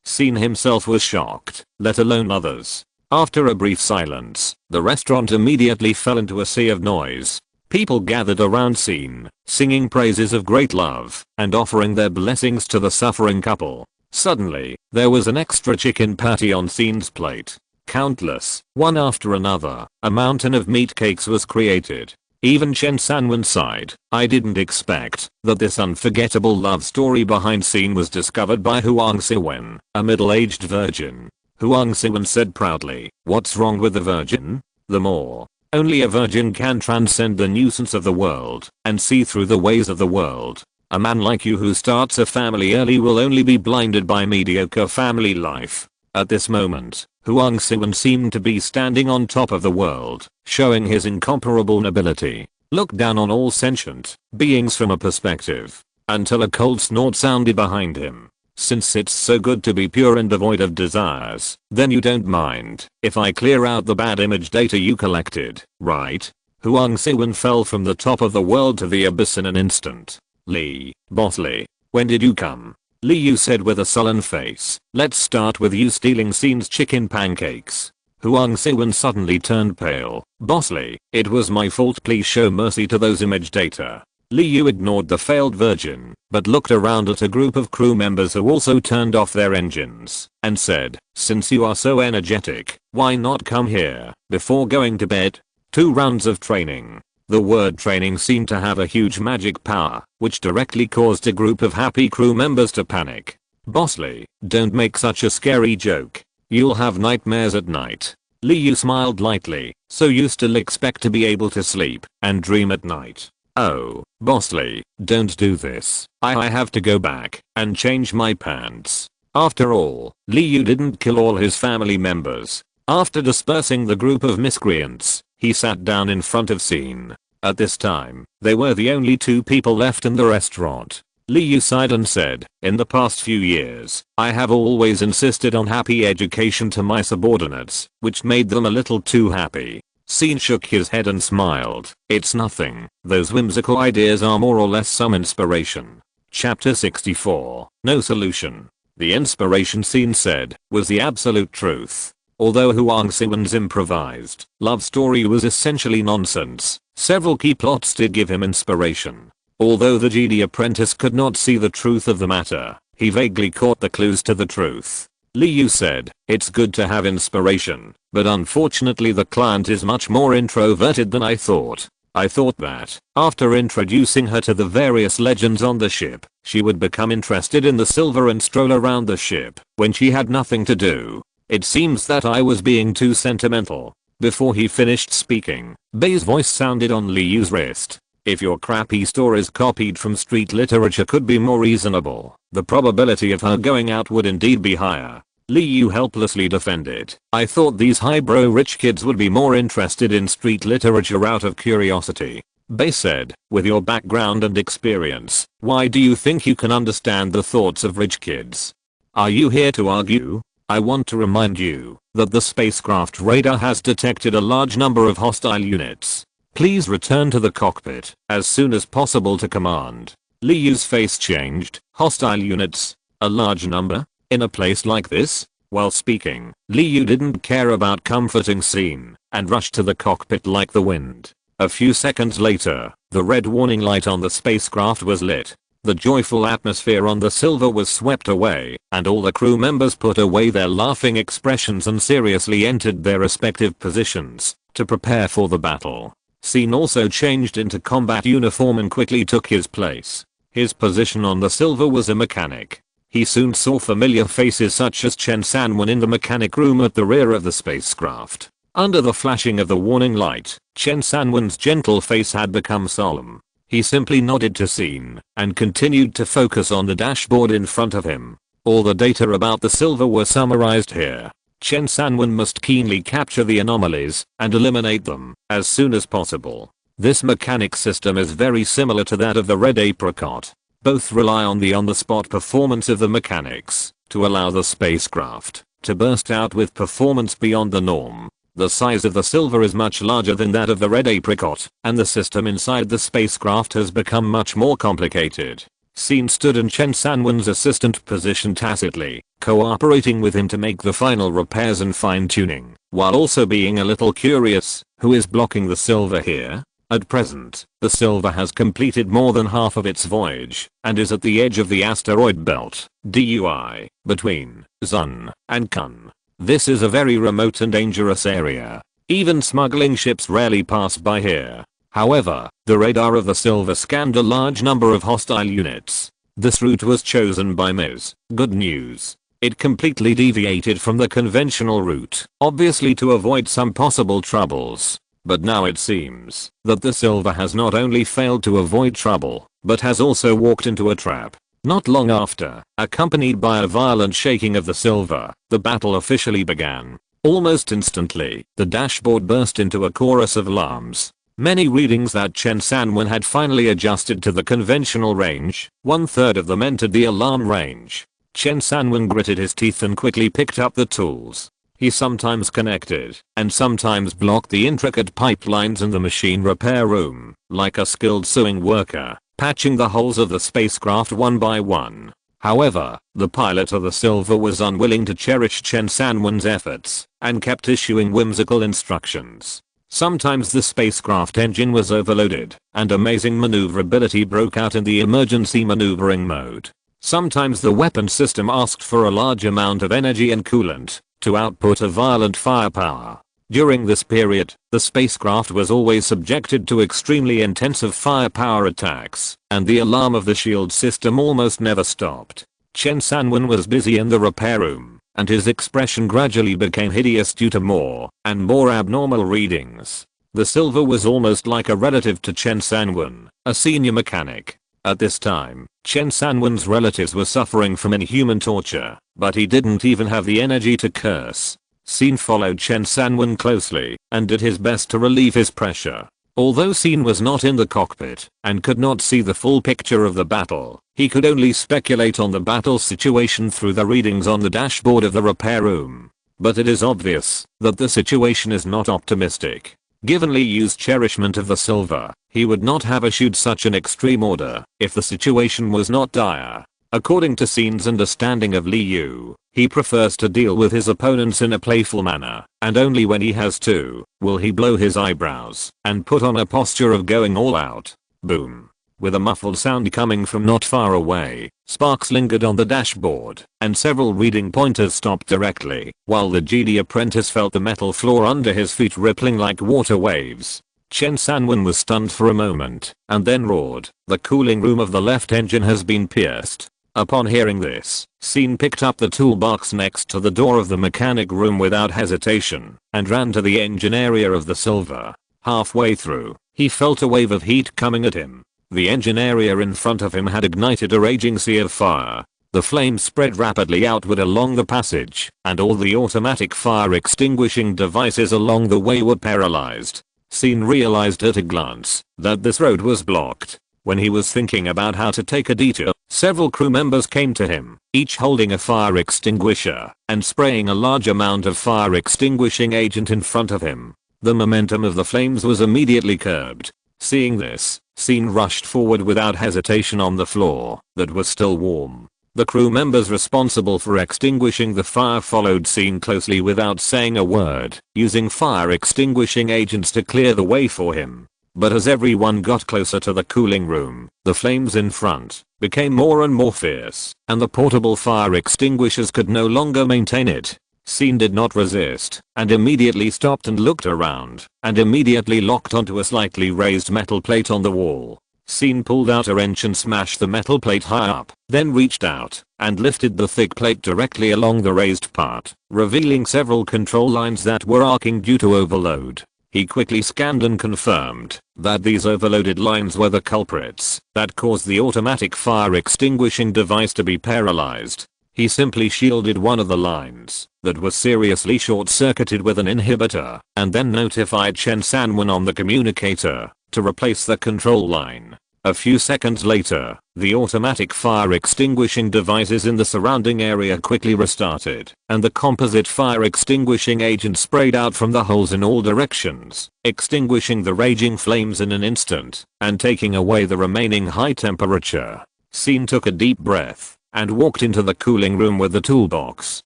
Scene himself was shocked, let alone others. After a brief silence, the restaurant immediately fell into a sea of noise. People gathered around Scene, singing praises of great love and offering their blessings to the suffering couple. Suddenly, there was an extra chicken patty on Scene's plate. Countless, one after another, a mountain of meat cakes was created. Even Chen Sanwen sighed. I didn't expect that this unforgettable love story behind Scene was discovered by Huang Siwen, a middle-aged virgin. Huang Siwen said proudly, "What's wrong with the virgin? The more. Only a virgin can transcend the nuisance of the world and see through the ways of the world. A man like you who starts a family early will only be blinded by mediocre family life." At this moment, Huang Siwen seemed to be standing on top of the world, showing his incomparable nobility. Looked down on all sentient beings from a perspective, until a cold snort sounded behind him. "Since it's so good to be pure and devoid of desires, then you don't mind if I clear out the bad image data you collected, right?" Huang Siwen fell from the top of the world to the abyss in an instant. "Li, Boss Li, when did you come?" Li Yu said with a sullen face. "Let's start with you stealing Scene's chicken pancakes." Huang Siwen suddenly turned pale. "Boss Li, it was my fault, please show mercy to those image data." Li Yu ignored the failed virgin, but looked around at a group of crew members who also turned off their engines, and said, "Since you are so energetic, why not come here before going to bed?" 2 rounds of training. The word training seemed to have a huge magic power, which directly caused a group of happy crew members to panic. "Boss Li, don't make such a scary joke. You'll have nightmares at night." Li Yu smiled lightly. "So you still expect to be able to sleep and dream at night?" "Oh, Boss Li, don't do this. I have to go back and change my pants." After all, Li Yu didn't kill all his family members. After dispersing the group of miscreants, he sat down in front of Scene. At this time, they were the only 2 people left in the restaurant. Li Yu sighed and said, "In the past few years, I have always insisted on happy education to my subordinates, which made them a little too happy." Scene shook his head and smiled. "It's nothing. Those whimsical ideas are more or less some inspiration." Chapter 64. No solution. The inspiration, Scene said, was the absolute truth. Although Huang Siwen's improvised love story was essentially nonsense, several key plots did give him inspiration. Although the Jedi apprentice could not see the truth of the matter, he vaguely caught the clues to the truth. Li Yu said, "It's good to have inspiration, but unfortunately the client is much more introverted than I thought. I thought that, after introducing her to the various legends on the ship, she would become interested in the silver and stroll around the ship when she had nothing to do. It seems that I was being too sentimental." Before he finished speaking, Bei's voice sounded on Li Yu's wrist. "If your crappy stories copied from street literature could be more reasonable, the probability of her going out would indeed be higher." Li Yu helplessly defended. "I thought these highbrow rich kids would be more interested in street literature out of curiosity." Bei said, "With your background and experience, why do you think you can understand the thoughts of rich kids? Are you here to argue? I want to remind you that the spacecraft radar has detected a large number of hostile units. Please return to the cockpit as soon as possible to command." Li Yu's face changed. "Hostile units? A large number? In a place like this?" While speaking, Li Yu didn't care about comforting Scene and rushed to the cockpit like the wind. A few seconds later, the red warning light on the spacecraft was lit. The joyful atmosphere on the silver was swept away, and all the crew members put away their laughing expressions and seriously entered their respective positions to prepare for the battle. Scene also changed into combat uniform and quickly took his place. His position on the silver was a mechanic. He soon saw familiar faces such as Chen Sanwen in the mechanic room at the rear of the spacecraft. Under the flashing of the warning light, Chen Sanwen's gentle face had become solemn. He simply nodded to Scene and continued to focus on the dashboard in front of him. All the data about the silver were summarized here. Chen Sanwen must keenly capture the anomalies and eliminate them as soon as possible. This mechanic system is very similar to that of the red apricot. Both rely on the on-the-spot performance of the mechanics to allow the spacecraft to burst out with performance beyond the norm. The size of the silver is much larger than that of the red apricot, and the system inside the spacecraft has become much more complicated. Scene stood in Chen Sanwen's assistant position tacitly, cooperating with him to make the final repairs and fine-tuning, while also being a little curious, who is blocking the silver here? At present, the silver has completed more than half of its voyage, and is at the edge of the asteroid belt, DUI, between Zun and Kun. This is a very remote and dangerous area. Even smuggling ships rarely pass by here. However, the radar of the silver scanned a large number of hostile units. This route was chosen by Ms. Good News. It completely deviated from the conventional route, obviously to avoid some possible troubles. But now it seems that the silver has not only failed to avoid trouble, but has also walked into a trap. Not long after, accompanied by a violent shaking of the silver, the battle officially began. Almost instantly, the dashboard burst into a chorus of alarms. Many readings that Chen Sanwen had finally adjusted to the conventional range, 1/3 of them entered the alarm range. Chen Sanwen gritted his teeth and quickly picked up the tools. He sometimes connected, and sometimes blocked the intricate pipelines in the machine repair room, like a skilled sewing worker, patching the holes of the spacecraft one by one. However, the pilot of the silver was unwilling to cherish Chen Sanwen's efforts, and kept issuing whimsical instructions. Sometimes the spacecraft engine was overloaded, and amazing maneuverability broke out in the emergency maneuvering mode. Sometimes the weapon system asked for a large amount of energy and coolant to output a violent firepower. During this period, the spacecraft was always subjected to extremely intensive firepower attacks, and the alarm of the shield system almost never stopped. Chen Sanwen was busy in the repair room, and his expression gradually became hideous due to more and more abnormal readings. The silver was almost like a relative to Chen Sanwen, a senior mechanic. At this time, Chen Sanwen's relatives were suffering from inhuman torture, but he didn't even have the energy to curse. Scene followed Chen Sanwen closely and did his best to relieve his pressure. Although Scene was not in the cockpit and could not see the full picture of the battle, he could only speculate on the battle situation through the readings on the dashboard of the repair room. But it is obvious that the situation is not optimistic. Given Li Yu's cherishment of the silver, he would not have issued such an extreme order if the situation was not dire. According to Scene's understanding of Li Yu, he prefers to deal with his opponents in a playful manner, and only when he has to will he blow his eyebrows and put on a posture of going all out. Boom. With a muffled sound coming from not far away, sparks lingered on the dashboard, and several reading pointers stopped directly, while the Jedi apprentice felt the metal floor under his feet rippling like water waves. Chen Sanwen was stunned for a moment, and then roared, "The cooling room of the left engine has been pierced." Upon hearing this, Scene picked up the toolbox next to the door of the mechanic room without hesitation, and ran to the engine area of the silver. Halfway through, he felt a wave of heat coming at him. The engine area in front of him had ignited a raging sea of fire. The flames spread rapidly outward along the passage, and all the automatic fire extinguishing devices along the way were paralyzed. Scene realized at a glance that this road was blocked. When he was thinking about how to take a detour, several crew members came to him, each holding a fire extinguisher, and spraying a large amount of fire extinguishing agent in front of him. The momentum of the flames was immediately curbed. Seeing this, Scene rushed forward without hesitation on the floor that was still warm. The crew members responsible for extinguishing the fire followed Scene closely without saying a word, using fire extinguishing agents to clear the way for him. But as everyone got closer to the cooling room, the flames in front became more and more fierce, and the portable fire extinguishers could no longer maintain it. Scene did not resist, and immediately stopped and looked around, and immediately locked onto a slightly raised metal plate on the wall. Scene pulled out a wrench and smashed the metal plate high up, then reached out and lifted the thick plate directly along the raised part, revealing several control lines that were arcing due to overload. He quickly scanned and confirmed that these overloaded lines were the culprits that caused the automatic fire extinguishing device to be paralyzed. He simply shielded one of the lines that was seriously short-circuited with an inhibitor, and then notified Chen Sanwen on the communicator to replace the control line. A few seconds later, the automatic fire extinguishing devices in the surrounding area quickly restarted, and the composite fire extinguishing agent sprayed out from the holes in all directions, extinguishing the raging flames in an instant, and taking away the remaining high temperature. Scene took a deep breath and walked into the cooling room with the toolbox.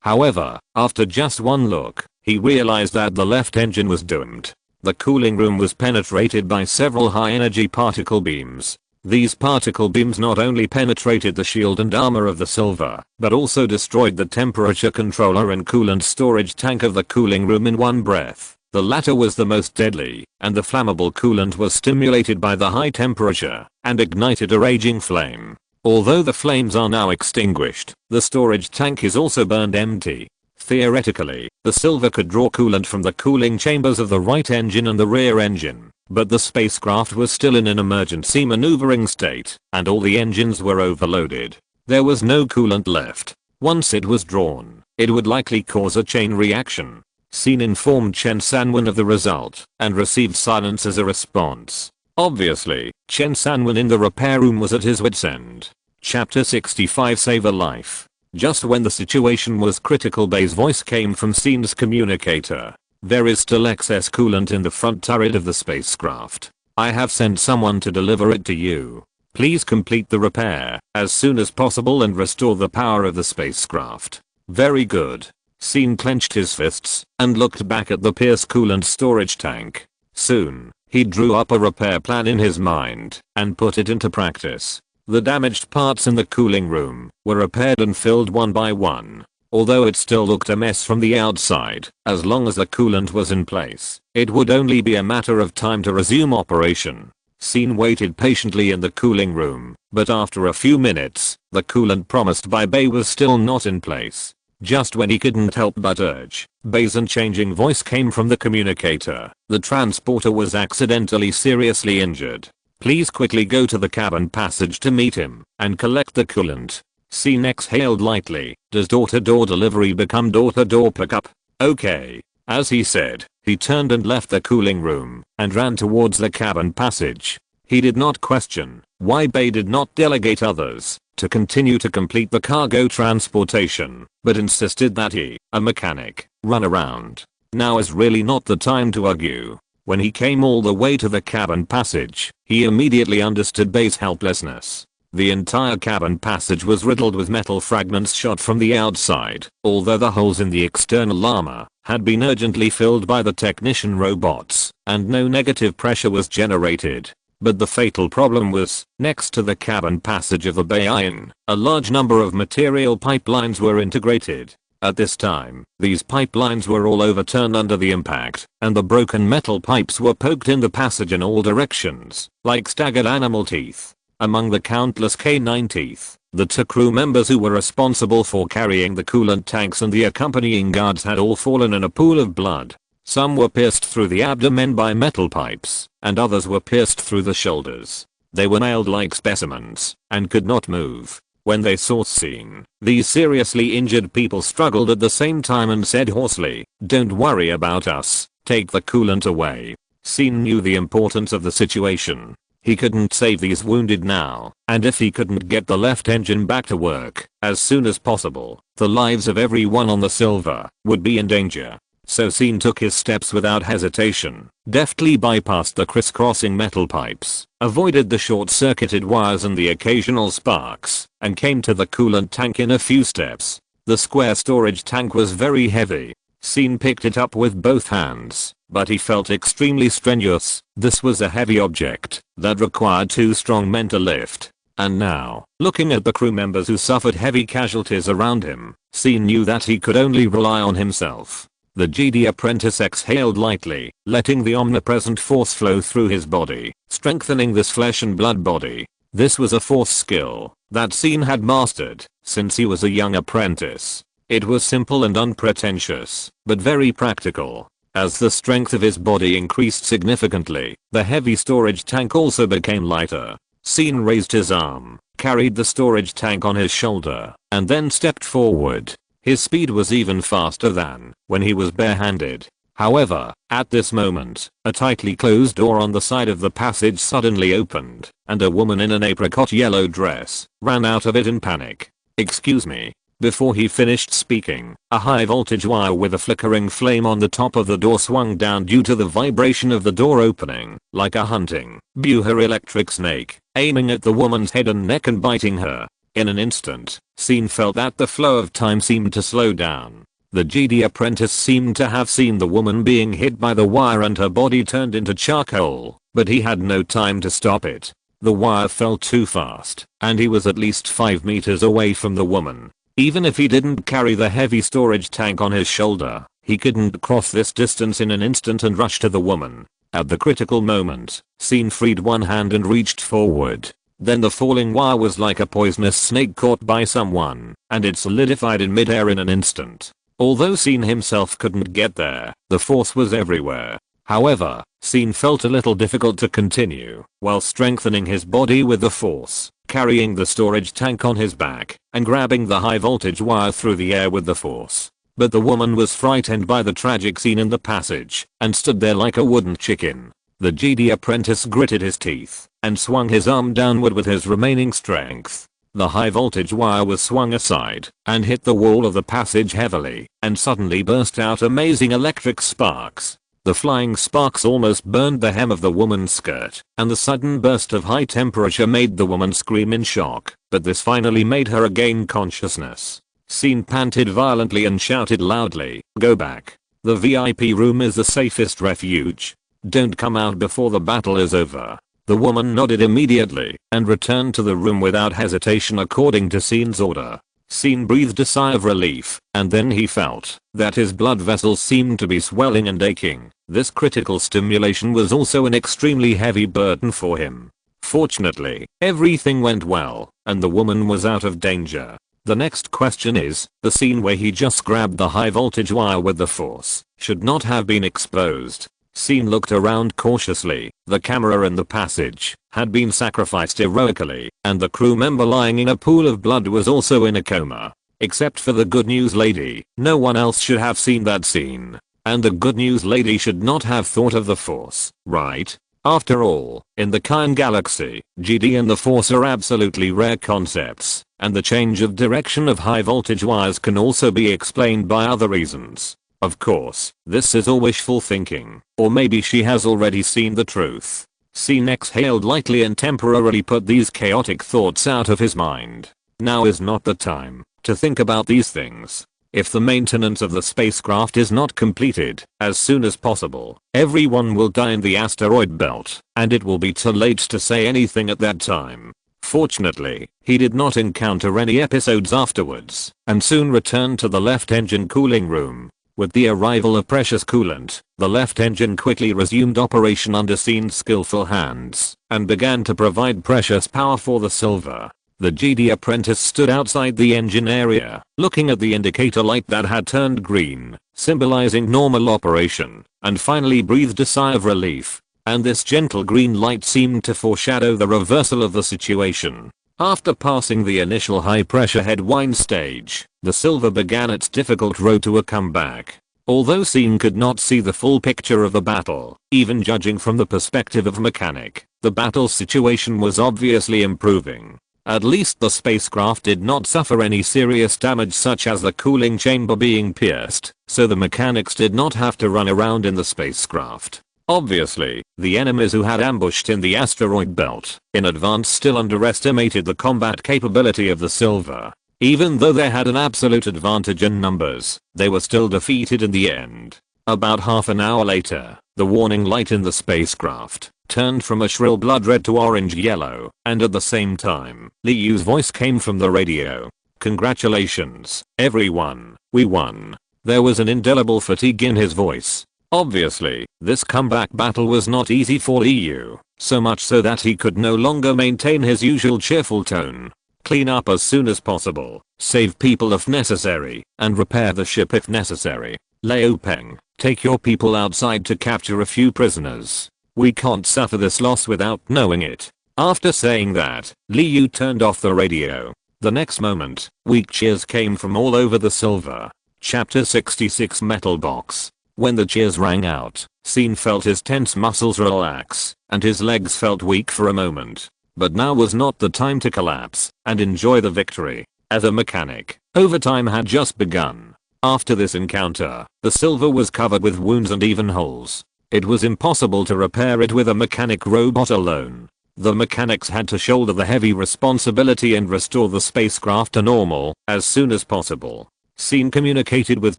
However, after just one look, he realized that the left engine was doomed. The cooling room was penetrated by several high-energy particle beams. These particle beams not only penetrated the shield and armor of the Silver, but also destroyed the temperature controller and coolant storage tank of the cooling room in one breath. The latter was the most deadly, and the flammable coolant was stimulated by the high temperature and ignited a raging flame. Although the flames are now extinguished, the storage tank is also burned empty. Theoretically, the Silver could draw coolant from the cooling chambers of the right engine and the rear engine, but the spacecraft was still in an emergency maneuvering state, and all the engines were overloaded. There was no coolant left. Once it was drawn, it would likely cause a chain reaction. Scene informed Chen Sanwen of the result, and received silence as a response. Obviously, Chen Sanwen in the repair room was at his wit's end. Chapter 65 Save a Life. Just when the situation was critical, Bay's voice came from Scene's communicator. There is still excess coolant in the front turret of the spacecraft. I have sent someone to deliver it to you. Please complete the repair as soon as possible and restore the power of the spacecraft. Very good. Scene clenched his fists and looked back at the Pierce coolant storage tank. Soon, he drew up a repair plan in his mind and put it into practice. The damaged parts in the cooling room were repaired and filled one by one. Although it still looked a mess from the outside, as long as the coolant was in place, it would only be a matter of time to resume operation. Scene waited patiently in the cooling room, but after a few minutes, the coolant promised by Bay was still not in place. Just when he couldn't help but urge, Bay's unchanging voice came from the communicator. The transporter was accidentally seriously injured. Please quickly go to the cabin passage to meet him and collect the coolant. Scene exhaled lightly. Does door-to-door delivery become door-to-door pickup? Okay. As he said, he turned and left the cooling room and ran towards the cabin passage. He did not question why Bay did not delegate others to continue to complete the cargo transportation, but insisted that he, a mechanic, run around. Now is really not the time to argue. When he came all the way to the cabin passage, he immediately understood Bay's helplessness. The entire cabin passage was riddled with metal fragments shot from the outside, although the holes in the external armor had been urgently filled by the technician robots, and no negative pressure was generated. But the fatal problem was, next to the cabin passage of the Bayin, a large number of material pipelines were integrated. At this time, these pipelines were all overturned under the impact, and the broken metal pipes were poked in the passage in all directions, like staggered animal teeth. Among the countless canine teeth, the two crew members who were responsible for carrying the coolant tanks and the accompanying guards had all fallen in a pool of blood. Some were pierced through the abdomen by metal pipes, and others were pierced through the shoulders. They were nailed like specimens, and could not move. When they saw Scene, these seriously injured people struggled at the same time and said hoarsely, "Don't worry about us, take the coolant away." Scene knew the importance of the situation. He couldn't save these wounded now, and if he couldn't get the left engine back to work as soon as possible, the lives of everyone on the Silver would be in danger. So Scene took his steps without hesitation, deftly bypassed the crisscrossing metal pipes, avoided the short-circuited wires and the occasional sparks, and came to the coolant tank in a few steps. The square storage tank was very heavy. Scene picked it up with both hands, but he felt extremely strenuous. This was a heavy object that required two strong men to lift. And now, looking at the crew members who suffered heavy casualties around him, Scene knew that he could only rely on himself. The Jedi apprentice exhaled lightly, letting the omnipresent force flow through his body, strengthening this flesh and blood body. This was a force skill that Scene had mastered since he was a young apprentice. It was simple and unpretentious, but very practical. As the strength of his body increased significantly, the heavy storage tank also became lighter. Scene raised his arm, carried the storage tank on his shoulder, and then stepped forward. His speed was even faster than when he was barehanded. However, at this moment, a tightly closed door on the side of the passage suddenly opened, and a woman in an apricot yellow dress ran out of it in panic. "Excuse me." Before he finished speaking, a high voltage wire with a flickering flame on the top of the door swung down due to the vibration of the door opening, like a hunting, buher electric snake, aiming at the woman's head and neck and biting her. In an instant, Scene felt that the flow of time seemed to slow down. The Jedi apprentice seemed to have seen the woman being hit by the wire and her body turned into charcoal, but he had no time to stop it. The wire fell too fast, and he was at least 5 meters away from the woman. Even if he didn't carry the heavy storage tank on his shoulder, he couldn't cross this distance in an instant and rush to the woman. At the critical moment, Scene freed one hand and reached forward. Then the falling wire was like a poisonous snake caught by someone, and it solidified in midair in an instant. Although Scene himself couldn't get there, the force was everywhere. However, Scene felt a little difficult to continue, while strengthening his body with the force, carrying the storage tank on his back, and grabbing the high voltage wire through the air with the force. But the woman was frightened by the tragic scene in the passage, and stood there like a wooden chicken. The Jedi apprentice gritted his teeth, and swung his arm downward with his remaining strength. The high voltage wire was swung aside, and hit the wall of the passage heavily, and suddenly burst out amazing electric sparks. The flying sparks almost burned the hem of the woman's skirt, and the sudden burst of high temperature made the woman scream in shock, but this finally made her regain consciousness. Scene panted violently and shouted loudly, "Go back. The VIP room is the safest refuge. Don't come out before the battle is over." The woman nodded immediately, and returned to the room without hesitation according to Scene's order. Scene breathed a sigh of relief, and then he felt that his blood vessels seemed to be swelling and aching. This critical stimulation was also an extremely heavy burden for him. Fortunately, everything went well, and the woman was out of danger. The next question is, the scene where he just grabbed the high voltage wire with the force should not have been exposed. Scene looked around cautiously. The camera in the passage had been sacrificed heroically, and the crew member lying in a pool of blood was also in a coma. Except for the good news lady, no one else should have seen that scene. And the good news lady should not have thought of the force, right? After all, in the Kyan galaxy, Jedi and the force are absolutely rare concepts, and the change of direction of high voltage wires can also be explained by other reasons. Of course, this is all wishful thinking, or maybe she has already seen the truth. Scene exhaled lightly and temporarily put these chaotic thoughts out of his mind. Now is not the time to think about these things. If the maintenance of the spacecraft is not completed as soon as possible, everyone will die in the asteroid belt, and it will be too late to say anything at that time. Fortunately, he did not encounter any episodes afterwards, and soon returned to the left engine cooling room. With the arrival of precious coolant, the left engine quickly resumed operation under Scene's skillful hands, and began to provide precious power for the Silver. The Jedi apprentice stood outside the engine area, looking at the indicator light that had turned green, symbolizing normal operation, and finally breathed a sigh of relief. And this gentle green light seemed to foreshadow the reversal of the situation. After passing the initial high-pressure headwind stage, the Silver began its difficult road to a comeback. Although Scene could not see the full picture of the battle, even judging from the perspective of a mechanic, the battle situation was obviously improving. At least the spacecraft did not suffer any serious damage such as the cooling chamber being pierced, so the mechanics did not have to run around in the spacecraft. Obviously, the enemies who had ambushed in the asteroid belt in advance still underestimated the combat capability of the Silver. Even though they had an absolute advantage in numbers, they were still defeated in the end. About half an hour later, the warning light in the spacecraft turned from a shrill blood red to orange yellow, and at the same time, Liu's voice came from the radio. "Congratulations, everyone, we won." There was an indelible fatigue in his voice. Obviously, this comeback battle was not easy for Liu, so much so that he could no longer maintain his usual cheerful tone. Clean up as soon as possible, save people if necessary, and repair the ship if necessary. Liu Peng, take your people outside to capture a few prisoners. We can't suffer this loss without knowing it. After saying that, Liu turned off the radio. The next moment, weak cheers came from all over the Silver. Chapter 66 Metal Box. When the cheers rang out, Scene felt his tense muscles relax, and his legs felt weak for a moment. But now was not the time to collapse and enjoy the victory. As a mechanic, Overtime had just begun. After this encounter, the silver was covered with wounds and even holes. It was impossible to repair it with a mechanic robot alone. The mechanics had to shoulder the heavy responsibility and restore the spacecraft to normal as soon as possible. SYN communicated with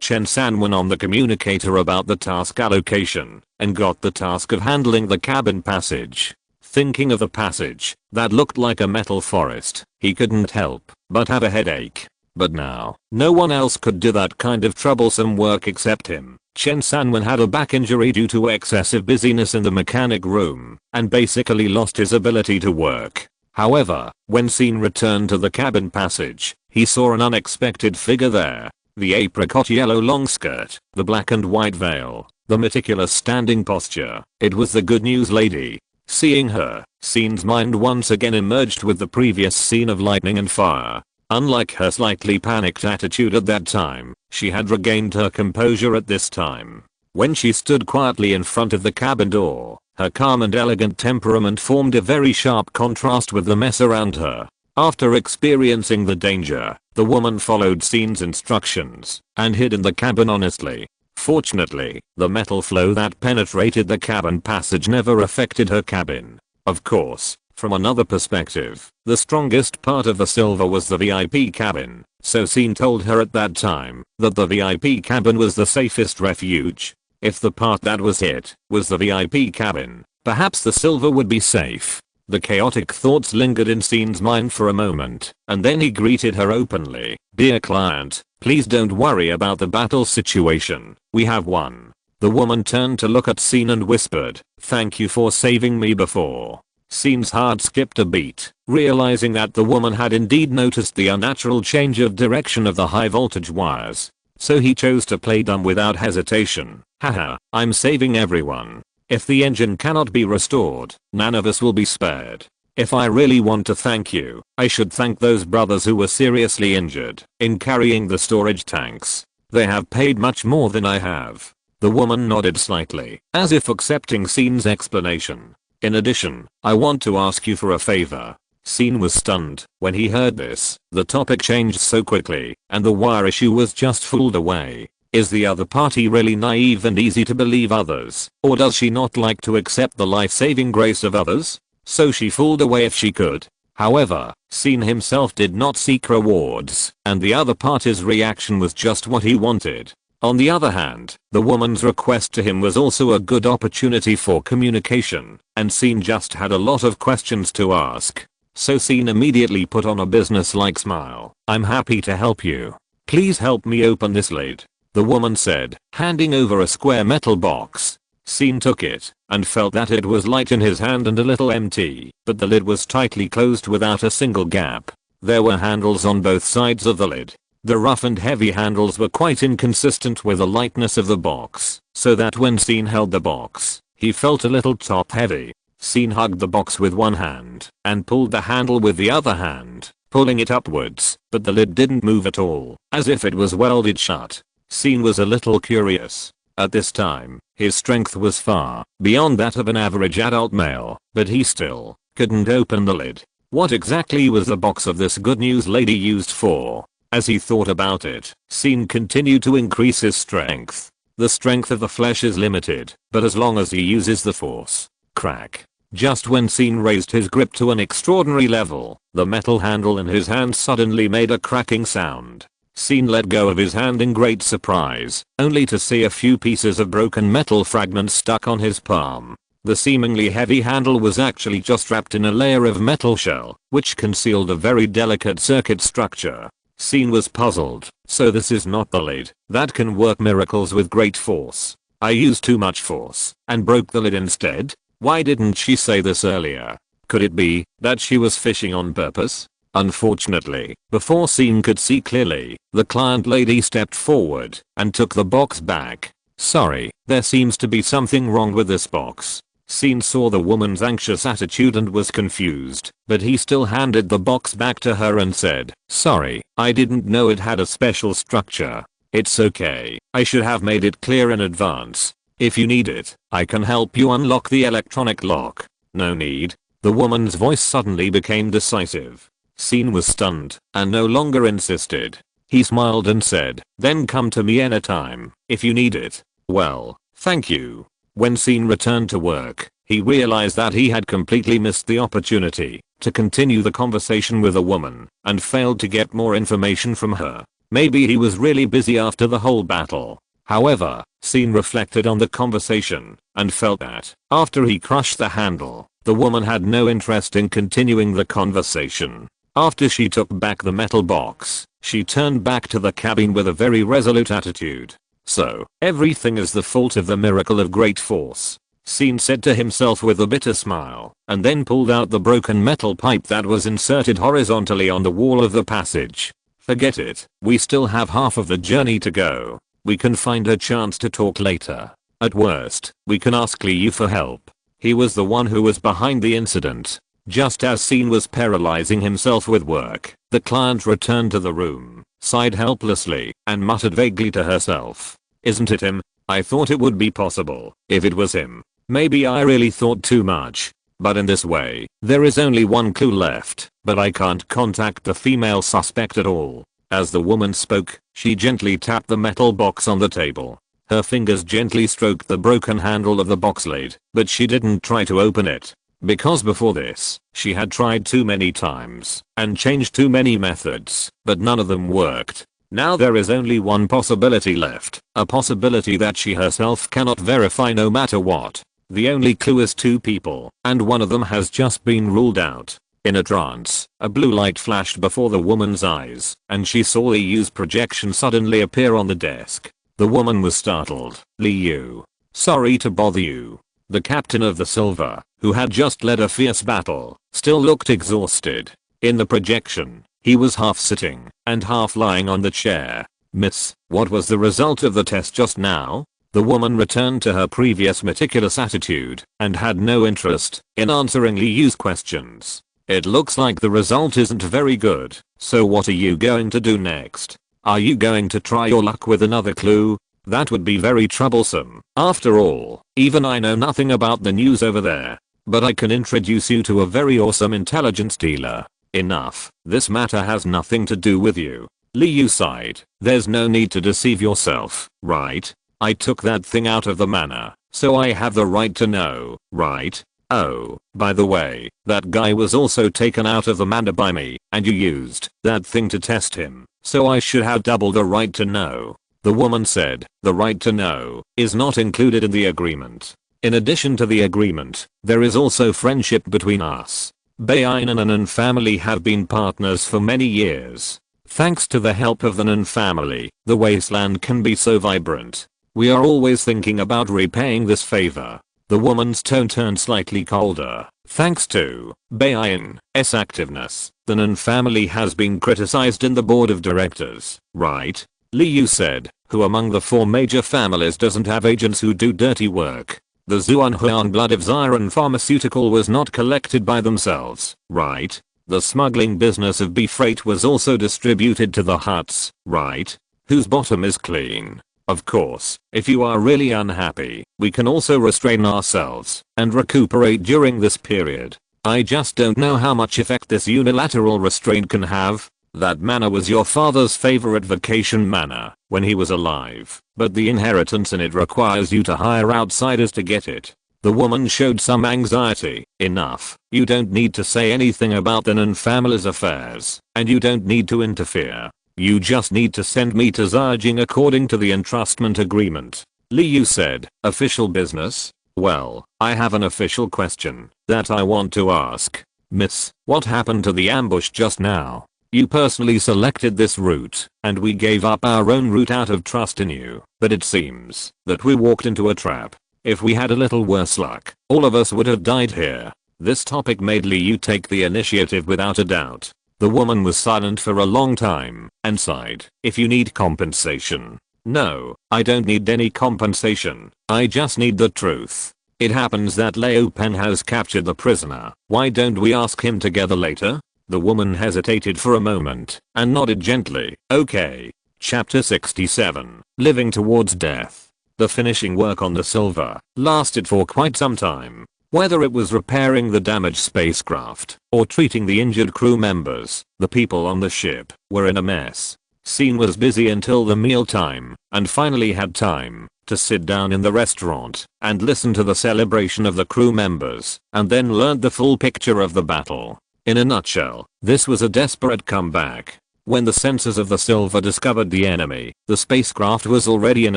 Chen Sanwen on the communicator about the task allocation and got the task of handling the cabin passage. Thinking of the passage that looked like a metal forest, he couldn't help but have a headache. But now, no one else could do that kind of troublesome work except him. Chen Sanwen had a back injury due to excessive busyness in the mechanic room and basically lost his ability to work. However, when SYN returned to the cabin passage, he saw an unexpected figure there. The apricot yellow long skirt, the black and white veil, the meticulous standing posture. It was the good news lady. Seeing her, SYN's mind once again emerged with the previous scene of lightning and fire. Unlike her slightly panicked attitude at that time, she had regained her composure at this time. When she stood quietly in front of the cabin door, her calm and elegant temperament formed a very sharp contrast with the mess around her. After experiencing the danger, the woman followed SYN's instructions and hid in the cabin honestly. Fortunately, the metal flow that penetrated the cabin passage never affected her cabin. Of course, from another perspective, the strongest part of the silver was the VIP cabin, so SYN told her at that time that the VIP cabin was the safest refuge. If the part that was hit was the VIP cabin, perhaps the silver would be safe. The chaotic thoughts lingered in SYN's mind for a moment, and then he greeted her openly. "Dear client, please don't worry about the battle situation, we have won." The woman turned to look at SYN and whispered, "Thank you for saving me before." SYN's heart skipped a beat, realizing that the woman had indeed noticed the unnatural change of direction of the high voltage wires. So he chose to play dumb without hesitation. "Haha, I'm saving everyone. If the engine cannot be restored, none of us will be spared. If I really want to thank you, I should thank those brothers who were seriously injured in carrying the storage tanks. They have paid much more than I have." The woman nodded slightly, as if accepting SYN's explanation. "In addition, I want to ask you for a favor." SYN was stunned when he heard this. The topic changed so quickly, and the wire issue was just fooled away. Is the other party really naive and easy to believe others, or does she not like to accept the life-saving grace of others? So she fooled away if she could. However, SYN himself did not seek rewards, and the other party's reaction was just what he wanted. On the other hand, the woman's request to him was also a good opportunity for communication, and SYN just had a lot of questions to ask. So SYN immediately put on a business-like smile. "I'm happy to help you. Please help me open this lid," the woman said, handing over a square metal box. SYN took it and felt that it was light in his hand and a little empty, but the lid was tightly closed without a single gap. There were handles on both sides of the lid. The rough and heavy handles were quite inconsistent with the lightness of the box, so that when SYN held the box, he felt a little top heavy. SYN hugged the box with one hand and pulled the handle with the other hand, pulling it upwards, but the lid didn't move at all, as if it was welded shut. SYN was a little curious. At this time, his strength was far beyond that of an average adult male, but he still couldn't open the lid. What exactly was the box of this good news lady used for? As he thought about it, SYN continued to increase his strength. The strength of the flesh is limited, but as long as he uses the force. Crack. Just when SYN raised his grip to an extraordinary level, the metal handle in his hand suddenly made a cracking sound. SYN let go of his hand in great surprise, only to see a few pieces of broken metal fragments stuck on his palm. The seemingly heavy handle was actually just wrapped in a layer of metal shell, which concealed a very delicate circuit structure. SYN was puzzled. So this is not the lid that can work miracles with great force. I used too much force and broke the lid instead. Why didn't she say this earlier? Could it be that she was fishing on purpose? Unfortunately, before SYN could see clearly, the client lady stepped forward and took the box back. "Sorry, there seems to be something wrong with this box." SYN saw the woman's anxious attitude and was confused, but he still handed the box back to her and said, "Sorry, I didn't know it had a special structure." "It's okay, I should have made it clear in advance. If you need it, I can help you unlock the electronic lock." "No need." The woman's voice suddenly became decisive. SYN was stunned and no longer insisted. He smiled and said, then come to me anytime, if you need it. Well, thank you. When Scene returned to work, he realized that he had completely missed the opportunity to continue the conversation with a woman and failed to get more information from her. Maybe he was really busy after the whole battle. However, Scene reflected on the conversation and felt that, after he crushed the handle, the woman had no interest in continuing the conversation. After she took back the metal box, she turned back to the cabin with a very resolute attitude. So, everything is the fault of the miracle of great force, Scene said to himself with a bitter smile, and then pulled out the broken metal pipe that was inserted horizontally on the wall of the passage. Forget it, we still have half of the journey to go. We can find a chance to talk later. At worst, we can ask Liu for help. He was the one who was behind the incident. Just as Scene was paralyzing himself with work, the client returned to the room, sighed helplessly, and muttered vaguely to herself. Isn't it him? I thought it would be possible, if it was him. Maybe I really thought too much. But in this way, there is only one clue left, but I can't contact the female suspect at all. As the woman spoke, she gently tapped the metal box on the table. Her fingers gently stroked the broken handle of the box lid, but she didn't try to open it. Because before this, she had tried too many times and changed too many methods, but none of them worked. Now there is only one possibility left, a possibility that she herself cannot verify no matter what. The only clue is two people, and one of them has just been ruled out. In a trance, a blue light flashed before the woman's eyes, and she saw Liu's projection suddenly appear on the desk. The woman was startled. Liu. Sorry to bother you. The captain of the Silver, who had just led a fierce battle, still looked exhausted. In the projection, he was half sitting and half lying on the chair. Miss, what was the result of the test just now? The woman returned to her previous meticulous attitude and had no interest in answering Liu's questions. It looks like the result isn't very good, so what are you going to do next? Are you going to try your luck with another clue? That would be very troublesome. After all, even I know nothing about the news over there. But I can introduce you to a very awesome intelligence dealer. Enough, this matter has nothing to do with you. Liu sighed. There's no need to deceive yourself, right? I took that thing out of the manor, so I have the right to know, right? Oh, by the way, that guy was also taken out of the manor by me, and you used that thing to test him, so I should have double the right to know. The woman said, the right to know is not included in the agreement. In addition to the agreement, there is also friendship between us. Bain and the Nun family have been partners for many years. Thanks to the help of the Nun family, the wasteland can be so vibrant. We are always thinking about repaying this favor. The woman's tone turned slightly colder. Thanks to Bain's activeness, the Nun family has been criticized in the board of directors, right? Liu said, who among the four major families doesn't have agents who do dirty work? The Zhuanhuan blood of Xiran pharmaceutical was not collected by themselves, right? The smuggling business of freight was also distributed to the huts, right? Whose bottom is clean? Of course, if you are really unhappy, we can also restrain ourselves and recuperate during this period. I just don't know how much effect this unilateral restraint can have. That manor was your father's favorite vacation manor when he was alive, but the inheritance in it requires you to hire outsiders to get it. The woman showed some anxiety. Enough. You don't need to say anything about the Nun family's affairs, and you don't need to interfere. You just need to send me to Zhajing according to the entrustment agreement. Liu said, official business? Well, I have an official question that I want to ask. Miss, what happened to the ambush just now? You personally selected this route, and we gave up our own route out of trust in you, but it seems that we walked into a trap. If we had a little worse luck, all of us would have died here. This topic made Liu take the initiative without a doubt. The woman was silent for a long time and sighed. If you need compensation. No, I don't need any compensation. I just need the truth. It happens that Leo Pen has captured the prisoner. Why don't we ask him together later? The woman hesitated for a moment and nodded gently. Okay. Chapter 67. Living towards death. The finishing work on the Silver lasted for quite some time. Whether it was repairing the damaged spacecraft or treating the injured crew members, the people on the ship were in a mess. Scene was busy until the meal time, and finally had time to sit down in the restaurant and listen to the celebration of the crew members, and then learned the full picture of the battle. In a nutshell, this was a desperate comeback. When the sensors of the Silver discovered the enemy, the spacecraft was already in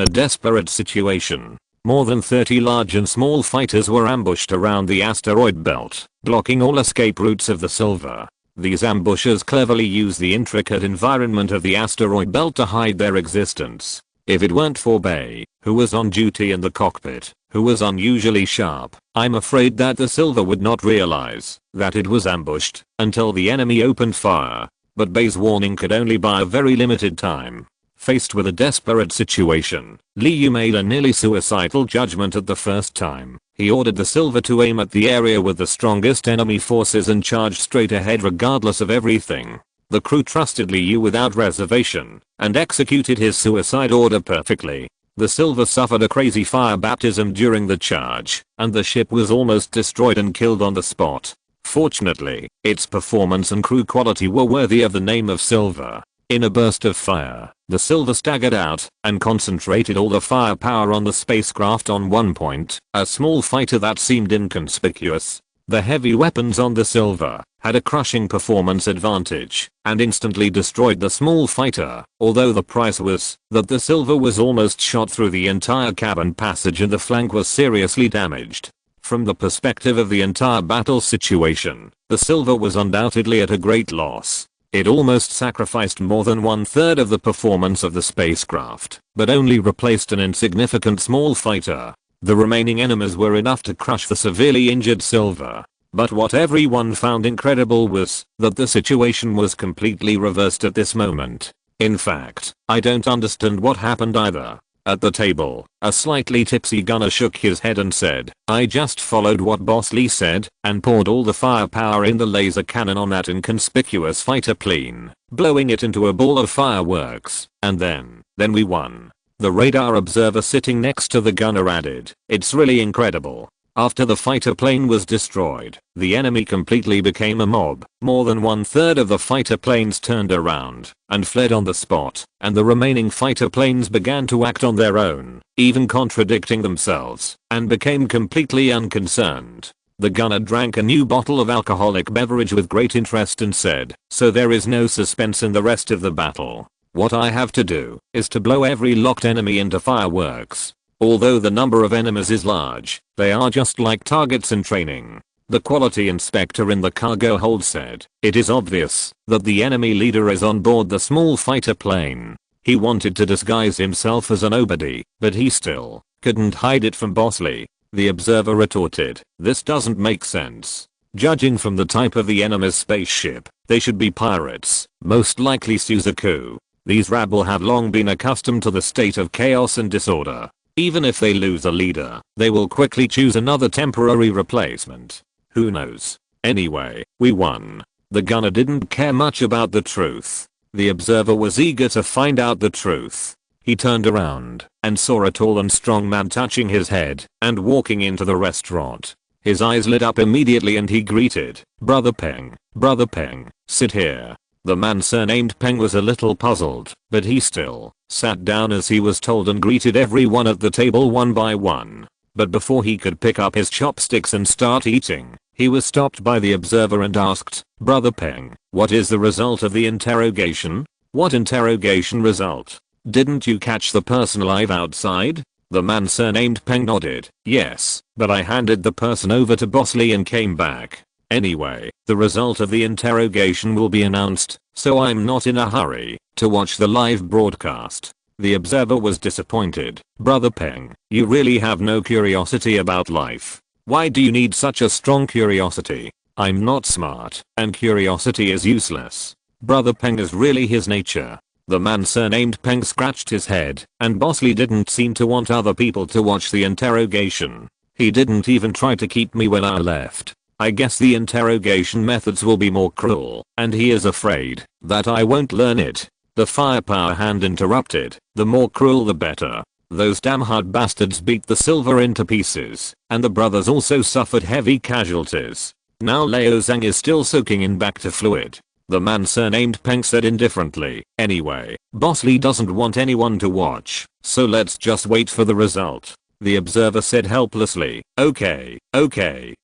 a desperate situation. More than 30 large and small fighters were ambushed around the asteroid belt, blocking all escape routes of the Silver. These ambushers cleverly used the intricate environment of the asteroid belt to hide their existence. If it weren't for Bay, who was on duty in the cockpit, who was unusually sharp, I'm afraid that the Silver would not realize that it was ambushed until the enemy opened fire. But Bay's warning could only buy a very limited time. Faced with a desperate situation, Liu made a nearly suicidal judgment at the first time. He ordered the Silver to aim at the area with the strongest enemy forces and charge straight ahead regardless of everything. The crew trusted Liu without reservation and executed his suicide order perfectly. The Silver suffered a crazy fire baptism during the charge, and the ship was almost destroyed and killed on the spot. Fortunately, its performance and crew quality were worthy of the name of Silver. In a burst of fire, the Silver staggered out and concentrated all the firepower on the spacecraft on one point, a small fighter that seemed inconspicuous. The heavy weapons on the Silver had a crushing performance advantage and instantly destroyed the small fighter, although the price was that the Silver was almost shot through the entire cabin passage and the flank was seriously damaged. From the perspective of the entire battle situation, the Silver was undoubtedly at a great loss. It almost sacrificed more than 1/3 of the performance of the spacecraft, but only replaced an insignificant small fighter. The remaining enemies were enough to crush the severely injured Silver. But what everyone found incredible was that the situation was completely reversed at this moment. In fact, I don't understand what happened either. At the table, a slightly tipsy gunner shook his head and said, "I just followed what Boss Lee said and poured all the firepower in the laser cannon on that inconspicuous fighter plane, blowing it into a ball of fireworks, and then we won." The radar observer sitting next to the gunner added, "It's really incredible." After the fighter plane was destroyed, the enemy completely became a mob. More than 1/3 of the fighter planes turned around and fled on the spot, and the remaining fighter planes began to act on their own, even contradicting themselves, and became completely unconcerned. The gunner drank a new bottle of alcoholic beverage with great interest and said, "So there is no suspense in the rest of the battle. What I have to do is to blow every locked enemy into fireworks. Although the number of enemies is large, they are just like targets in training." The quality inspector in the cargo hold said, "It is obvious that the enemy leader is on board the small fighter plane. He wanted to disguise himself as a nobody, but he still couldn't hide it from Boss Lee." The observer retorted, "This doesn't make sense. Judging from the type of the enemy's spaceship, they should be pirates, most likely Suzaku. These rabble have long been accustomed to the state of chaos and disorder. Even if they lose a leader, they will quickly choose another temporary replacement. Who knows? Anyway, we won." The gunner didn't care much about the truth. The observer was eager to find out the truth. He turned around and saw a tall and strong man touching his head and walking into the restaurant. His eyes lit up immediately and he greeted, "Brother Peng, Brother Peng, sit here." The man surnamed Peng was a little puzzled, but he still sat down as he was told and greeted everyone at the table one by one. But before he could pick up his chopsticks and start eating, he was stopped by the observer and asked, "Brother Peng, what is the result of the interrogation?" "What interrogation result? Didn't you catch the person alive outside?" The man surnamed Peng nodded, "Yes, but I handed the person over to Boss Lee and came back. Anyway, the result of the interrogation will be announced, so I'm not in a hurry to watch the live broadcast." The observer was disappointed. "Brother Peng, you really have no curiosity about life. Why do you need such a strong curiosity? I'm not smart, and curiosity is useless. Brother Peng is really his nature." The man surnamed Peng scratched his head, and Boss Lee didn't seem to want other people to watch the interrogation. He didn't even try to keep me when I left. I guess the interrogation methods will be more cruel, and he is afraid that I won't learn it. The firepower hand interrupted, "The more cruel the better. Those damn hard bastards beat the Silver into pieces, and the brothers also suffered heavy casualties. Now Leo Zhang is still soaking in back to fluid. The man surnamed Peng said indifferently. Anyway, Boss Lee doesn't want anyone to watch, so let's just wait for the result. The observer said helplessly. Okay,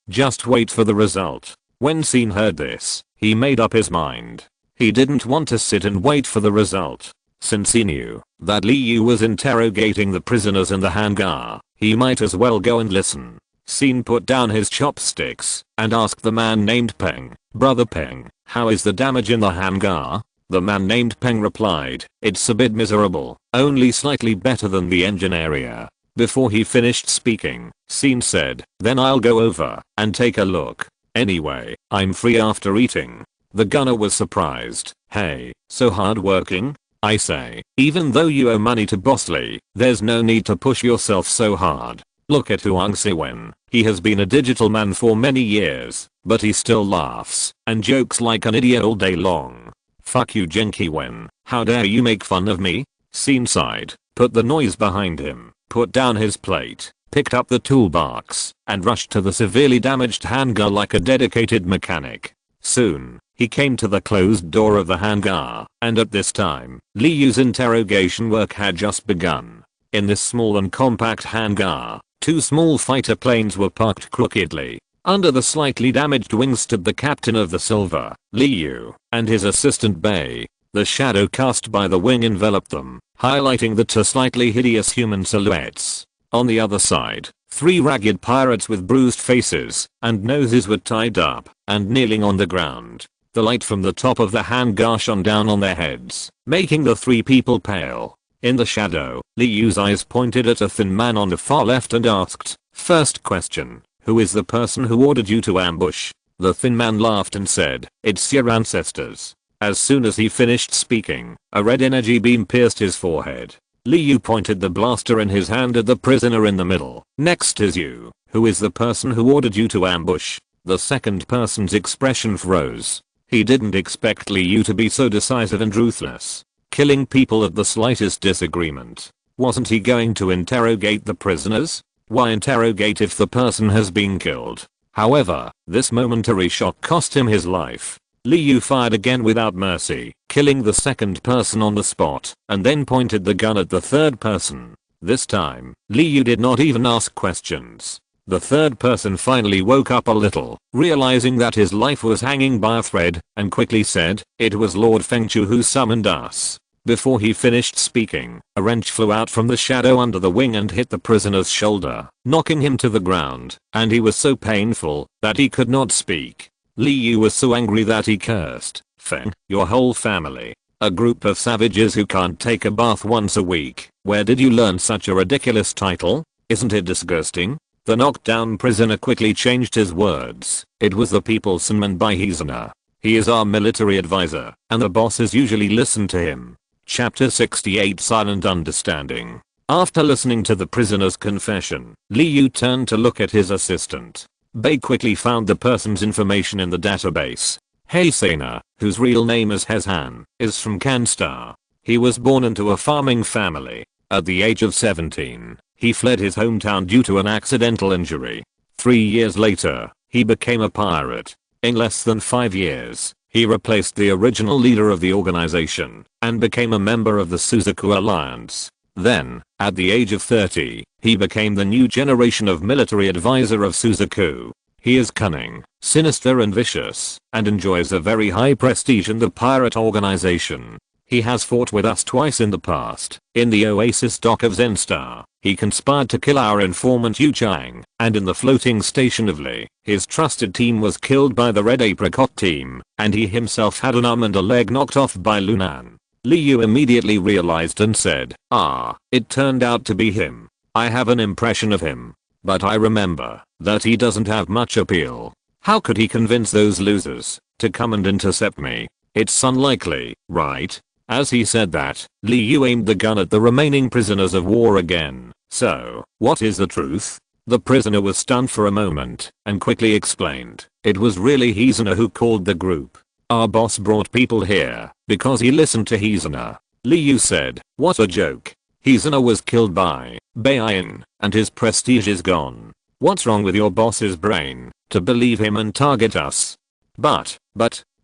just wait for the result. When Sin heard this, he made up his mind. He didn't want to sit and wait for the result. Since he knew that Li Yu was interrogating the prisoners in the hangar, he might as well go and listen. Sin put down his chopsticks and asked the man named Peng, "Brother Peng, how is the damage in the hangar?" The man named Peng replied, "It's a bit miserable, only slightly better than the engine area." Before he finished speaking, Sin said, "Then I'll go over and take a look. Anyway, I'm free after eating." The gunner was surprised. "Hey, so hardworking? I say, even though you owe money to Boss Lee, there's no need to push yourself so hard. Look at Huang Siwen. He has been a digital man for many years, but he still laughs and jokes like an idiot all day long. Fuck you, Genki Wen. How dare you make fun of me?" Sin sighed, put the noise behind him, put down his plate, picked up the toolbox, and rushed to the severely damaged hangar like a dedicated mechanic. Soon, he came to the closed door of the hangar, and at this time, Li Yu's interrogation work had just begun. In this small and compact hangar, 2 small fighter planes were parked crookedly. Under the slightly damaged wings stood the captain of the Silver, Li Yu, and his assistant Bei. The shadow cast by the wing enveloped them, highlighting the 2 slightly hideous human silhouettes. On the other side, 3 ragged pirates with bruised faces and noses were tied up and kneeling on the ground. The light from the top of the hangar shone down on their heads, making the 3 people pale. In the shadow, Li Yu's eyes pointed at a thin man on the far left and asked, "First question, who is the person who ordered you to ambush?" The thin man laughed and said, "It's your ancestors." As soon as he finished speaking, a red energy beam pierced his forehead. Li Yu pointed the blaster in his hand at the prisoner in the middle. "Next is you. Who is the person who ordered you to ambush?" The second person's expression froze. He didn't expect Li Yu to be so decisive and ruthless, killing people at the slightest disagreement. Wasn't he going to interrogate the prisoners? Why interrogate if the person has been killed? However, this momentary shock cost him his life. Li Yu fired again without mercy, killing the second person on the spot, and then pointed the gun at the third person. This time, Li Yu did not even ask questions. The third person finally woke up a little, realizing that his life was hanging by a thread, and quickly said, "It was Lord Fengchu who summoned us." Before he finished speaking, a wrench flew out from the shadow under the wing and hit the prisoner's shoulder, knocking him to the ground, and he was so painful that he could not speak. Li Yu was so angry that he cursed, "Feng, your whole family. A group of savages who can't take a bath once a week. Where did you learn such a ridiculous title? Isn't it disgusting?" The knockdown prisoner quickly changed his words. "It was the people summoned by Hizuna. He is our military advisor, and the bosses usually listen to him." Chapter 68 Silent Understanding. After listening to the prisoner's confession, Li Yu turned to look at his assistant. Bei quickly found the person's information in the database. Heisena, whose real name is Hezhan, is from Kanstar. He was born into a farming family. At the age of 17, he fled his hometown due to an accidental injury. 3 years later, he became a pirate. In less than 5 years, he replaced the original leader of the organization and became a member of the Suzaku Alliance. Then, at the age of 30, he became the new generation of military advisor of Suzaku. He is cunning, sinister and vicious, and enjoys a very high prestige in the pirate organization. He has fought with us twice in the past. In the Oasis dock of Zenstar, he conspired to kill our informant Yu Chang, and in the floating station of Li, his trusted team was killed by the Red Apricot team, and he himself had an arm and a leg knocked off by Lunan. Li Yu immediately realized and said, "Ah, it turned out to be him. I have an impression of him. But I remember that he doesn't have much appeal. How could he convince those losers to come and intercept me? It's unlikely, right?" As he said that, Li Yu aimed the gun at the remaining prisoners of war again. "So, what is the truth?" The prisoner was stunned for a moment and quickly explained. "It was really Hizuna who called the group. Our boss brought people here because he listened to Hizuna." Li Yu said, "What a joke. Hizuna was killed by Bayan, and his prestige is gone. What's wrong with your boss's brain to believe him and target us?" But,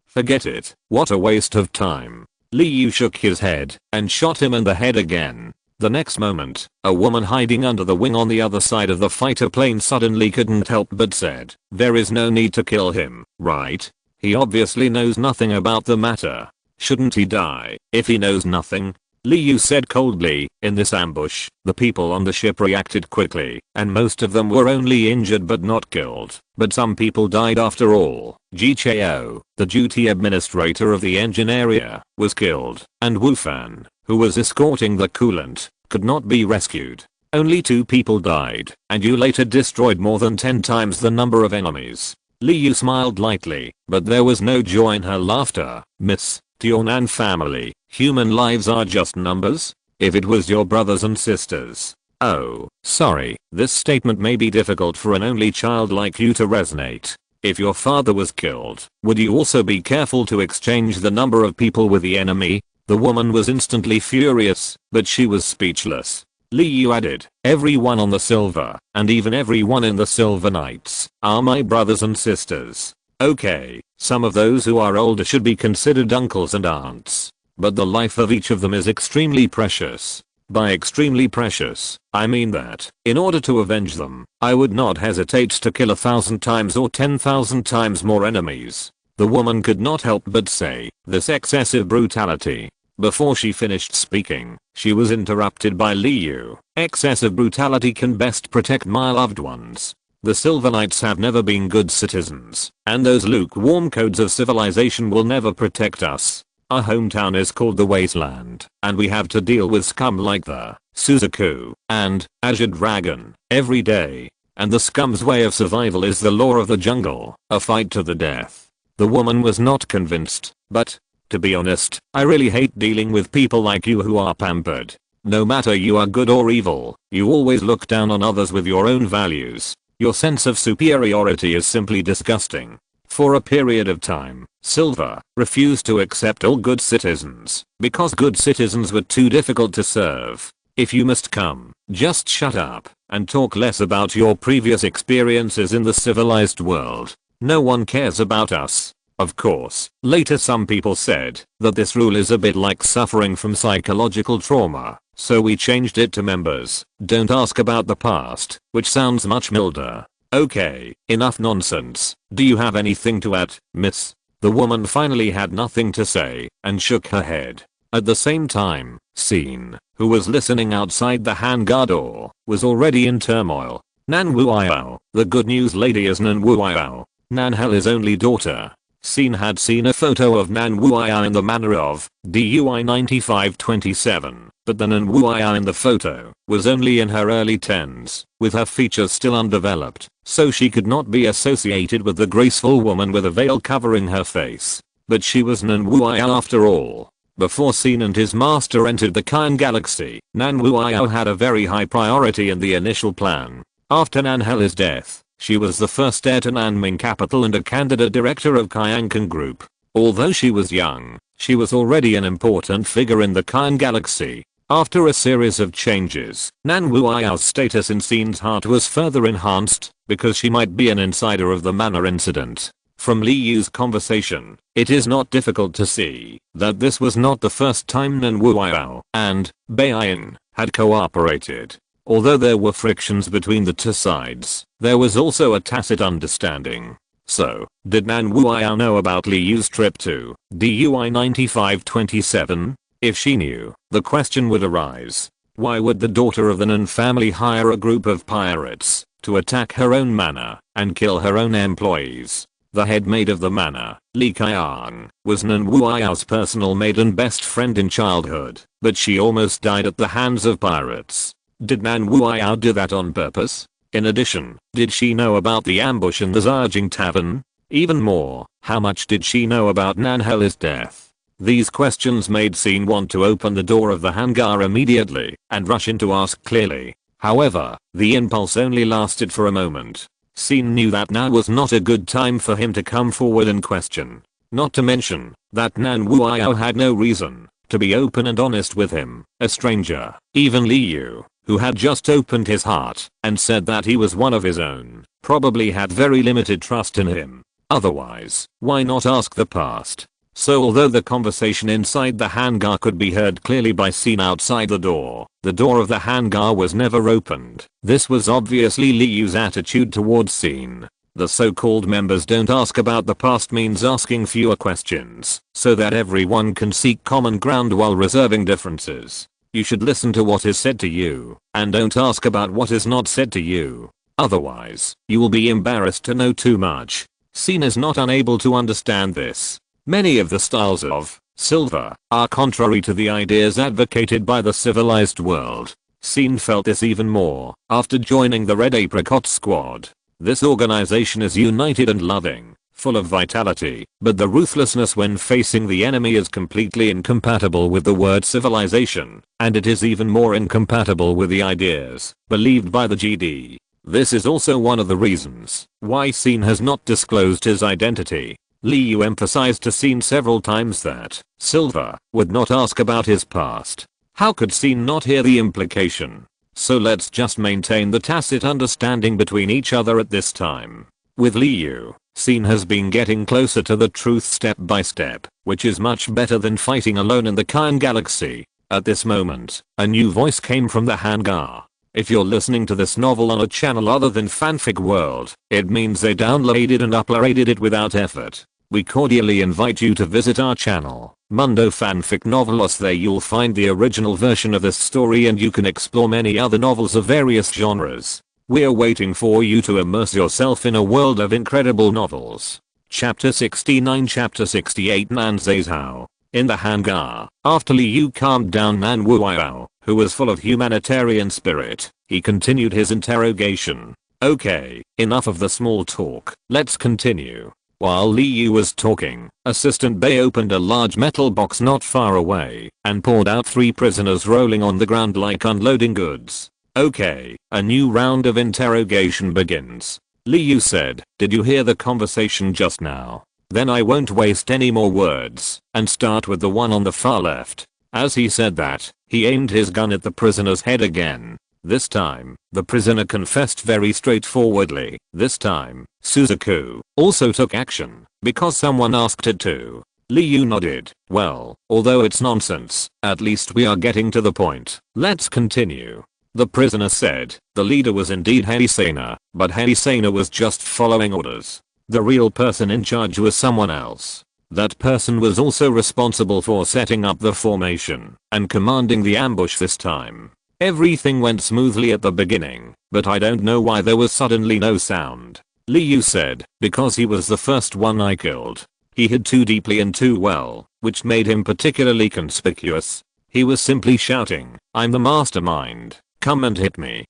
Forget it, what a waste of time. Li Yu shook his head and shot him in the head again. The next moment, a woman hiding under the wing on the other side of the fighter plane suddenly couldn't help but said, "There is no need to kill him, right? He obviously knows nothing about the matter. Shouldn't he die if he knows nothing?" Li Yu said coldly. In this ambush, the people on the ship reacted quickly, and most of them were only injured but not killed. But some people died after all. Ji Chao, the duty administrator of the engine area, was killed, and Wu Fan, who was escorting the coolant, could not be rescued. Only 2 people died, and you later destroyed more than 10 times the number of enemies. Li Yu smiled lightly, but there was no joy in her laughter. "Miss, to your Nan family, human lives are just numbers? If it was your brothers and sisters." Oh, sorry, this statement may be difficult for an only child like you to resonate. If your father was killed, would you also be careful to exchange the number of people with the enemy? The woman was instantly furious, but she was speechless. Li Yu added, "Everyone on the Silver, and even everyone in the Silver Knights, are my brothers and sisters. Okay, some of those who are older should be considered uncles and aunts. But the life of each of them is extremely precious. By extremely precious, I mean that, in order to avenge them, I would not hesitate to kill 1,000 times or 10,000 times more enemies." The woman could not help but say, "This excessive brutality." Before she finished speaking, she was interrupted by Li Yu. "Excessive brutality can best protect my loved ones. The Silver Knights have never been good citizens, and those lukewarm codes of civilization will never protect us. Our hometown is called the Wasteland, and we have to deal with scum like the Suzaku and Azure Dragon every day. And the scum's way of survival is the law of the jungle, a fight to the death." The woman was not convinced, but, to be honest, I really hate dealing with people like you who are pampered. No matter you are good or evil, you always look down on others with your own values. Your sense of superiority is simply disgusting. For a period of time, Silver refused to accept all good citizens because good citizens were too difficult to serve. If you must come, just shut up and talk less about your previous experiences in the civilized world. No one cares about us. Of course, later some people said that this rule is a bit like suffering from psychological trauma, so we changed it to members don't ask about the past, which sounds much milder. Okay, enough nonsense. Do you have anything to add, miss? The woman finally had nothing to say and shook her head. At the same time, Scene, who was listening outside the hangar door, was already in turmoil. Nan Wuiao, the good news lady is Nan Wuiao, Nan Hela's only daughter. Scene had seen a photo of Nan Wuiao in the manner of DUI 9527, but the Nan Wuiao in the photo was only in her early 10s, with her features still undeveloped, so she could not be associated with the graceful woman with a veil covering her face. But she was Nan Wuiao after all. Before Scene and his master entered the Kyan Galaxy, Nan Wuiao had a very high priority in the initial plan. After Nan Hela's death, she was the first heir to Nanming Capital and a candidate director of Kyankan Group. Although she was young, she was already an important figure in the Kyan Galaxy. After a series of changes, Nan Wuiao's status in Scene's heart was further enhanced because she might be an insider of the Manor incident. From Li Yu's conversation, it is not difficult to see that this was not the first time Nan Wuiao and Beiyin had cooperated. Although there were frictions between the two sides, there was also a tacit understanding. So, did Nan Wuiao know about Li Yu's trip to DUI 9527? If she knew, the question would arise. Why would the daughter of the Nan family hire a group of pirates to attack her own manor and kill her own employees? The head maid of the manor, Li Qiang, was Nan Wuiao's personal maid and best friend in childhood, but she almost died at the hands of pirates. Did Nan Wuiao do that on purpose? In addition, did she know about the ambush in the Zhajing Tavern? Even more, how much did she know about Nan Hela's death? These questions made Scene want to open the door of the hangar immediately and rush in to ask clearly. However, the impulse only lasted for a moment. Scene knew that now was not a good time for him to come forward and question. Not to mention that Nan Wuiao had no reason to be open and honest with him, a stranger. Even Li Yu, who had just opened his heart and said that he was one of his own, probably had very limited trust in him. Otherwise, why not ask the past? So although the conversation inside the hangar could be heard clearly by Scene outside the door of the hangar was never opened. This was obviously Liu's attitude towards Scene. The so-called members don't ask about the past means asking fewer questions, so that everyone can seek common ground while reserving differences. You should listen to what is said to you, and don't ask about what is not said to you. Otherwise, you will be embarrassed to know too much. Scene is not unable to understand this. Many of the styles of silver are contrary to the ideas advocated by the civilized world. Scene felt this even more after joining the Red Apricot Squad. This organization is united and loving, full of vitality, but the ruthlessness when facing the enemy is completely incompatible with the word civilization, and it is even more incompatible with the ideas believed by the GD. This is also one of the reasons why Scene has not disclosed his identity. Liu emphasized to Scene several times that Silver would not ask about his past. How could Scene not hear the implication? So let's just maintain the tacit understanding between each other at this time. With Liu, Scene has been getting closer to the truth step by step, which is much better than fighting alone in the Kyan galaxy. At this moment, a new voice came from the hangar. If you're listening to this novel on a channel other than Fanfic World, it means they downloaded and uploaded it without effort. We cordially invite you to visit our channel, Mundo Fanfic Novelos. There you'll find the original version of this story and you can explore many other novels of various genres. We're waiting for you to immerse yourself in a world of incredible novels. Chapter 69 Chapter 68 Nan Says How. In the hangar, after Liu calmed down Nan Wuao, who was full of humanitarian spirit, he continued his interrogation. Okay, enough of the small talk, let's continue. While Liu was talking, Assistant Bay opened a large metal box not far away and poured out 3 prisoners rolling on the ground like unloading goods. Okay, a new round of interrogation begins. Liu said, did you hear the conversation just now? Then I won't waste any more words and start with the one on the far left. As he said that, he aimed his gun at the prisoner's head again. This time, the prisoner confessed very straightforwardly. This time, Suzaku also took action because someone asked it to. Liu nodded. Well, although it's nonsense, at least we are getting to the point. Let's continue. The prisoner said, the leader was indeed Heisena, but Heisena was just following orders. The real person in charge was someone else. That person was also responsible for setting up the formation and commanding the ambush this time. Everything went smoothly at the beginning, but I don't know why there was suddenly no sound. Liu said, because he was the first one I killed. He hid too deeply and too well, which made him particularly conspicuous. He was simply shouting, I'm the mastermind, come and hit me.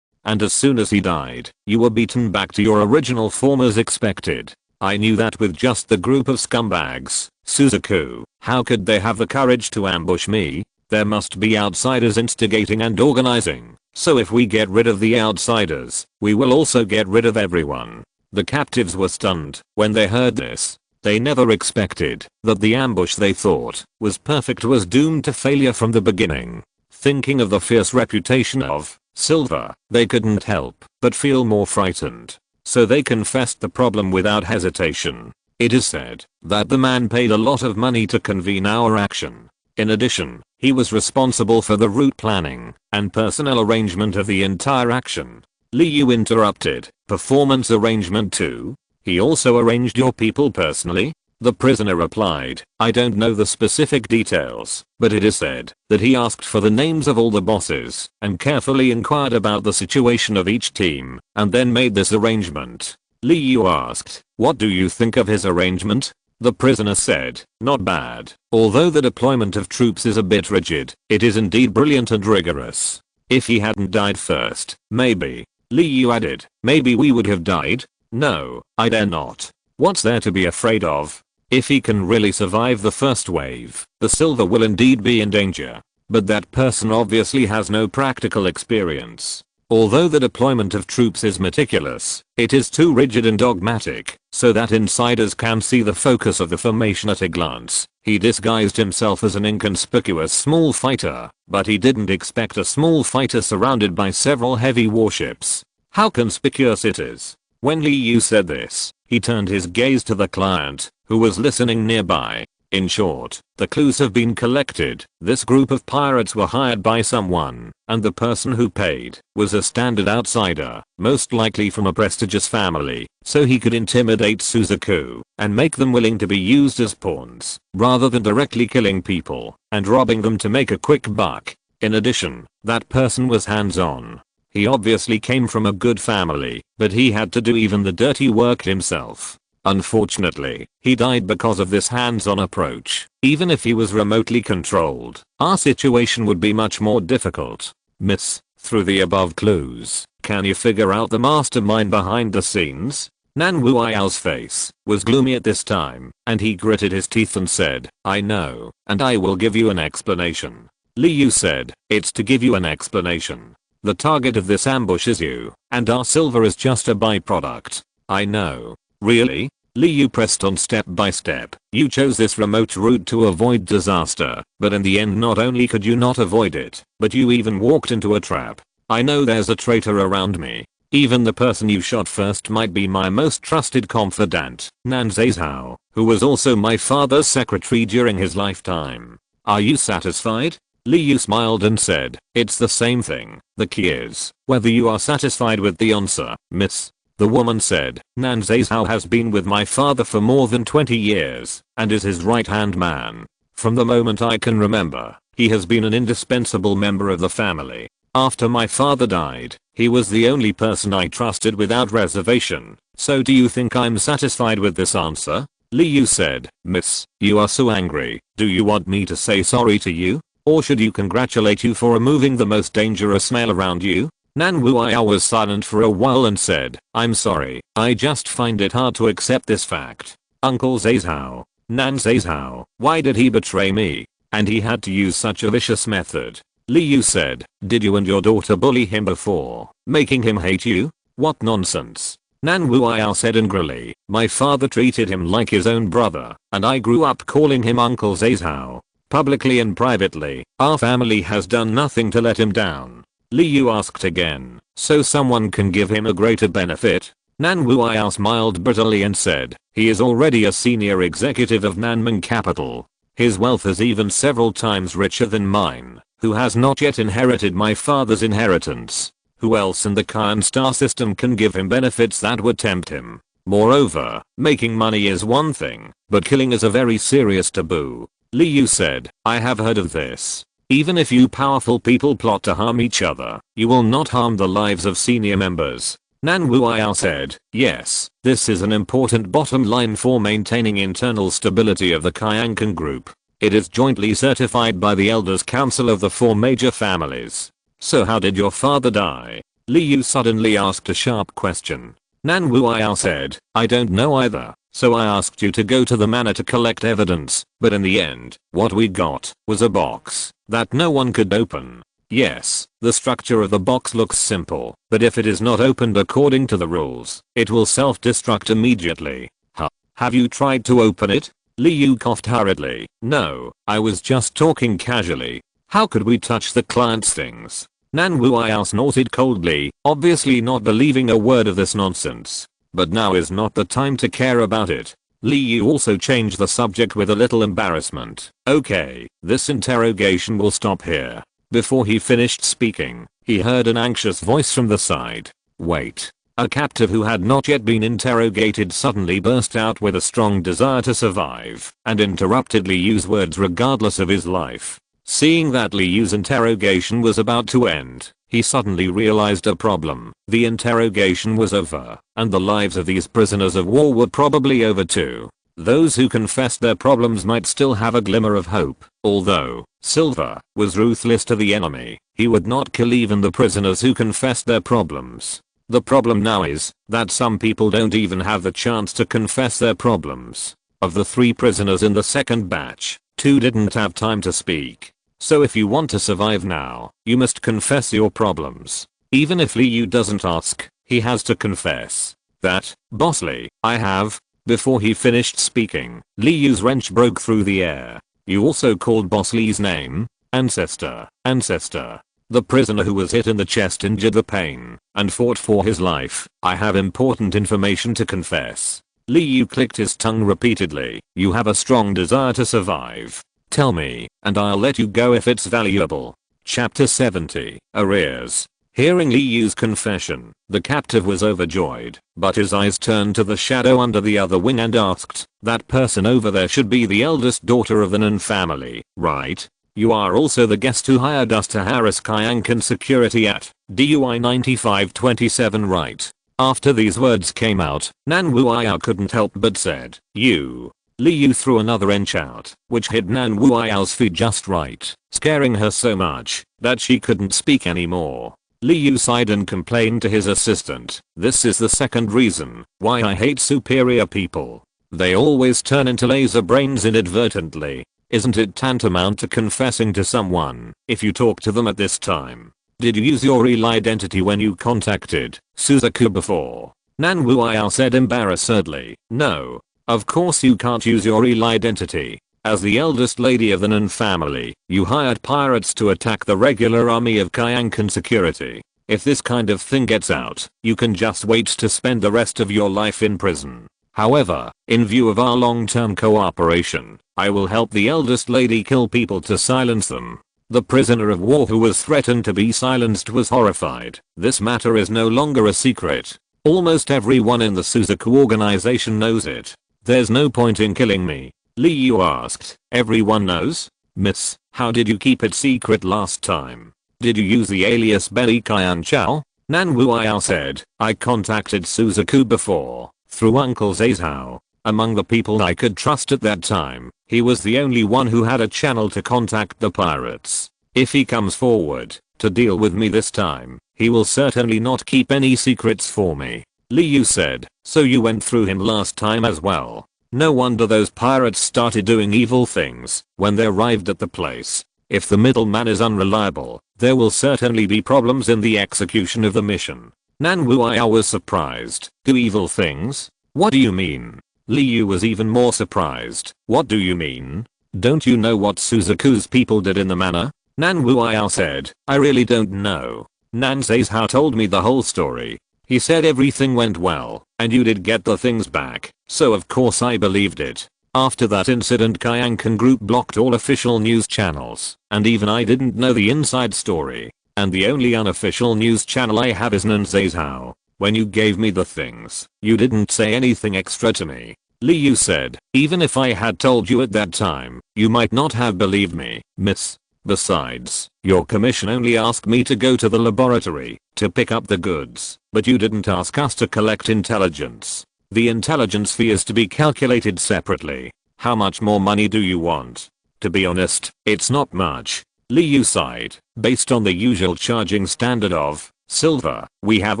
And as soon as he died, you were beaten back to your original form as expected. I knew that with just the group of scumbags. Suzaku, how could they have the courage to ambush me? There must be outsiders instigating and organizing. So if we get rid of the outsiders, we will also get rid of everyone. The captives were stunned when they heard this. They never expected that the ambush they thought was perfect was doomed to failure from the beginning. Thinking of the fierce reputation of Silver, they couldn't help but feel more frightened. So they confessed the problem without hesitation. It is said that the man paid a lot of money to convene our action. In addition, he was responsible for the route planning and personnel arrangement of the entire action. Liu interrupted. Performance arrangement too? He also arranged your people personally? The prisoner replied, I don't know the specific details, but it is said that he asked for the names of all the bosses and carefully inquired about the situation of each team and then made this arrangement. Liu asked, what do you think of his arrangement? The prisoner said, not bad. Although the deployment of troops is a bit rigid, it is indeed brilliant and rigorous. If he hadn't died first, maybe. Liu added, maybe we would have died? No, I dare not. What's there to be afraid of? If he can really survive the first wave, the Silver will indeed be in danger. But that person obviously has no practical experience. Although the deployment of troops is meticulous, it is too rigid and dogmatic, so that insiders can see the focus of the formation at a glance. He disguised himself as an inconspicuous small fighter, but he didn't expect a small fighter surrounded by several heavy warships. How conspicuous it is. When Liu said this, He turned his gaze to the client, who was listening nearby. In short, the clues have been collected. This group of pirates were hired by someone, and the person who paid was a standard outsider, most likely from a prestigious family, so he could intimidate Suzaku and make them willing to be used as pawns, rather than directly killing people and robbing them to make a quick buck. In addition, that person was hands-on. He obviously came from a good family, but he had to do even the dirty work himself. Unfortunately, he died because of this hands-on approach. Even if he was remotely controlled, our situation would be much more difficult. Miss, through the above clues, can you figure out the mastermind behind the scenes? Nan Wuyao's face was gloomy at this time, and he gritted his teeth and said, I know, and I will give you an explanation. Li Yu said, it's to give you an explanation. The target of this ambush is you, and our silver is just a byproduct. I know. Really? Li Yu pressed on step by step. You chose this remote route to avoid disaster, but in the end not only could you not avoid it, but you even walked into a trap. I know there's a traitor around me. Even the person you shot first might be my most trusted confidant, Nan Zhao, who was also my father's secretary during his lifetime. Are you satisfied? Li Yu smiled and said, it's the same thing. The key is whether you are satisfied with the answer, miss. The woman said, Nan Zhao has been with my father for more than 20 years and is his right-hand man. From the moment I can remember, he has been an indispensable member of the family. After my father died, he was the only person I trusted without reservation. So do you think I'm satisfied with this answer? Li Yu said, miss, you are so angry. Do you want me to say sorry to you? Or should you congratulate you for removing the most dangerous male around you? Nan Wuyao was silent for a while and said, I'm sorry, I just find it hard to accept this fact. Uncle Zhao, Nan Zhao, why did he betray me? And he had to use such a vicious method. Li Yu said, did you and your daughter bully him before, making him hate you? What nonsense. Nan Wuyao said angrily, my father treated him like his own brother, and I grew up calling him Uncle Zhao. Publicly and privately, our family has done nothing to let him down. Li Yu asked again, so someone can give him a greater benefit? Nan Wuyao smiled bitterly and said, he is already a senior executive of Nanming Capital. His wealth is even several times richer than mine, who has not yet inherited my father's inheritance. Who else in the Kyan star system can give him benefits that would tempt him? Moreover, making money is one thing, but killing is a very serious taboo. Li Yu said, I have heard of this. Even if you powerful people plot to harm each other, you will not harm the lives of senior members. Nan Wuyao said, yes, this is an important bottom line for maintaining internal stability of the Kyankan group. It is jointly certified by the Elders Council of the 4 major families. So how did your father die? Li Yu suddenly asked a sharp question. Nan Wuyao said, I don't know either. So I asked you to go to the manor to collect evidence, but in the end, what we got was a box that no one could open. Yes, the structure of the box looks simple, but if it is not opened according to the rules, it will self-destruct immediately. Huh. Have you tried to open it? Li Yu coughed hurriedly. No, I was just talking casually. How could we touch the client's things? Nan Wuyao snorted coldly, obviously not believing a word of this nonsense. But now is not the time to care about it. Li Yu also changed the subject with a little embarrassment. Okay, this interrogation will stop here. Before he finished speaking, he heard an anxious voice from the side. Wait. A captive who had not yet been interrogated suddenly burst out with a strong desire to survive and interrupted Li Yu's words regardless of his life. Seeing that Li Yu's interrogation was about to end, he suddenly realized a problem. The interrogation was over, and the lives of these prisoners of war were probably over too. Those who confessed their problems might still have a glimmer of hope. Although Silver was ruthless to the enemy, he would not kill even the prisoners who confessed their problems. The problem now is that some people don't even have the chance to confess their problems. Of the 3 prisoners in the second batch, 2 didn't have time to speak. So if you want to survive now, you must confess your problems. Even if Li Yu doesn't ask, he has to confess. That, Boss Li, I have. Before he finished speaking, Li Yu's wrench broke through the air. You also called Boss Li's name? Ancestor. The prisoner who was hit in the chest injured the pain and fought for his life. I have important information to confess. Liu clicked his tongue repeatedly. You have a strong desire to survive. Tell me, and I'll let you go if it's valuable. Chapter 70, Arrears. Hearing Liu's confession, the captive was overjoyed, but his eyes turned to the shadow under the other wing and asked, that person over there should be the eldest daughter of the Nan family, right? You are also the guest who hired us to harass Kyankan security at DUI 9527, right? After these words came out, Nan Wuiao couldn't help but said, you. Liu threw another wrench out, which hit Nan Wuiao's feet just right, scaring her so much that she couldn't speak anymore. Liu sighed and complained to his assistant, this is the second reason why I hate superior people. They always turn into laser brains inadvertently. Isn't it tantamount to confessing to someone if you talk to them at this time? Did you use your real identity when you contacted Suzaku before? Nan Wuiao said embarrassedly, no. Of course you can't use your real identity. As the eldest lady of the Nan family, you hired pirates to attack the regular army of Kyankan security. If this kind of thing gets out, you can just wait to spend the rest of your life in prison. However, in view of our long-term cooperation, I will help the eldest lady kill people to silence them. The prisoner of war who was threatened to be silenced was horrified. This matter is no longer a secret. Almost everyone in the Suzaku organization knows it. There's no point in killing me. Liu asked. Everyone knows? Miss, how did you keep it secret last time? Did you use the alias Benny Kyan Chao? Nan Wuiao said, I contacted Suzaku before, through Uncle Zazao. Among the people I could trust at that time, he was the only one who had a channel to contact the pirates. If he comes forward to deal with me this time, he will certainly not keep any secrets for me. Liu said, so you went through him last time as well. No wonder those pirates started doing evil things when they arrived at the place. If the middleman is unreliable, there will certainly be problems in the execution of the mission. Nan Wuiao was surprised. Do evil things? What do you mean? Liu was even more surprised. What do you mean? Don't you know what Suzaku's people did in the manor? Nan Wuiao said, I really don't know. Nan Zazao told me the whole story. He said everything went well, and you did get the things back, so of course I believed it. After that incident Kyankan Group blocked all official news channels, and even I didn't know the inside story. And the only unofficial news channel I have is Nan Zazao. When you gave me the things, you didn't say anything extra to me. Liu said, even if I had told you at that time, you might not have believed me, miss. Besides, your commission only asked me to go to the laboratory to pick up the goods, but you didn't ask us to collect intelligence. The intelligence fee is to be calculated separately. How much more money do you want? To be honest, it's not much. Liu sighed. Based on the usual charging standard of silver, we have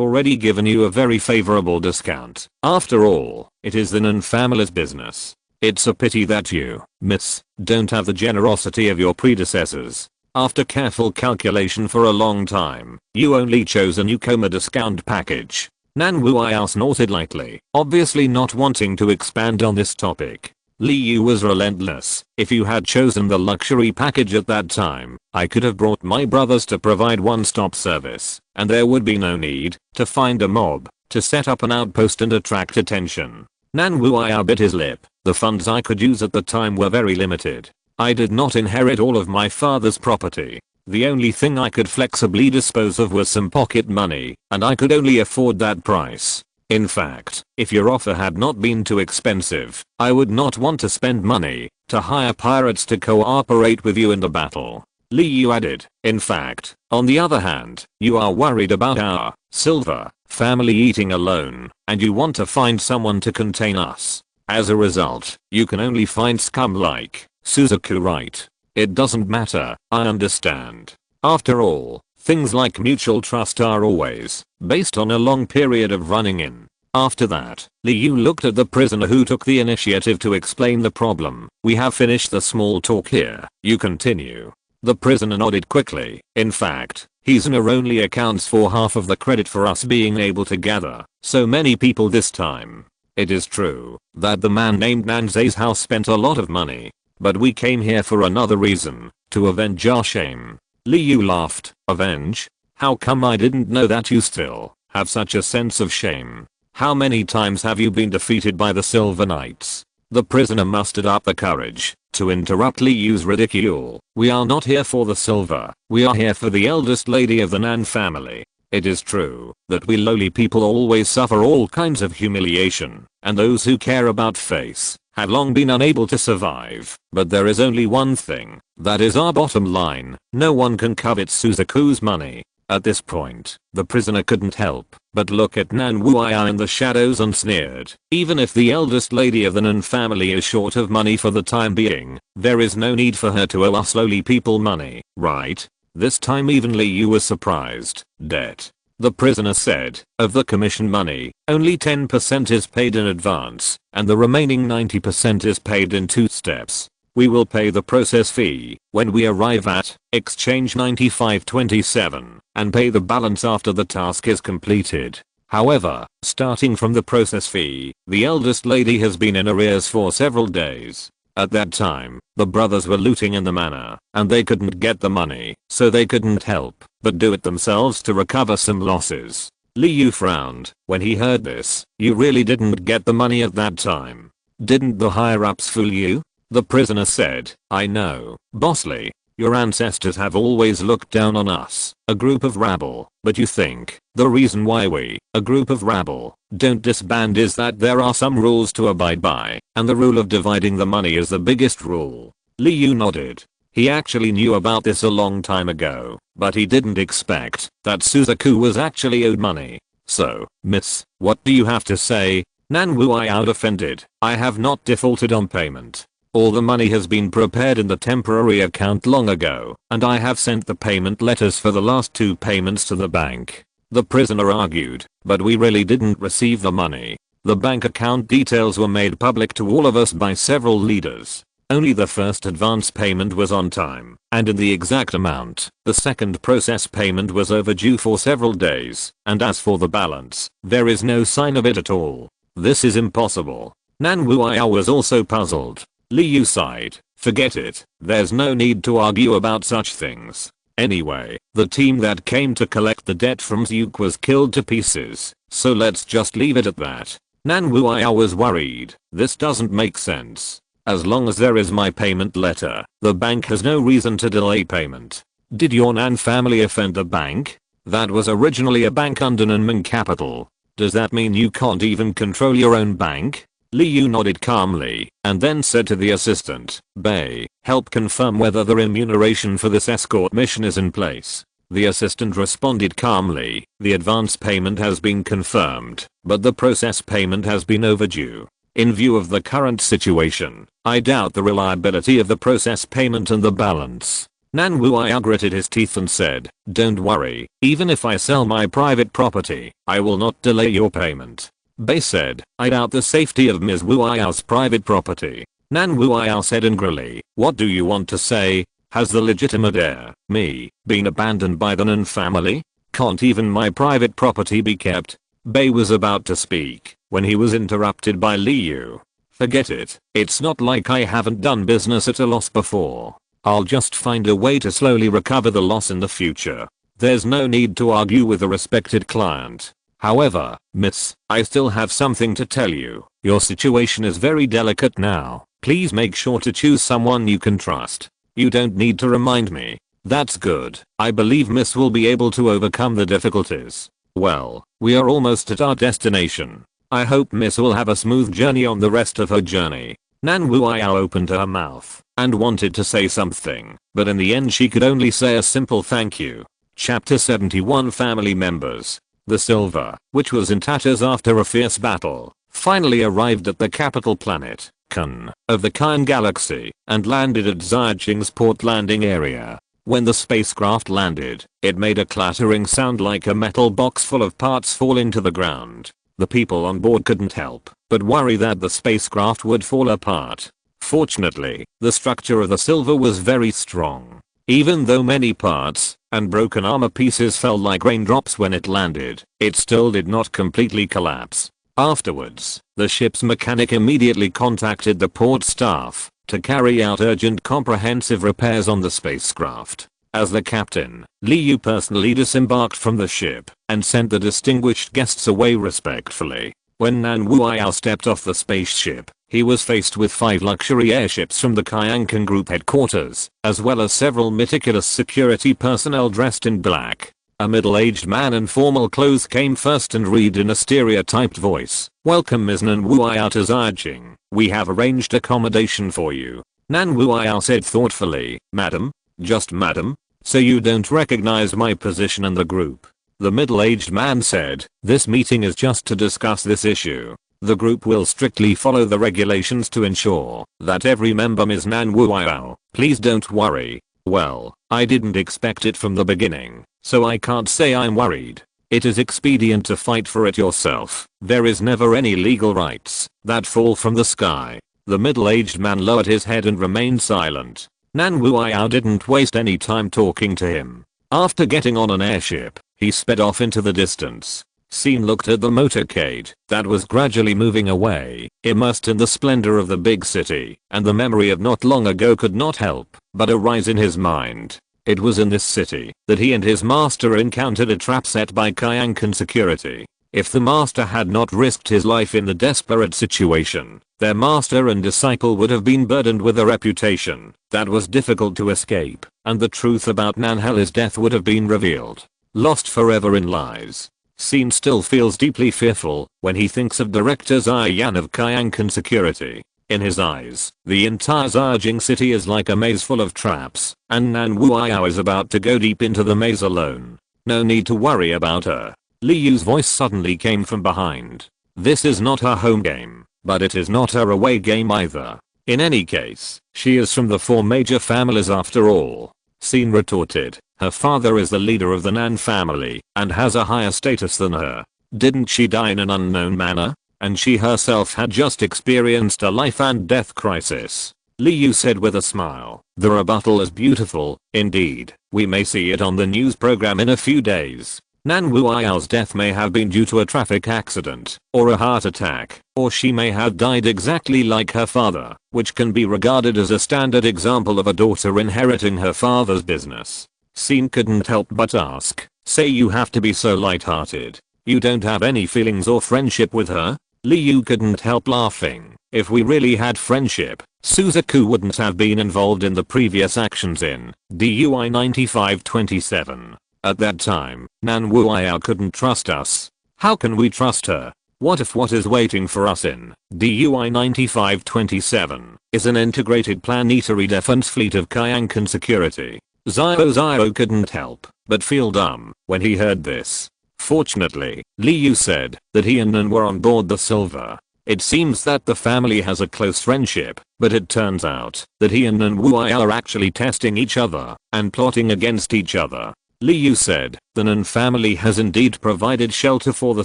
already given you a very favorable discount. After all, it is the Nan family's business. It's a pity that you, miss, don't have the generosity of your predecessors. After careful calculation for a long time, you only chose a newcomer discount package. Nan Wuiao snorted lightly, obviously not wanting to expand on this topic. Liu was relentless. If you had chosen the luxury package at that time, I could have brought my brothers to provide one-stop service, and there would be no need to find a mob to set up an outpost and attract attention. Nan Wuiao bit his lip. The funds I could use at the time were very limited. I did not inherit all of my father's property. The only thing I could flexibly dispose of was some pocket money, and I could only afford that price. In fact, if your offer had not been too expensive, I would not want to spend money to hire pirates to cooperate with you in the battle. Liu added, in fact, on the other hand, you are worried about our silver family eating alone, and you want to find someone to contain us. As a result, you can only find scum like Suzaku, right? It doesn't matter, I understand. After all, things like mutual trust are always based on a long period of running in. After that, Liu looked at the prisoner who took the initiative to explain the problem. We have finished the small talk here, you continue. The prisoner nodded quickly. In fact, his honor only accounts for half of the credit for us being able to gather so many people this time. It is true that the man named Nan Zazao spent a lot of money, but we came here for another reason, to avenge our shame. Liu laughed. Avenge? How come I didn't know that you still have such a sense of shame? How many times have you been defeated by the Silver Knights? The prisoner mustered up the courage to interrupt Liyu's ridicule. We are not here for the silver. We are here for the eldest lady of the Nan family. It is true that we lowly people always suffer all kinds of humiliation, and those who care about face have long been unable to survive. But there is only one thing, that is our bottom line. No one can covet Suzaku's money. At this point, the prisoner couldn't help but look at Nan Wuya in the shadows and sneered. Even if the eldest lady of the Nan family is short of money for the time being, there is no need for her to owe us lowly people money, right? This time even Liu was surprised. Debt. The prisoner said, of the commission money, only 10% is paid in advance, and the remaining 90% is paid in 2 steps. We will pay the process fee when we arrive at exchange 9527 and pay the balance after the task is completed. However, starting from the process fee, the eldest lady has been in arrears for several days. At that time, the brothers were looting in the manor, and they couldn't get the money, so they couldn't help but do it themselves to recover some losses. Liu frowned when he heard this. You really didn't get the money at that time. Didn't the higher-ups fool you? The prisoner said, I know, bossly. Your ancestors have always looked down on us, a group of rabble, but you think the reason why we, a group of rabble, don't disband is that there are some rules to abide by, and the rule of dividing the money is the biggest rule. Liu nodded. He actually knew about this a long time ago, but he didn't expect that Suzaku was actually owed money. So, miss, what do you have to say? Nan Wuya offended. I have not defaulted on payment. All the money has been prepared in the temporary account long ago, and I have sent the payment letters for the last 2 payments to the bank. The prisoner argued, but we really didn't receive the money. The bank account details were made public to all of us by several leaders. Only the first advance payment was on time, and in the exact amount. The second process payment was overdue for several days, and as for the balance, there is no sign of it at all. This is impossible. Nan Wuya was also puzzled. Liu sighed. Forget it. There's no need to argue about such things. Anyway, the team that came to collect the debt from Zuk was killed to pieces, so let's just leave it at that. Nan Wuya was worried. This doesn't make sense. As long as there is my payment letter, the bank has no reason to delay payment. Did your Nan family offend the bank? That was originally a bank under Nanming capital. Does that mean you can't even control your own bank? Liu nodded calmly, and then said to the assistant, Bei, help confirm whether the remuneration for this escort mission is in place. The assistant responded calmly, the advance payment has been confirmed, but the process payment has been overdue. In view of the current situation, I doubt the reliability of the process payment and the balance. Nan Wuya gritted his teeth and said, don't worry, even if I sell my private property, I will not delay your payment. Bei said, I doubt the safety of Ms. Wuya's private property. Nan Wuya said angrily, what do you want to say? Has the legitimate heir, me, been abandoned by the Nan family? Can't even my private property be kept? Bei was about to speak when he was interrupted by Liu. Forget it, it's not like I haven't done business at a loss before. I'll just find a way to slowly recover the loss in the future. There's no need to argue with a respected client. However, miss, I still have something to tell you. Your situation is very delicate now. Please make sure to choose someone you can trust. You don't need to remind me. That's good. I believe miss will be able to overcome the difficulties. Well, we are almost at our destination. I hope miss will have a smooth journey on the rest of her journey. Nan Wuya opened her mouth and wanted to say something, but in the end she could only say a simple thank you. Chapter 71 Family Members. The Silver, which was in tatters after a fierce battle, finally arrived at the capital planet, Kun, of the Kine Galaxy, and landed at Xiaoqing's port landing area. When the spacecraft landed, it made a clattering sound like a metal box full of parts falling to the ground. The people on board couldn't help but worry that the spacecraft would fall apart. Fortunately, the structure of the Silver was very strong. Even though many parts and broken armor pieces fell like raindrops when it landed, it still did not completely collapse. Afterwards, the ship's mechanic immediately contacted the port staff to carry out urgent comprehensive repairs on the spacecraft. As the captain, Liu personally disembarked from the ship and sent the distinguished guests away respectfully. When Nan Wuiyao stepped off the spaceship, he was faced with 5 luxury airships from the Kyankan Group headquarters, as well as several meticulous security personnel dressed in black. A middle-aged man in formal clothes came first and read in a stereotyped voice, "Welcome Ms. Nan Wuiyao to Ziyajing. We have arranged accommodation for you." Nan Wuiyao said thoughtfully, "Madam? Just madam? So you don't recognize my position in the group?" The middle-aged man said, "This meeting is just to discuss this issue. The group will strictly follow the regulations to ensure that every member is Nan Wuiyao. Please don't worry." "Well, I didn't expect it from the beginning, so I can't say I'm worried. It is expedient to fight for it yourself. There is never any legal rights that fall from the sky." The middle-aged man lowered his head and remained silent. Nan Wuiyao didn't waste any time talking to him. After getting on an airship, he sped off into the distance. Scene looked at the motorcade that was gradually moving away, immersed in the splendor of the big city, and the memory of not long ago could not help but arise in his mind. It was in this city that he and his master encountered a trap set by Kyankan security. If the master had not risked his life in the desperate situation, their master and disciple would have been burdened with a reputation that was difficult to escape, and the truth about Nanhela's death would have been revealed. Lost forever in lies. Scene still feels deeply fearful when he thinks of Director Ziyan of Kyankan security. In his eyes, the entire Ziyajing city is like a maze full of traps, and Nan Wuiyao is about to go deep into the maze alone. No need to worry about her. Li Yu's voice suddenly came from behind. This is not her home game, but it is not her away game either. In any case, she is from the 4 major families after all. Scene retorted, her father is the leader of the Nan family and has a higher status than her. Didn't she die in an unknown manner? And she herself had just experienced a life and death crisis. Li Yu said with a smile, the rebuttal is beautiful, indeed. We may see it on the news program in a few days. Nan Wuiyao's death may have been due to a traffic accident, or a heart attack, or she may have died exactly like her father, which can be regarded as a standard example of a daughter inheriting her father's business. Scene couldn't help but ask, say you have to be so light-hearted. You don't have any feelings or friendship with her? Li Yu couldn't help laughing. If we really had friendship, Suzaku wouldn't have been involved in the previous actions in DUI 9527. At that time, Nan Wuiyao couldn't trust us. How can we trust her? What if what is waiting for us in DUI 9527 is an integrated planetary defense fleet of Kyankan security? Zio couldn't help but feel dumb when he heard this. Fortunately, Li Yu said that he and Nan were on board the Silver. It seems that the family has a close friendship, but it turns out that he and Nan Wuiyao are actually testing each other and plotting against each other. Li Yu said, the Nan family has indeed provided shelter for the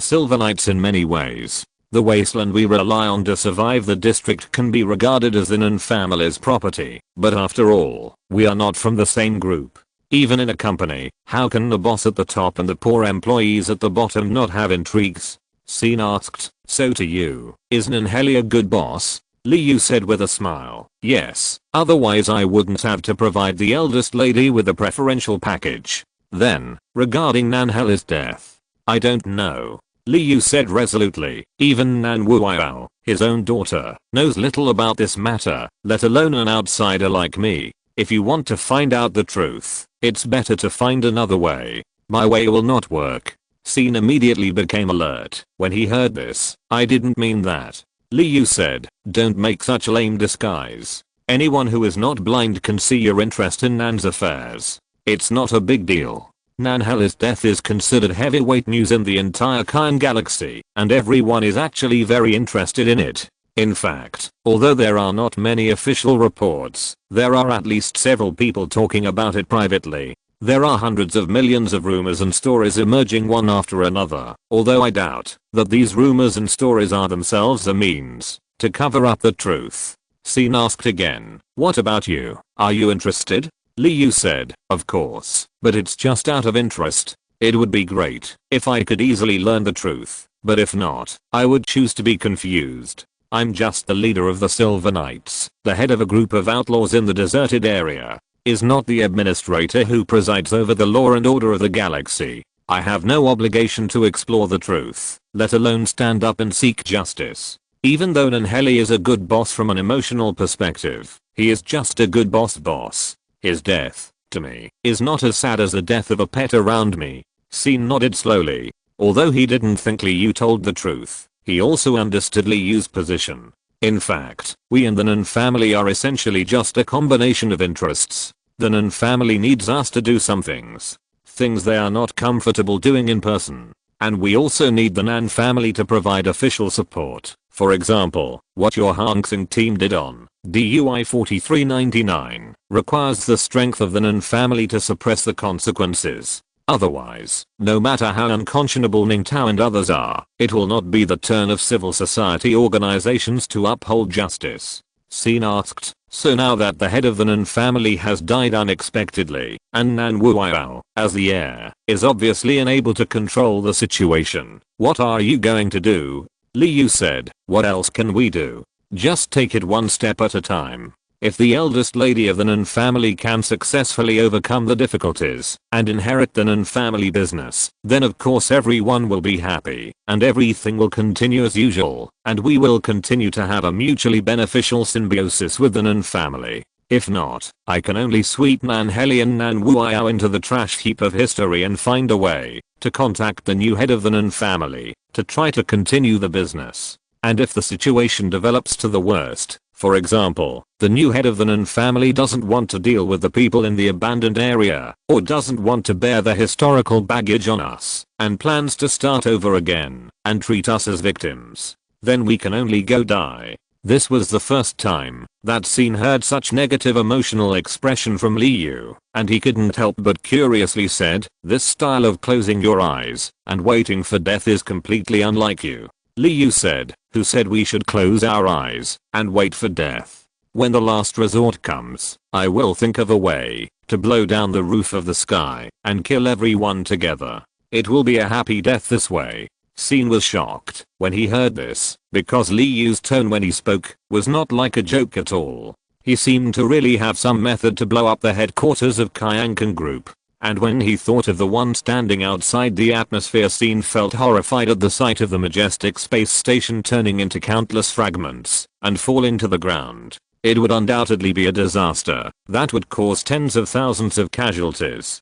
Silver Knights in many ways. The wasteland we rely on to survive the district can be regarded as the Nan family's property, but after all, we are not from the same group. Even in a company, how can the boss at the top and the poor employees at the bottom not have intrigues? Scene asked, so to you, is Nanheli a good boss? Li Yu said with a smile, yes, otherwise I wouldn't have to provide the eldest lady with a preferential package. Then, regarding Nanheli's death, I don't know. Li Yu said resolutely, even Nan Wuiyao, his own daughter, knows little about this matter, let alone an outsider like me. If you want to find out the truth, it's better to find another way. My way will not work. Scene immediately became alert when he heard this. I didn't mean that. Li Yu said, don't make such lame disguise. Anyone who is not blind can see your interest in Nan's affairs. It's not a big deal. Nanheli's death is considered heavyweight news in the entire Kyan galaxy, and everyone is actually very interested in it. In fact, although there are not many official reports, there are at least several people talking about it privately. There are hundreds of millions of rumors and stories emerging one after another, although I doubt that these rumors and stories are themselves a means to cover up the truth. Scene asked again, what about you? Are you interested? Li Yu said, of course, but it's just out of interest. It would be great if I could easily learn the truth, but if not, I would choose to be confused. I'm just the leader of the Silver Knights, the head of a group of outlaws in the deserted area. Is not the administrator who presides over the law and order of the galaxy. I have no obligation to explore the truth, let alone stand up and seek justice. Even though Nanheli is a good boss from an emotional perspective, he is just a good boss. His death, to me, is not as sad as the death of a pet around me. Scene nodded slowly. Although he didn't think Liu told the truth, he also understood Liu's position. In fact, we and the Nan family are essentially just a combination of interests. The Nan family needs us to do some things they are not comfortable doing in person. And we also need the Nan family to provide official support. For example, what your Hang Seng team did on DUI 4399 requires the strength of the Nan family to suppress the consequences. Otherwise, no matter how unconscionable Ning Tao and others are, it will not be the turn of civil society organizations to uphold justice. Scene asked, so now that the head of the Nan family has died unexpectedly, and Nan Wuiao, as the heir, is obviously unable to control the situation, what are you going to do? Liu said, what else can we do? Just take it one step at a time. If the eldest lady of the Nan family can successfully overcome the difficulties and inherit the Nan family business, then of course everyone will be happy and everything will continue as usual, and we will continue to have a mutually beneficial symbiosis with the Nan family. If not, I can only sweep Nanheli and Nan Wuiao into the trash heap of history and find a way to contact the new head of the Nan family to try to continue the business. And if the situation develops to the worst, for example, the new head of the Nan family doesn't want to deal with the people in the abandoned area, or doesn't want to bear the historical baggage on us, and plans to start over again, and treat us as victims, then we can only go die. This was the first time that Scene heard such negative emotional expression from Liu, and he couldn't help but curiously said, this style of closing your eyes and waiting for death is completely unlike you. Liu said, who said we should close our eyes and wait for death? When the last resort comes, I will think of a way to blow down the roof of the sky and kill everyone together. It will be a happy death this way. Scene was shocked when he heard this, because Liu's tone when he spoke was not like a joke at all. He seemed to really have some method to blow up the headquarters of Kyankan Group. And when he thought of the one standing outside the atmosphere, Scene felt horrified at the sight of the majestic space station turning into countless fragments and falling to the ground. It would undoubtedly be a disaster that would cause tens of thousands of casualties.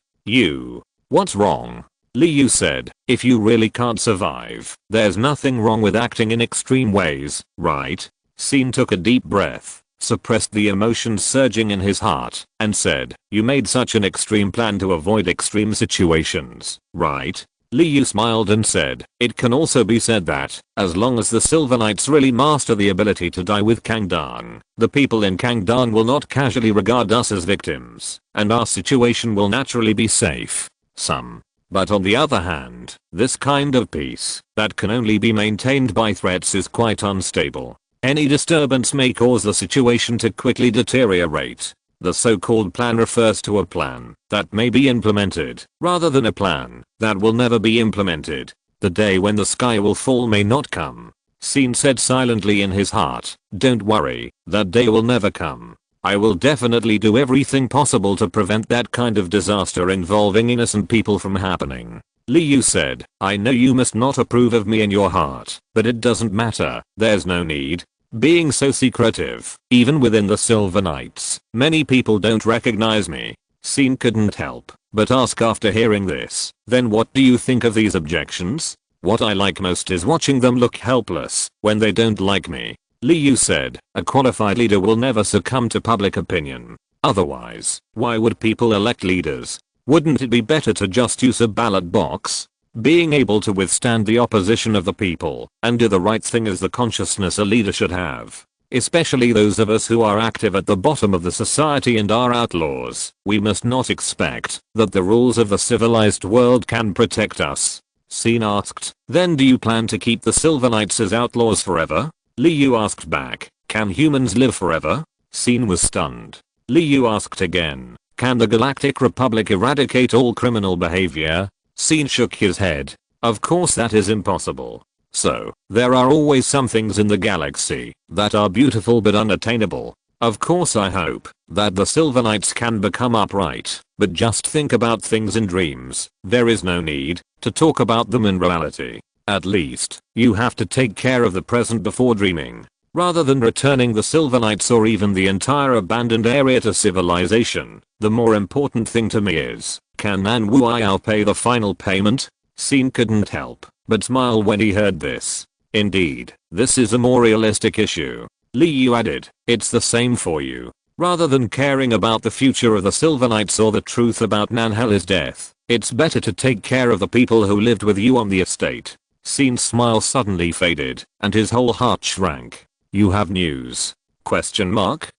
What's wrong? Liu said, if you really can't survive, there's nothing wrong with acting in extreme ways, right? Scene took a deep breath, suppressed the emotions surging in his heart, and said, you made such an extreme plan to avoid extreme situations, right? Liu smiled and said, it can also be said that, as long as the Silver Knights really master the ability to die with Kangdang, the people in Kangdang will not casually regard us as victims, and our situation will naturally be safe. But on the other hand, this kind of peace that can only be maintained by threats is quite unstable. Any disturbance may cause the situation to quickly deteriorate. The so-called plan refers to a plan that may be implemented, rather than a plan that will never be implemented. The day when the sky will fall may not come. Scene said silently in his heart, don't worry, that day will never come. I will definitely do everything possible to prevent that kind of disaster involving innocent people from happening. Liu said, I know you must not approve of me in your heart, but it doesn't matter, there's no need being so secretive. Even within the Silver Knights, many people don't recognize me. Scene couldn't help but ask after hearing this, then what do you think of these objections? What I like most is watching them look helpless when they don't like me. Liu said, a qualified leader will never succumb to public opinion. Otherwise, why would people elect leaders? Wouldn't it be better to just use a ballot box? Being able to withstand the opposition of the people and do the right thing is the consciousness a leader should have. Especially those of us who are active at the bottom of the society and are outlaws. We must not expect that the rules of the civilized world can protect us. Scene asked, then do you plan to keep the Silver Knights as outlaws forever? Liu asked back, can humans live forever? Scene was stunned. Liu asked again, can the Galactic Republic eradicate all criminal behavior? Scene shook his head. Of course that is impossible. So, there are always some things in the galaxy that are beautiful but unattainable. Of course I hope that the Silver Knights can become upright, but just think about things in dreams. There is no need to talk about them in reality. At least, you have to take care of the present before dreaming. Rather than returning the Silver Knights or even the entire abandoned area to civilization, the more important thing to me is, can Nan Wuiao pay the final payment? Scene couldn't help but smile when he heard this. Indeed, this is a more realistic issue. Li Yu added, it's the same for you. Rather than caring about the future of the Silver Knights or the truth about Nanhela's death, it's better to take care of the people who lived with you on the estate. Scene's smile suddenly faded, and his whole heart shrank. You have news? Question mark?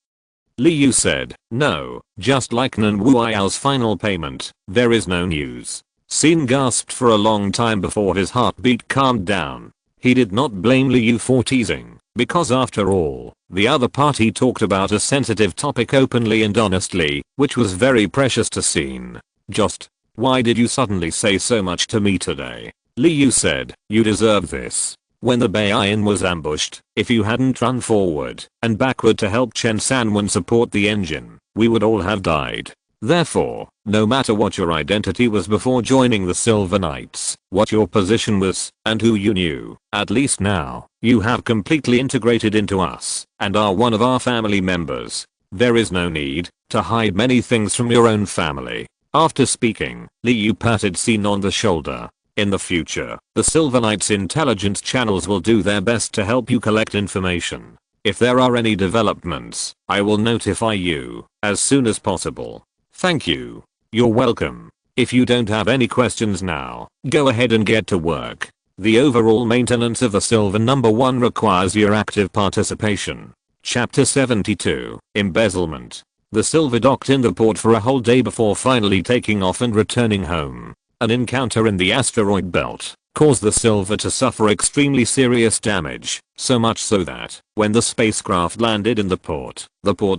Li Yu said, no, just like Nan Wuiao's final payment, there is no news. Scene gasped for a long time before his heartbeat calmed down. He did not blame Li Yu for teasing, because after all, the other party talked about a sensitive topic openly and honestly, which was very precious to Scene. Just, why did you suddenly say so much to me today? Li Yu said, you deserve this. When the Bei'an was ambushed, if you hadn't run forward and backward to help Chen Sanwen support the engine, we would all have died. Therefore, no matter what your identity was before joining the Silver Knights, what your position was, and who you knew, at least now, you have completely integrated into us, and are one of our family members. There is no need to hide many things from your own family. After speaking, Li Yu patted Scene on the shoulder. In the future, the Silver Knights intelligence channels will do their best to help you collect information. If there are any developments, I will notify you as soon as possible. Thank you. You're welcome. If you don't have any questions now, go ahead and get to work. The overall maintenance of the Silver Number 1 requires your active participation. Chapter 72, Embezzlement. The Silver docked in the port for a whole day before finally taking off and returning home. An encounter in the asteroid belt caused the Silver to suffer extremely serious damage, so much so that, when the spacecraft landed in the port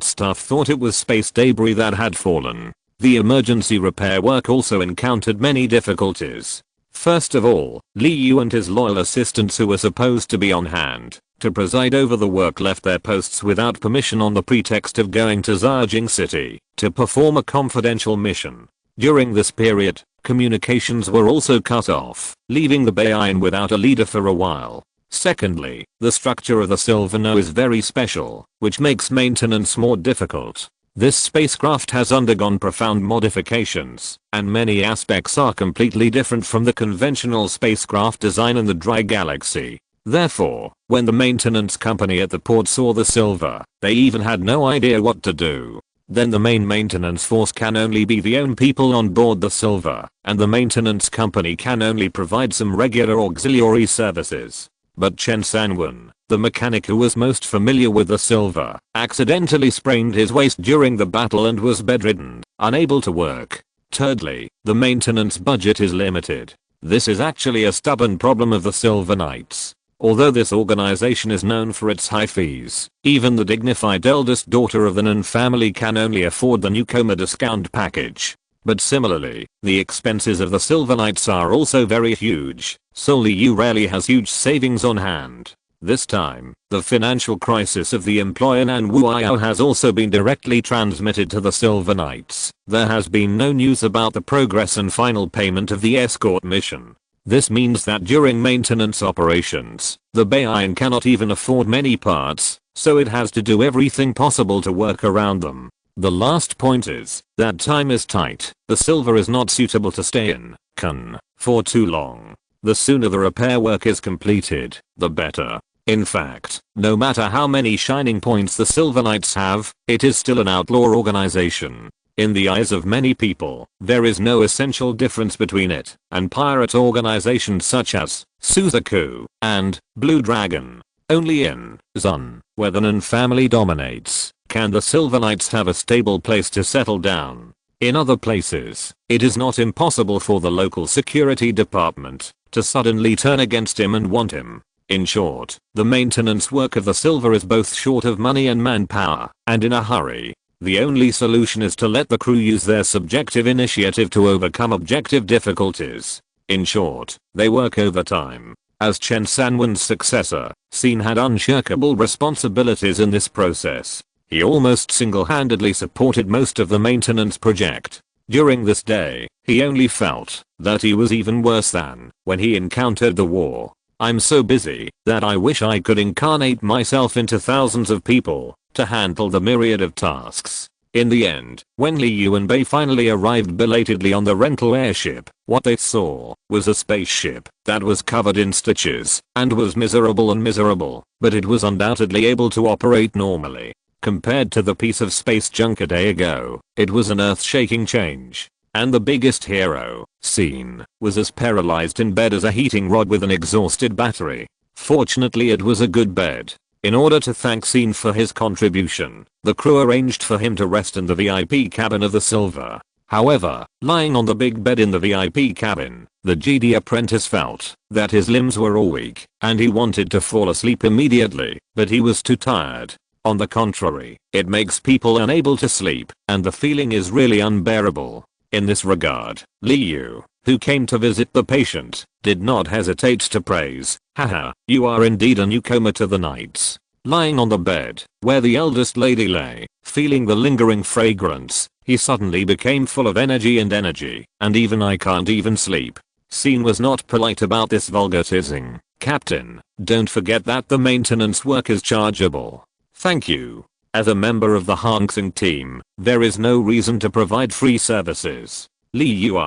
staff thought it was space debris that had fallen. The emergency repair work also encountered many difficulties. First of all, Li Yu and his loyal assistants who were supposed to be on hand to preside over the work left their posts without permission on the pretext of going to Zhajing City to perform a confidential mission. During this period, communications were also cut off, leaving the Bei'an without a leader for a while. Secondly, the structure of the Silver No is very special, which makes maintenance more difficult. This spacecraft has undergone profound modifications, and many aspects are completely different from the conventional spacecraft design in the dry galaxy. Therefore, when the maintenance company at the port saw the Silver, they even had no idea what to do. Then the main maintenance force can only be the own people on board the Silver, and the maintenance company can only provide some regular auxiliary services. But Chen Sanwen, the mechanic who was most familiar with the Silver, accidentally sprained his waist during the battle and was bedridden, unable to work. Thirdly, the maintenance budget is limited. This is actually a stubborn problem of the Silver Knights. Although this organization is known for its high fees, even the dignified eldest daughter of the Nan family can only afford the newcomer discount package. But similarly, the expenses of the Silver Knights are also very huge, so Li Yu rarely has huge savings on hand. This time, the financial crisis of the employer Nan Wuiao has also been directly transmitted to the Silver Knights. There has been no news about the progress and final payment of the escort mission. This means that during maintenance operations, the Bei'an cannot even afford many parts, so it has to do everything possible to work around them. The last point is that time is tight. The Silver is not suitable to stay in Kun for too long. The sooner the repair work is completed, the better. In fact, no matter how many shining points the Silver Knights have, it is still an outlaw organization. In the eyes of many people, there is no essential difference between it and pirate organizations such as Suzaku and Blue Dragon. Only in Zun, where the Nan family dominates, can the Silver Knights have a stable place to settle down. In other places, it is not impossible for the local security department to suddenly turn against him and want him. In short, the maintenance work of the Silver is both short of money and manpower, and in a hurry. The only solution is to let the crew use their subjective initiative to overcome objective difficulties. In short, they work overtime. As Chen Sanwen's successor, Scene had unshakable responsibilities in this process. He almost single-handedly supported most of the maintenance project. During this day, he only felt that he was even worse than when he encountered the war. I'm so busy that I wish I could incarnate myself into thousands of people to handle the myriad of tasks. In the end, when Liu and Bei finally arrived belatedly on the rental airship, what they saw was a spaceship that was covered in stitches and was miserable, but it was undoubtedly able to operate normally. Compared to the piece of space junk a day ago, it was an earth-shaking change. And the biggest hero, Scene, was as paralyzed in bed as a heating rod with an exhausted battery. Fortunately it was a good bed. In order to thank Scene for his contribution, the crew arranged for him to rest in the VIP cabin of the Silver. However, lying on the big bed in the VIP cabin, the Jedi apprentice felt that his limbs were all weak, and he wanted to fall asleep immediately, but he was too tired. On the contrary, it makes people unable to sleep, and the feeling is really unbearable. In this regard, Liu, who came to visit the patient, did not hesitate to praise, "Haha, you are indeed a newcomer to the Knights." Lying on the bed, where the eldest lady lay, feeling the lingering fragrance, he suddenly became full of energy, and even I can't even sleep. Scene was not polite about this vulgar teasing. "Captain, don't forget that the maintenance work is chargeable." "Thank you. As a member of the Hansing team, there is no reason to provide free services." Liu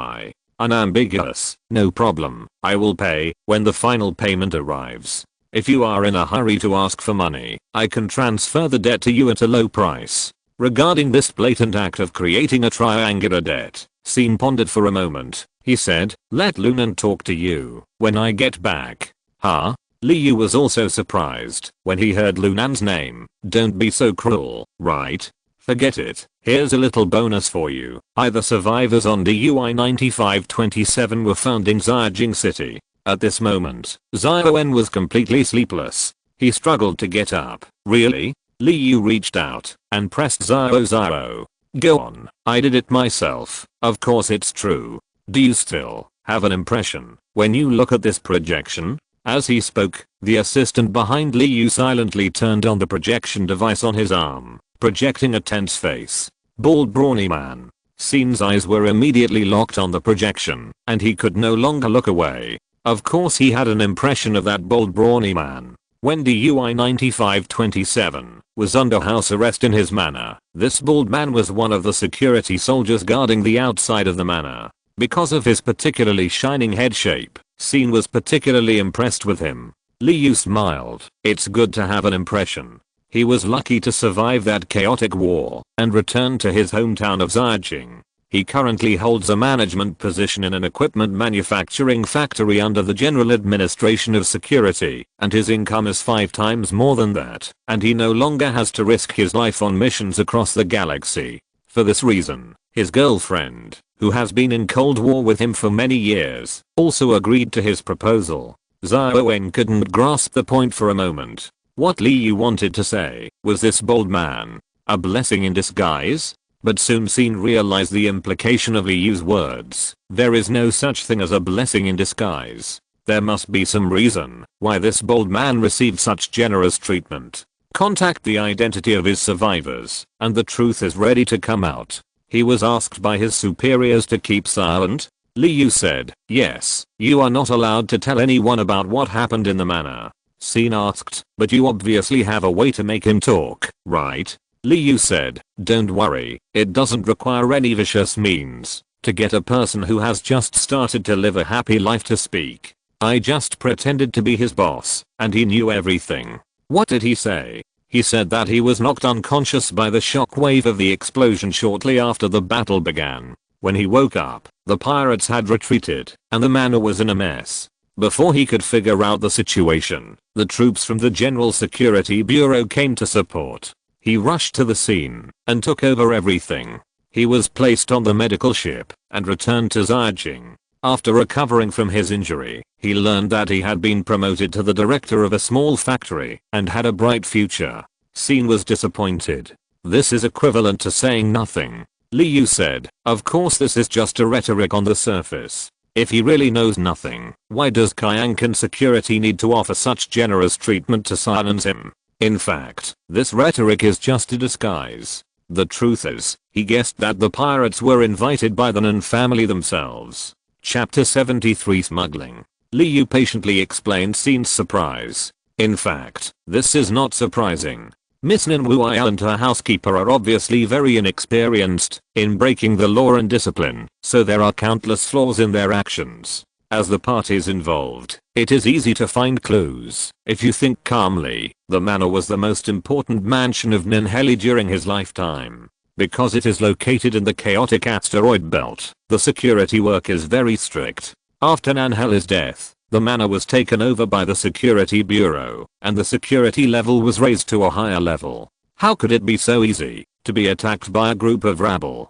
unambiguous, "No problem, I will pay when the final payment arrives. If you are in a hurry to ask for money, I can transfer the debt to you at a low price." Regarding this blatant act of creating a triangular debt, Scene pondered for a moment. He said, "Let Lunan talk to you when I get back." "Huh?" Liu was also surprised when he heard Lunan's name. "Don't be so cruel, right? Forget it. Here's a little bonus for you. Either survivors on DUI 9527 were found in Xiajing City." At this moment, Xiaowen was completely sleepless. He struggled to get up. "Really?" Liu reached out and pressed Xiao. "Go on. I did it myself. Of course it's true. Do you still have an impression when you look at this projection?" As he spoke, the assistant behind Liu silently turned on the projection device on his arm, projecting a tense face. Bald brawny man. Scene's eyes were immediately locked on the projection, and he could no longer look away. Of course he had an impression of that bald brawny man. When DUI 9527 was under house arrest in his manor, this bald man was one of the security soldiers guarding the outside of the manor. Because of his particularly shining head shape, Scene was particularly impressed with him. Liu smiled. It's good to have an impression. He was lucky to survive that chaotic war and return to his hometown of Xiajing. He currently holds a management position in an equipment manufacturing factory under the General Administration of Security, and his income is 5 times more than that, and he no longer has to risk his life on missions across the galaxy. For this reason, his girlfriend, who has been in Cold War with him for many years, also agreed to his proposal. Xiaowen couldn't grasp the point for a moment. What Liu wanted to say was this bold man a blessing in disguise? But soon Scene realized the implication of Liu's words. There is no such thing as a blessing in disguise. There must be some reason why this bold man received such generous treatment. Contact the identity of his survivors, and the truth is ready to come out. He was asked by his superiors to keep silent. Liu said, "Yes, you are not allowed to tell anyone about what happened in the manor." Scene asked, "But you obviously have a way to make him talk, right?" Liu said, "Don't worry, it doesn't require any vicious means to get a person who has just started to live a happy life to speak. I just pretended to be his boss, and he knew everything." "What did he say?" "He said that he was knocked unconscious by the shockwave of the explosion shortly after the battle began. When he woke up, the pirates had retreated, and the manor was in a mess. Before he could figure out the situation, the troops from the General Security Bureau came to support. He rushed to the scene and took over everything. He was placed on the medical ship and returned to Xiajing. After recovering from his injury, he learned that he had been promoted to the director of a small factory and had a bright future. Scene was disappointed. This is equivalent to saying nothing. Liu said, "Of course this is just a rhetoric on the surface. If he really knows nothing, why does Kyankan Security need to offer such generous treatment to silence him?" In fact, this rhetoric is just a disguise. The truth is, he guessed that the pirates were invited by the Nun family themselves. Chapter 73 Smuggling. Liu patiently explained Sin's surprise. In fact, this is not surprising. Miss Nin Wuai and her housekeeper are obviously very inexperienced in breaking the law and discipline, so there are countless flaws in their actions. As the parties involved, it is easy to find clues. If you think calmly, the manor was the most important mansion of Ninheli during his lifetime. Because it is located in the chaotic asteroid belt, the security work is very strict. After Ninheli's death, the manor was taken over by the Security Bureau, and the security level was raised to a higher level. How could it be so easy to be attacked by a group of rabble?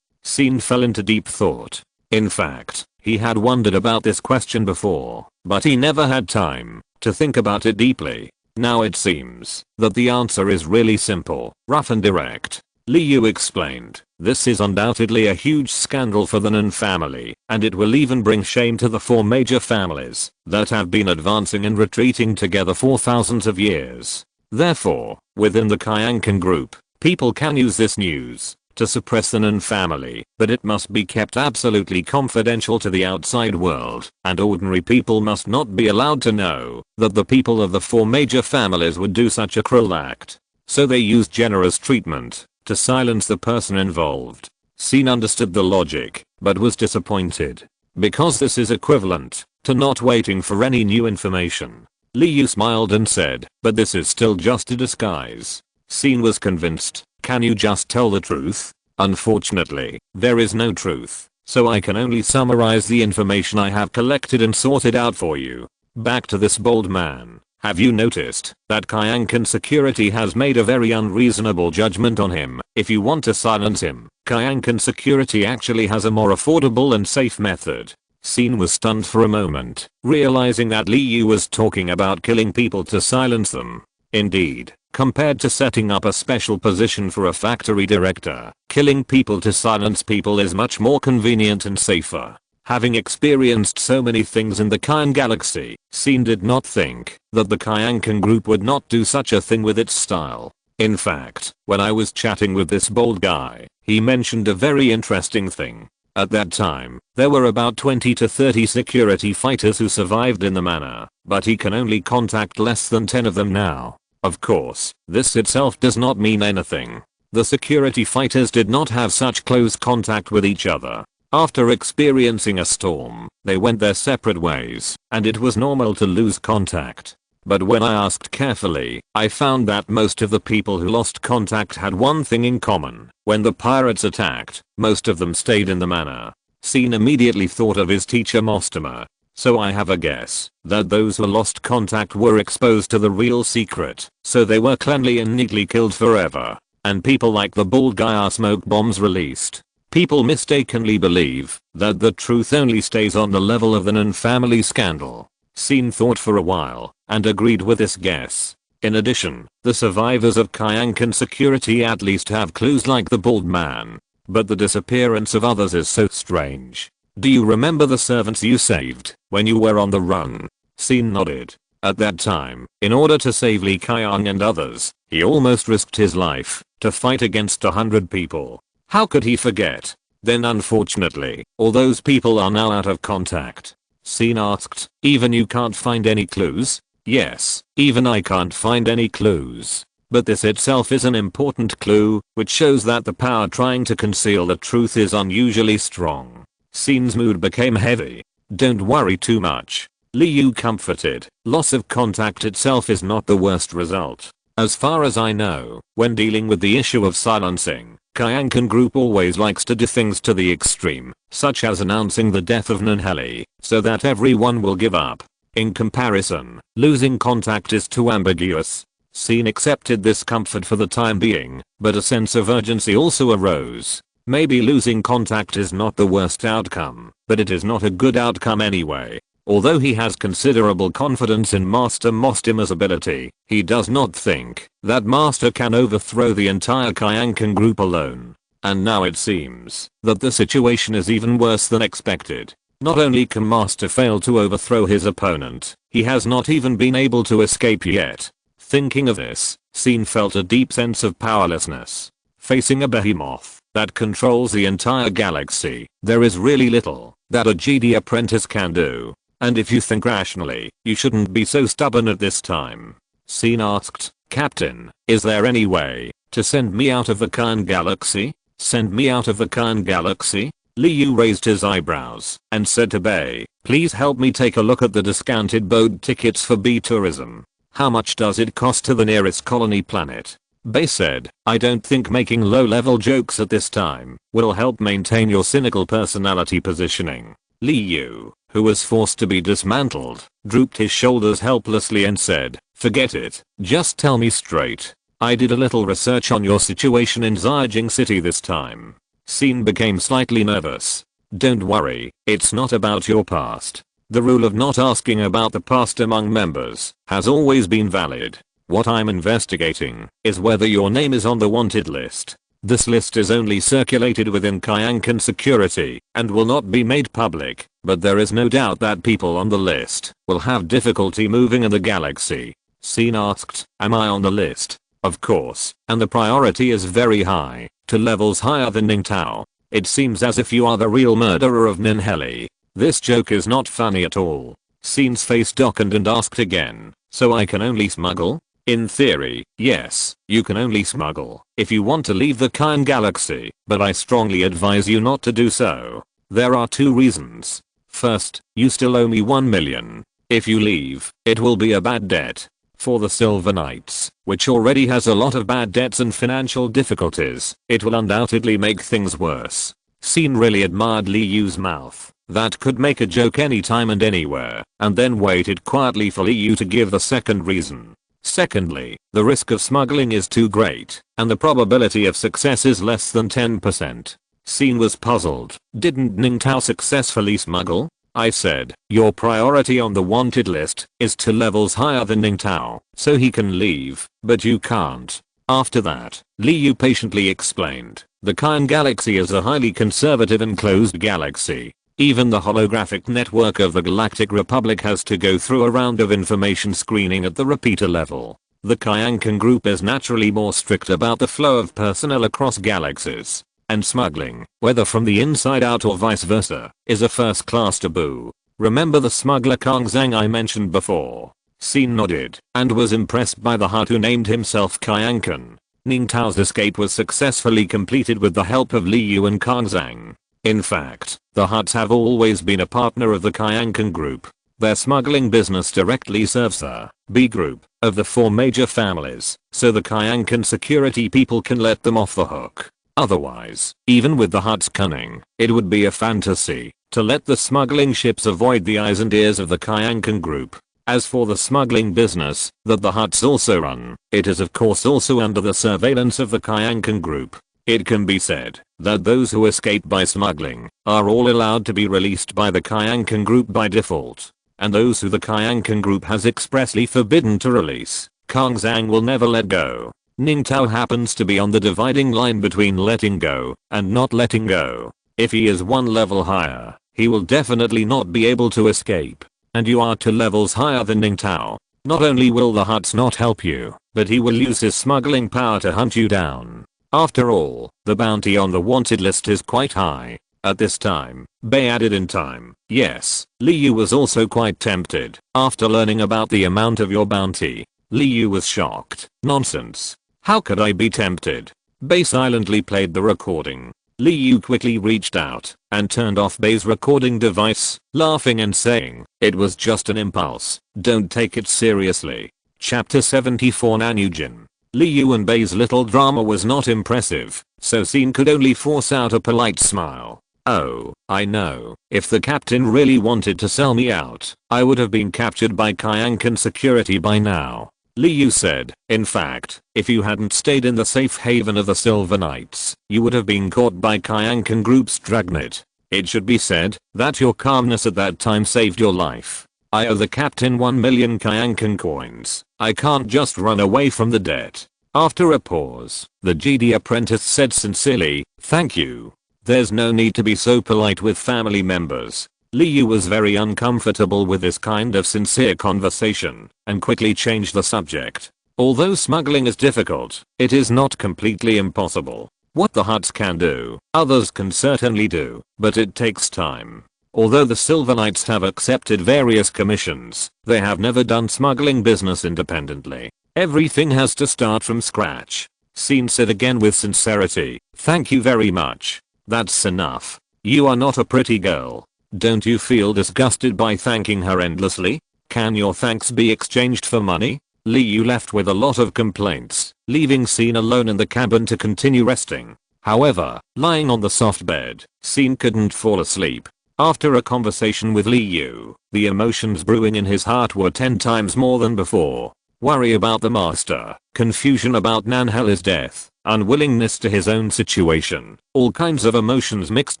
Sin fell into deep thought. In fact, he had wondered about this question before, but he never had time to think about it deeply. Now it seems that the answer is really simple, rough and direct. Liu explained, this is undoubtedly a huge scandal for the Nun family, and it will even bring shame to the 4 major families that have been advancing and retreating together for thousands of years. Therefore, within the Kyankan group, people can use this news to suppress the Nun family, but it must be kept absolutely confidential to the outside world, and ordinary people must not be allowed to know that the people of the 4 major families would do such a cruel act. So they used generous treatment to silence the person involved. Sin understood the logic, but was disappointed. Because this is equivalent to not waiting for any new information. Liu smiled and said, but this is still just a disguise. Sin was convinced. Can you just tell the truth? Unfortunately, there is no truth, so I can only summarize the information I have collected and sorted out for you. Back to this bold man. Have you noticed that Kyankan security has made a very unreasonable judgment on him? If you want to silence him, Kyankan security actually has a more affordable and safe method. Sin was stunned for a moment, realizing that Liu was talking about killing people to silence them. Indeed, compared to setting up a special position for a factory director, killing people to silence people is much more convenient and safer. Having experienced so many things in the Kyan galaxy, Sin did not think that the Kyankan group would not do such a thing with its style. In fact, when I was chatting with this bold guy, he mentioned a very interesting thing. At that time, there were about 20 to 30 security fighters who survived in the manor, but he can only contact less than 10 of them now. Of course, this itself does not mean anything. The security fighters did not have such close contact with each other. After experiencing a storm, they went their separate ways, and it was normal to lose contact. But when I asked carefully, I found that most of the people who lost contact had one thing in common. When the pirates attacked, most of them stayed in the manor. Sin immediately thought of his teacher Mostima. So I have a guess that those who lost contact were exposed to the real secret, so they were cleanly and neatly killed forever. And people like the bald guy are smoke bombs released. People mistakenly believe that the truth only stays on the level of the Nun family scandal. Sin thought for a while and agreed with this guess. In addition, the survivors of Kyankan security at least have clues like the bald man. But the disappearance of others is so strange. Do you remember the servants you saved when you were on the run? Sin nodded. At that time, in order to save Li Kayang and others, he almost risked his life to fight against 100 people. How could he forget? Then unfortunately, all those people are now out of contact. Sin asked, even you can't find any clues? Yes, even I can't find any clues. But this itself is an important clue, which shows that the power trying to conceal the truth is unusually strong. Sin's mood became heavy. Don't worry too much. Liu comforted. Loss of contact itself is not the worst result. As far as I know, when dealing with the issue of silencing, Kyankan group always likes to do things to the extreme, such as announcing the death of Ninheli, so that everyone will give up. In comparison, losing contact is too ambiguous. Sin accepted this comfort for the time being, but a sense of urgency also arose. Maybe losing contact is not the worst outcome, but it is not a good outcome anyway. Although he has considerable confidence in Master Mostima's ability, he does not think that Master can overthrow the entire Kyankan group alone. And now it seems that the situation is even worse than expected. Not only can Master fail to overthrow his opponent, he has not even been able to escape yet. Thinking of this, Scene felt a deep sense of powerlessness. Facing a behemoth that controls the entire galaxy, there is really little that a Jedi apprentice can do. And if you think rationally, you shouldn't be so stubborn at this time. Scene asked, Captain, is there any way to send me out of the Khan galaxy? Send me out of the Khan galaxy? Liu raised his eyebrows and said to Bay, please help me take a look at the discounted boat tickets for B tourism. How much does it cost to the nearest colony planet? Bay said, I don't think making low-level jokes at this time will help maintain your cynical personality positioning. Liu, who was forced to be dismantled, drooped his shoulders helplessly and said, forget it, just tell me straight. I did a little research on your situation in Ziyajing City this time. Scene became slightly nervous. Don't worry, it's not about your past. The rule of not asking about the past among members has always been valid. What I'm investigating is whether your name is on the wanted list. This list is only circulated within Kyankan security and will not be made public, but there is no doubt that people on the list will have difficulty moving in the galaxy. Scene asked, am I on the list? Of course, and the priority is very high, to levels higher than Ning Tao. It seems as if you are the real murderer of Ninheli. This joke is not funny at all. Scene's face darkened and asked again, so I can only smuggle? In theory, yes, you can only smuggle if you want to leave the Kyan galaxy, but I strongly advise you not to do so. There are two reasons. First, you still owe me 1 million. If you leave, it will be a bad debt. For the Silver Knights, which already has a lot of bad debts and financial difficulties, it will undoubtedly make things worse. Scene really admired Liu's mouth. That could make a joke anytime and anywhere, and then waited quietly for Liu to give the second reason. Secondly, the risk of smuggling is too great, and the probability of success is less than 10%. Scene was puzzled. Didn't Ning Tao successfully smuggle? I said, your priority on the wanted list is to levels higher than Ning Tao, so he can leave, but you can't. After that, Liu patiently explained, the Kyan galaxy is a highly conservative and closed galaxy. Even the holographic network of the Galactic Republic has to go through a round of information screening at the repeater level. The Kyankan group is naturally more strict about the flow of personnel across galaxies. And smuggling, whether from the inside out or vice versa, is a first-class taboo. Remember the smuggler Kang Zhang I mentioned before? Scene nodded, and was impressed by the Hutt who named himself Kyankan. Ning Tao's escape was successfully completed with the help of Liu and Kang Zhang. In fact, the Hutts have always been a partner of the Kyankan group. Their smuggling business directly serves the B group of the 4 major families, so the Kyankan security people can let them off the hook. Otherwise, even with the Hutt's cunning, it would be a fantasy to let the smuggling ships avoid the eyes and ears of the Kyankan group. As for the smuggling business that the Hutts also run, it is of course also under the surveillance of the Kyankan group. It can be said that those who escape by smuggling are all allowed to be released by the Kyankan group by default, and those who the Kyankan group has expressly forbidden to release, Kang Zhang will never let go. Ning Tao happens to be on the dividing line between letting go and not letting go. If he is one level higher, he will definitely not be able to escape. And you are 2 levels higher than Ning Tao. Not only will the Hutts not help you, but he will use his smuggling power to hunt you down. After all, the bounty on the wanted list is quite high. At this time, Bay added in time, yes, Liu was also quite tempted after learning about the amount of your bounty. Liu was shocked. Nonsense. How could I be tempted? Bay silently played the recording. Liu quickly reached out and turned off Bay's recording device, laughing and saying, it was just an impulse, don't take it seriously. Chapter 74 Nanujin. Liu and Bay's little drama was not impressive, so Scene could only force out a polite smile. Oh, I know, if the captain really wanted to sell me out, I would have been captured by Kyankan security by now. Liu said, in fact, if you hadn't stayed in the safe haven of the Silver Knights, you would have been caught by Kyankan Group's dragnet. It should be said that your calmness at that time saved your life. I owe the captain 1 million Kyankan coins. I can't just run away from the debt. After a pause, the Jedi apprentice said sincerely, thank you. There's no need to be so polite with family members. Liu was very uncomfortable with this kind of sincere conversation and quickly changed the subject. Although smuggling is difficult, it is not completely impossible. What the Hutts can do, others can certainly do, but it takes time. Although the Silver Knights have accepted various commissions, they have never done smuggling business independently. Everything has to start from scratch. Scene said again with sincerity, "Thank you very much. That's enough. You are not a pretty girl. Don't you feel disgusted by thanking her endlessly? Can your thanks be exchanged for money?" Liu left with a lot of complaints, leaving Scene alone in the cabin to continue resting. However, lying on the soft bed, Scene couldn't fall asleep. After a conversation with Liu, the emotions brewing in his heart were 10 times more than before. Worry about the master, confusion about Nanhela's death, unwillingness to his own situation, all kinds of emotions mixed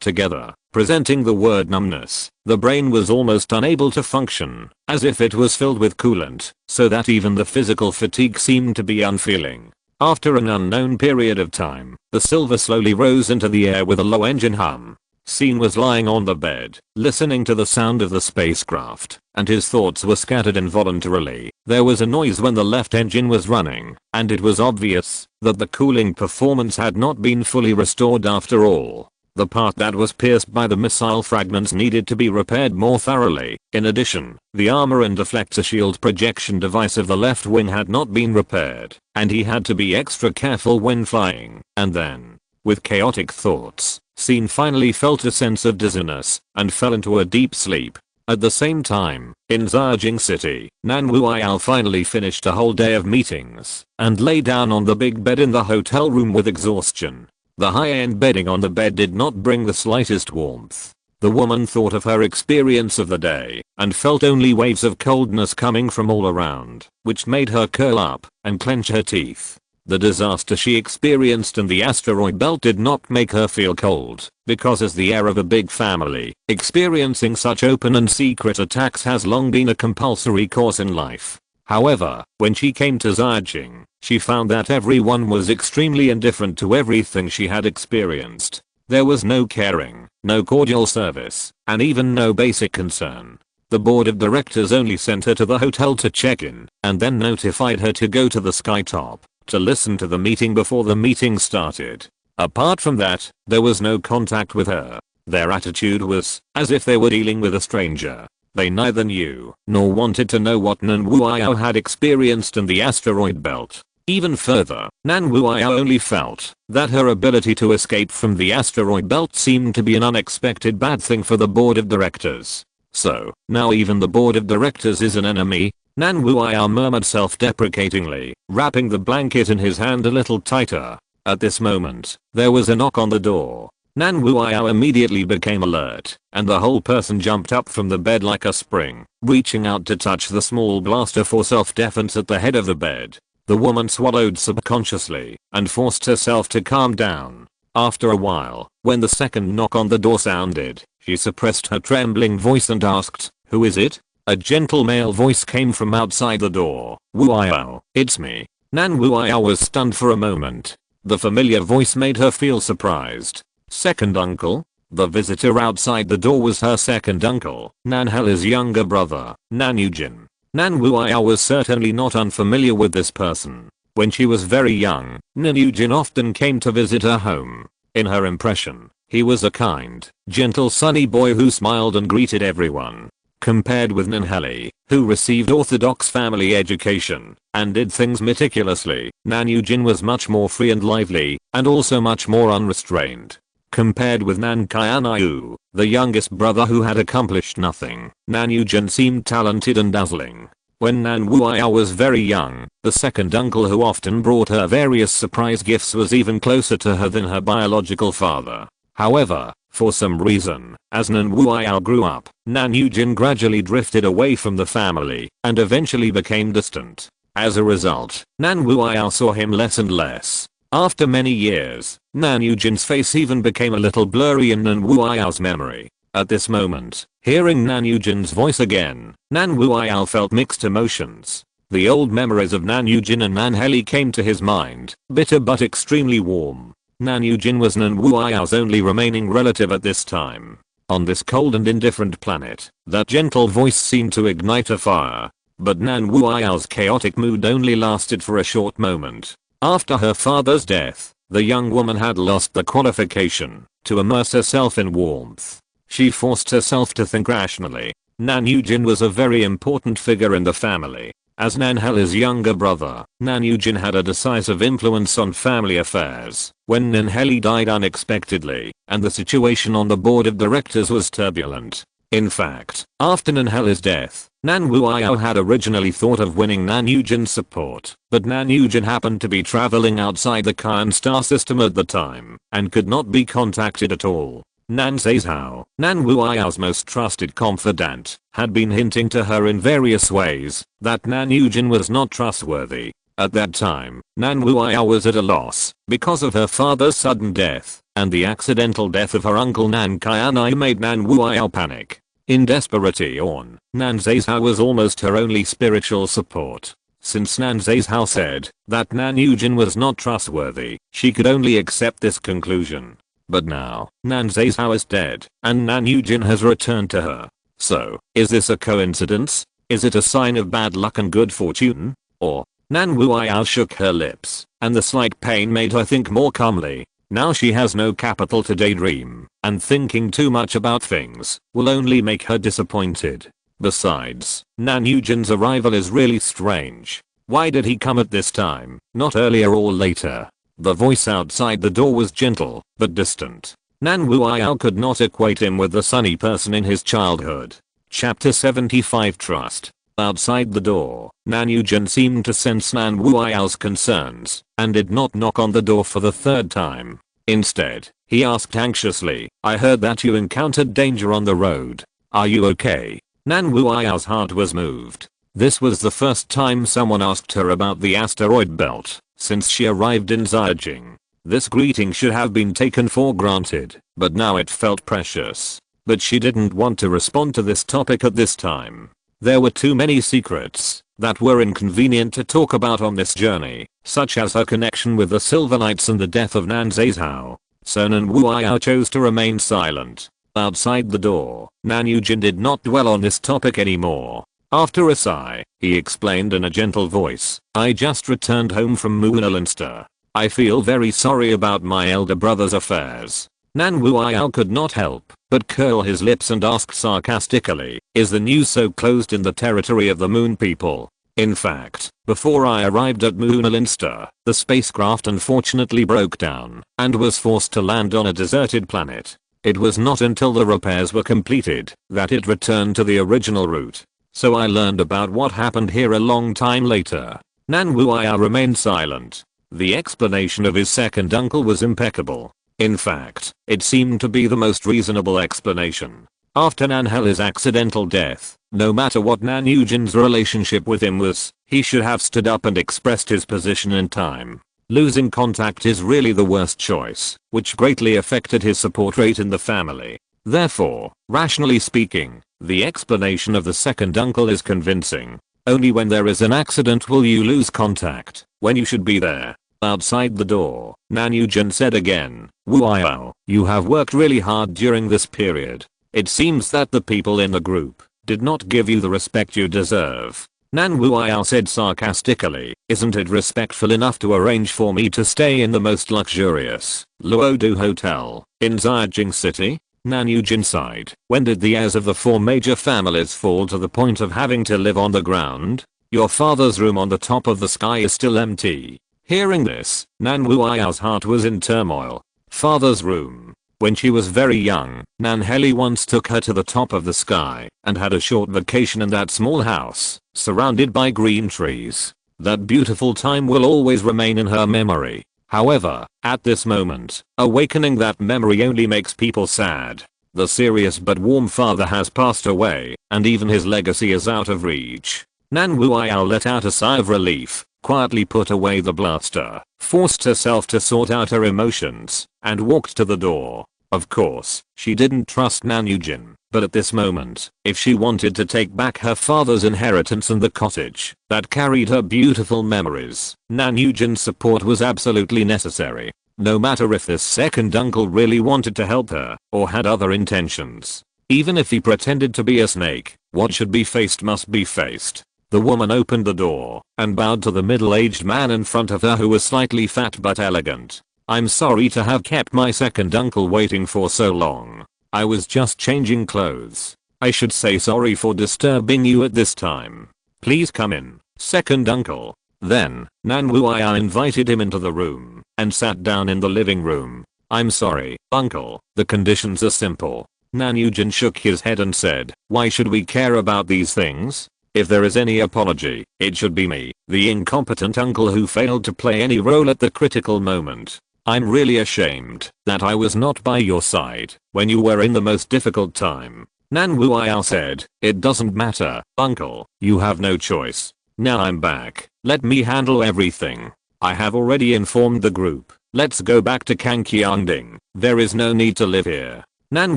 together, presenting the word numbness. The brain was almost unable to function, as if it was filled with coolant, so that even the physical fatigue seemed to be unfeeling. After an unknown period of time, the silver slowly rose into the air with a low engine hum. Scene was lying on the bed, listening to the sound of the spacecraft, and his thoughts were scattered involuntarily. There was a noise when the left engine was running, and it was obvious that the cooling performance had not been fully restored after all. The part that was pierced by the missile fragments needed to be repaired more thoroughly. In addition, the armor and deflector shield projection device of the left wing had not been repaired, and he had to be extra careful when flying. And then, with chaotic thoughts, Scene finally felt a sense of dizziness and fell into a deep sleep. At the same time, in Zhajing City, Nan Wuiyao finally finished a whole day of meetings and lay down on the big bed in the hotel room with exhaustion. The high-end bedding on the bed did not bring the slightest warmth. The woman thought of her experience of the day and felt only waves of coldness coming from all around, which made her curl up and clench her teeth. The disaster she experienced in the asteroid belt did not make her feel cold, because as the heir of a big family, experiencing such open and secret attacks has long been a compulsory course in life. However, when she came to Zhajing, she found that everyone was extremely indifferent to everything she had experienced. There was no caring, no cordial service, and even no basic concern. The board of directors only sent her to the hotel to check in, and then notified her to go to the skytop to listen to the meeting before the meeting started. Apart from that, there was no contact with her. Their attitude was as if they were dealing with a stranger. They neither knew nor wanted to know what Nan Wuiyao had experienced in the asteroid belt. Even further, Nan Wuiyao only felt that her ability to escape from the asteroid belt seemed to be an unexpected bad thing for the board of directors. So, now even the board of directors is an enemy? Nan Wuiyao murmured self-deprecatingly, wrapping the blanket in his hand a little tighter. At this moment, there was a knock on the door. Nan Wuiyao immediately became alert, and the whole person jumped up from the bed like a spring, reaching out to touch the small blaster for self-defense at the head of the bed. The woman swallowed subconsciously and forced herself to calm down. After a while, when the second knock on the door sounded, she suppressed her trembling voice and asked, "Who is it?" A gentle male voice came from outside the door. "Wuiyao, it's me." Nan Wuiyao was stunned for a moment. The familiar voice made her feel surprised. Second uncle? The visitor outside the door was her second uncle, Nanhela's younger brother, Nan Yujin. Nan Wuiyao was certainly not unfamiliar with this person. When she was very young, Nan Yujin often came to visit her home. In her impression, he was a kind, gentle sunny boy who smiled and greeted everyone. Compared with Nanhela, who received orthodox family education and did things meticulously, Nan Yujin was much more free and lively, and also much more unrestrained. Compared with Nan Qianayu, the youngest brother who had accomplished nothing, Nan Yujin seemed talented and dazzling. When Nan Wuiyao was very young, the second uncle who often brought her various surprise gifts was even closer to her than her biological father. However, for some reason, as Nan Wuiyao grew up, Nan Yujin gradually drifted away from the family and eventually became distant. As a result, Nan Wuiyao saw him less and less. After many years, Nan Yujin's face even became a little blurry in Nan Wuiyao's memory. At this moment, hearing Nan Yujin's voice again, Nan Wuiyao felt mixed emotions. The old memories of Nan Yujin and Nanhela came to his mind, bitter but extremely warm. Nan Yujin was Nan Wuiyao's only remaining relative at this time. On this cold and indifferent planet, that gentle voice seemed to ignite a fire. But Nan Wuyao's chaotic mood only lasted for a short moment. After her father's death, the young woman had lost the qualification to immerse herself in warmth. She forced herself to think rationally. Nan Yujin was a very important figure in the family. As Nan Hela's younger brother, Nan Yujin had a decisive influence on family affairs. When Nan Heli died unexpectedly, and the situation on the board of directors was turbulent. In fact, after Nan Hela's death, Nan Wuyao had originally thought of winning Nan Yujin's support, but Nan Yujin happened to be traveling outside the Kyan star system at the time, and could not be contacted at all. Nan Zhao, Nan Wuyao's most trusted confidant, had been hinting to her in various ways that Nan Yujin was not trustworthy. At that time, Nan Wuyao was at a loss because of her father's sudden death, and the accidental death of her uncle Nan Qianai made Nan Wuyao panic. In desperation, Nan Zhao was almost her only spiritual support. Since Nan Zhao said that Nan Yujin was not trustworthy, she could only accept this conclusion. But now, Nan Zhao is dead, and Nan Yujin has returned to her. So, is this a coincidence? Is it a sign of bad luck and good fortune? Or, Nan Wuyao shook her lips, and the slight pain made her think more calmly. Now she has no capital to daydream, and thinking too much about things will only make her disappointed. Besides, Nan Yujin's arrival is really strange. Why did he come at this time, not earlier or later? The voice outside the door was gentle, but distant. Nan Wuyao could not equate him with the sunny person in his childhood. Chapter 75 Trust. Outside the door, Nan Yujin seemed to sense Nan Wuyao's concerns, and did not knock on the door for the third time. Instead, he asked anxiously, "I heard that you encountered danger on the road. Are you okay?" Nan Wuyao's heart was moved. This was the first time someone asked her about the asteroid belt since she arrived in Ziyajing. This greeting should have been taken for granted, but now it felt precious. But she didn't want to respond to this topic at this time. There were too many secrets that were inconvenient to talk about on this journey, such as her connection with the Silver Knights and the death of Nan Zhao. So Nan Wuyao chose to remain silent. Outside the door, Nan Yujin did not dwell on this topic anymore. After a sigh, he explained in a gentle voice, "I just returned home from Munalinster. I feel very sorry about my elder brother's affairs." Nan Wuyao could not help but curl his lips and ask sarcastically, "Is the news so closed in the territory of the moon people?" In fact, before I arrived at Munalinster, the spacecraft unfortunately broke down and was forced to land on a deserted planet. It was not until the repairs were completed that it returned to the original route. So I learned about what happened here a long time later. Nan Wuyao remained silent. The explanation of his second uncle was impeccable. In fact, it seemed to be the most reasonable explanation. After Nan Hela's accidental death, no matter what Nan Yujin's relationship with him was, he should have stood up and expressed his position in time. Losing contact is really the worst choice, which greatly affected his support rate in the family. Therefore, rationally speaking, the explanation of the second uncle is convincing. Only when there is an accident will you lose contact, when you should be there. Outside the door, Nan Yujin said again, "Wuyao, you have worked really hard during this period. It seems that the people in the group did not give you the respect you deserve." Nan Wuyao said sarcastically, "Isn't it respectful enough to arrange for me to stay in the most luxurious Luodu hotel in Ziyajing City?" Nan Yujin sighed. "When did the heirs of the four major families fall to the point of having to live on the ground? Your father's room on the top of the sky is still empty." Hearing this, Nan Wuyao's heart was in turmoil. Father's room. When she was very young, Nan Heli once took her to the top of the sky and had a short vacation in that small house, surrounded by green trees. That beautiful time will always remain in her memory. However, at this moment, awakening that memory only makes people sad. The serious but warm father has passed away, and even his legacy is out of reach. Nan Wuyao let out a sigh of relief, quietly put away the blaster, forced herself to sort out her emotions, and walked to the door. Of course, she didn't trust Nan Yujin, but at this moment, if she wanted to take back her father's inheritance and the cottage that carried her beautiful memories, Nan Yujin's support was absolutely necessary. No matter if this second uncle really wanted to help her, or had other intentions. Even if he pretended to be a snake, what should be faced must be faced. The woman opened the door and bowed to the middle-aged man in front of her who was slightly fat but elegant. I'm sorry to have kept my second uncle waiting for so long. I was just changing clothes. I should say sorry for disturbing you at this time. Please come in, second uncle. Then, Nan Wuya invited him into the room and sat down in the living room. I'm sorry, uncle, the conditions are simple. Nan Yujin shook his head and said, why should we care about these things? If there is any apology, it should be me, the incompetent uncle who failed to play any role at the critical moment. I'm really ashamed that I was not by your side when you were in the most difficult time. Nan Wuya said, it doesn't matter, uncle, you have no choice. Now I'm back, let me handle everything. I have already informed the group. Let's go back to Kangqiangding. There is no need to live here. Nan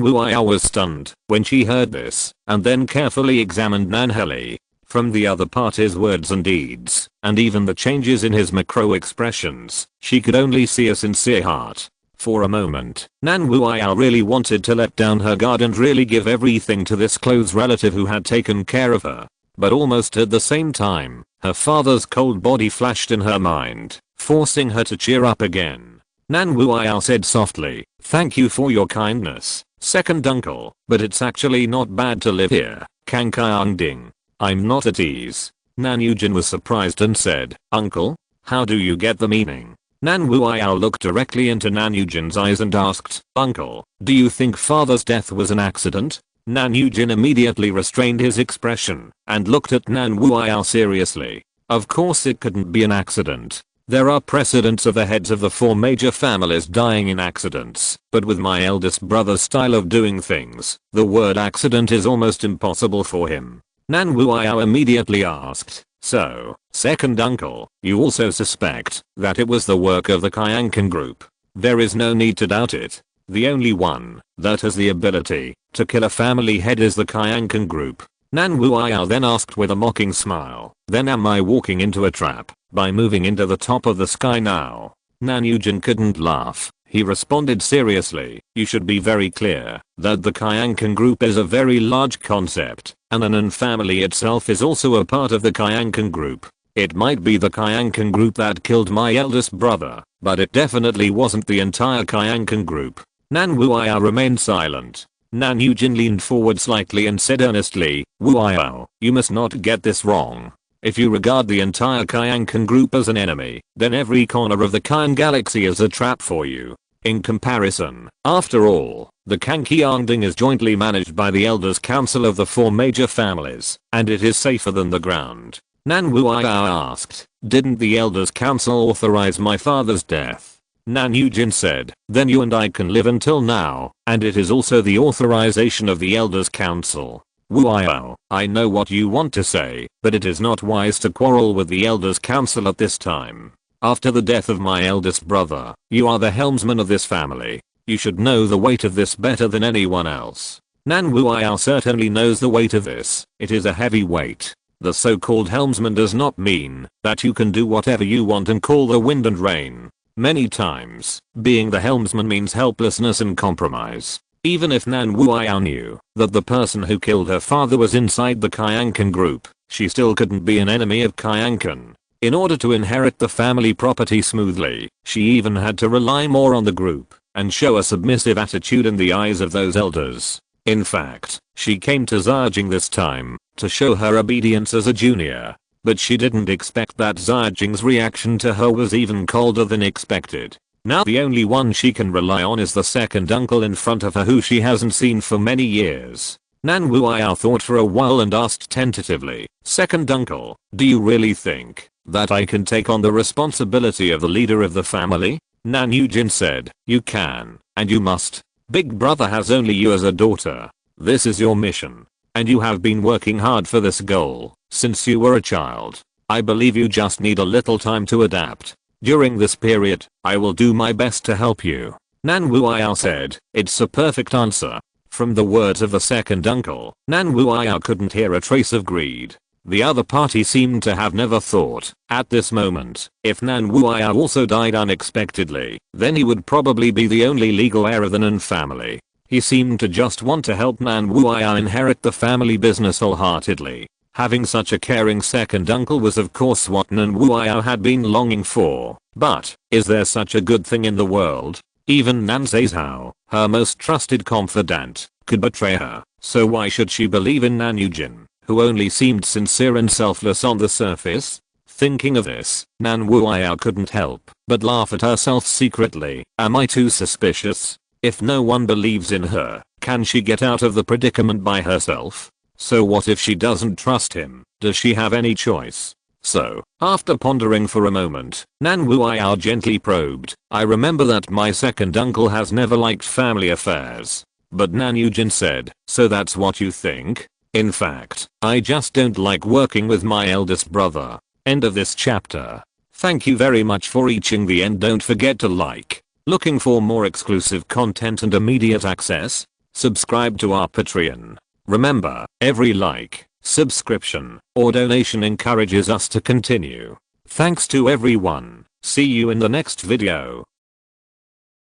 Wuya was stunned when she heard this, and then carefully examined Nan Heli. From the other party's words and deeds, and even the changes in his macro expressions, she could only see a sincere heart. For a moment, Nan Wuya really wanted to let down her guard and really give everything to this close relative who had taken care of her. But almost at the same time, her father's cold body flashed in her mind, forcing her to cheer up again. Nan Wuya said softly, thank you for your kindness, second uncle, but it's actually not bad to live here, Kangqiangding. I'm not at ease. Nan Yujin was surprised and said, uncle? How do you get the meaning? Nan Wuya looked directly into Nan Yujin's eyes and asked, uncle, do you think father's death was an accident? Nan Yujin immediately restrained his expression and looked at Nan Wuya seriously. Of course it couldn't be an accident. There are precedents of the heads of the 4 major families dying in accidents, but with my eldest brother's style of doing things, the word accident is almost impossible for him. Nan Wuya immediately asked, so, second uncle, you also suspect that it was the work of the Kyankan group? There is no need to doubt it. The only one that has the ability to kill a family head is the Kyankan group. Nan Wuya then asked with a mocking smile, then am I walking into a trap by moving into the top of the sky now? Nan Yujin couldn't laugh. He responded seriously, you should be very clear that the Kyankan group is a very large concept, and the Nan family itself is also a part of the Kyankan group. It might be the Kyankan group that killed my eldest brother, but it definitely wasn't the entire Kyankan group. Nan Wuya remained silent. Nan Yujin leaned forward slightly and said earnestly, Wuya, you must not get this wrong. If you regard the entire Kyankan group as an enemy, then every corner of the Kyan galaxy is a trap for you. In comparison, after all, the Kangqiangding is jointly managed by the Elders Council of the 4 major families, and it is safer than the ground. Nan Wuya asked, didn't the Elders Council authorize my father's death? Nan Yujin said, then you and I can live until now, and it is also the authorization of the Elders Council. Wuya, I know what you want to say, but it is not wise to quarrel with the Elders Council at this time. After the death of my eldest brother, you are the helmsman of this family. You should know the weight of this better than anyone else. Nan Wuya certainly knows the weight of this. It is a heavy weight. The so-called helmsman does not mean that you can do whatever you want and call the wind and rain. Many times, being the helmsman means helplessness and compromise. Even if Nan Wuya knew that the person who killed her father was inside the Kyankan group, she still couldn't be an enemy of Kyankan. In order to inherit the family property smoothly, she even had to rely more on the group and show a submissive attitude in the eyes of those elders. In fact, she came to Zajing this time to show her obedience as a junior, but she didn't expect that Zajing's reaction to her was even colder than expected. Now the only one she can rely on is the second uncle in front of her who she hasn't seen for many years. Nan Wuya thought for a while and asked tentatively, second uncle, do you really think that I can take on the responsibility of the leader of the family? Nan Yujin said, you can, and you must. Big brother has only you as a daughter. This is your mission. And you have been working hard for this goal since you were a child. I believe you just need a little time to adapt. During this period, I will do my best to help you. Nan Wuya said, it's a perfect answer. From the words of the second uncle, Nan Wuya couldn't hear a trace of greed. The other party seemed to have never thought, at this moment, if Nan Wuya also died unexpectedly, then he would probably be the only legal heir of the Nan family. He seemed to just want to help Nan Wuya inherit the family business wholeheartedly. Having such a caring second uncle was of course what Nan Wuao had been longing for, but is there such a good thing in the world? Even Nan Zhao, her most trusted confidant, could betray her, so why should she believe in Nan Yujin, who only seemed sincere and selfless on the surface? Thinking of this, Nan Wuao couldn't help but laugh at herself secretly. Am I too suspicious? If no one believes in her, can she get out of the predicament by herself? So what if she doesn't trust him? Does she have any choice? So, after pondering for a moment, Nan Wuao gently probed, I remember that my second uncle has never liked family affairs. But Nan Yujin said, so that's what you think? In fact, I just don't like working with my eldest brother. End of this chapter. Thank you very much for reaching the end. Don't forget to like. Looking for more exclusive content and immediate access? Subscribe to our Patreon. Remember, every like, subscription, or donation encourages us to continue. Thanks to everyone. See you in the next video.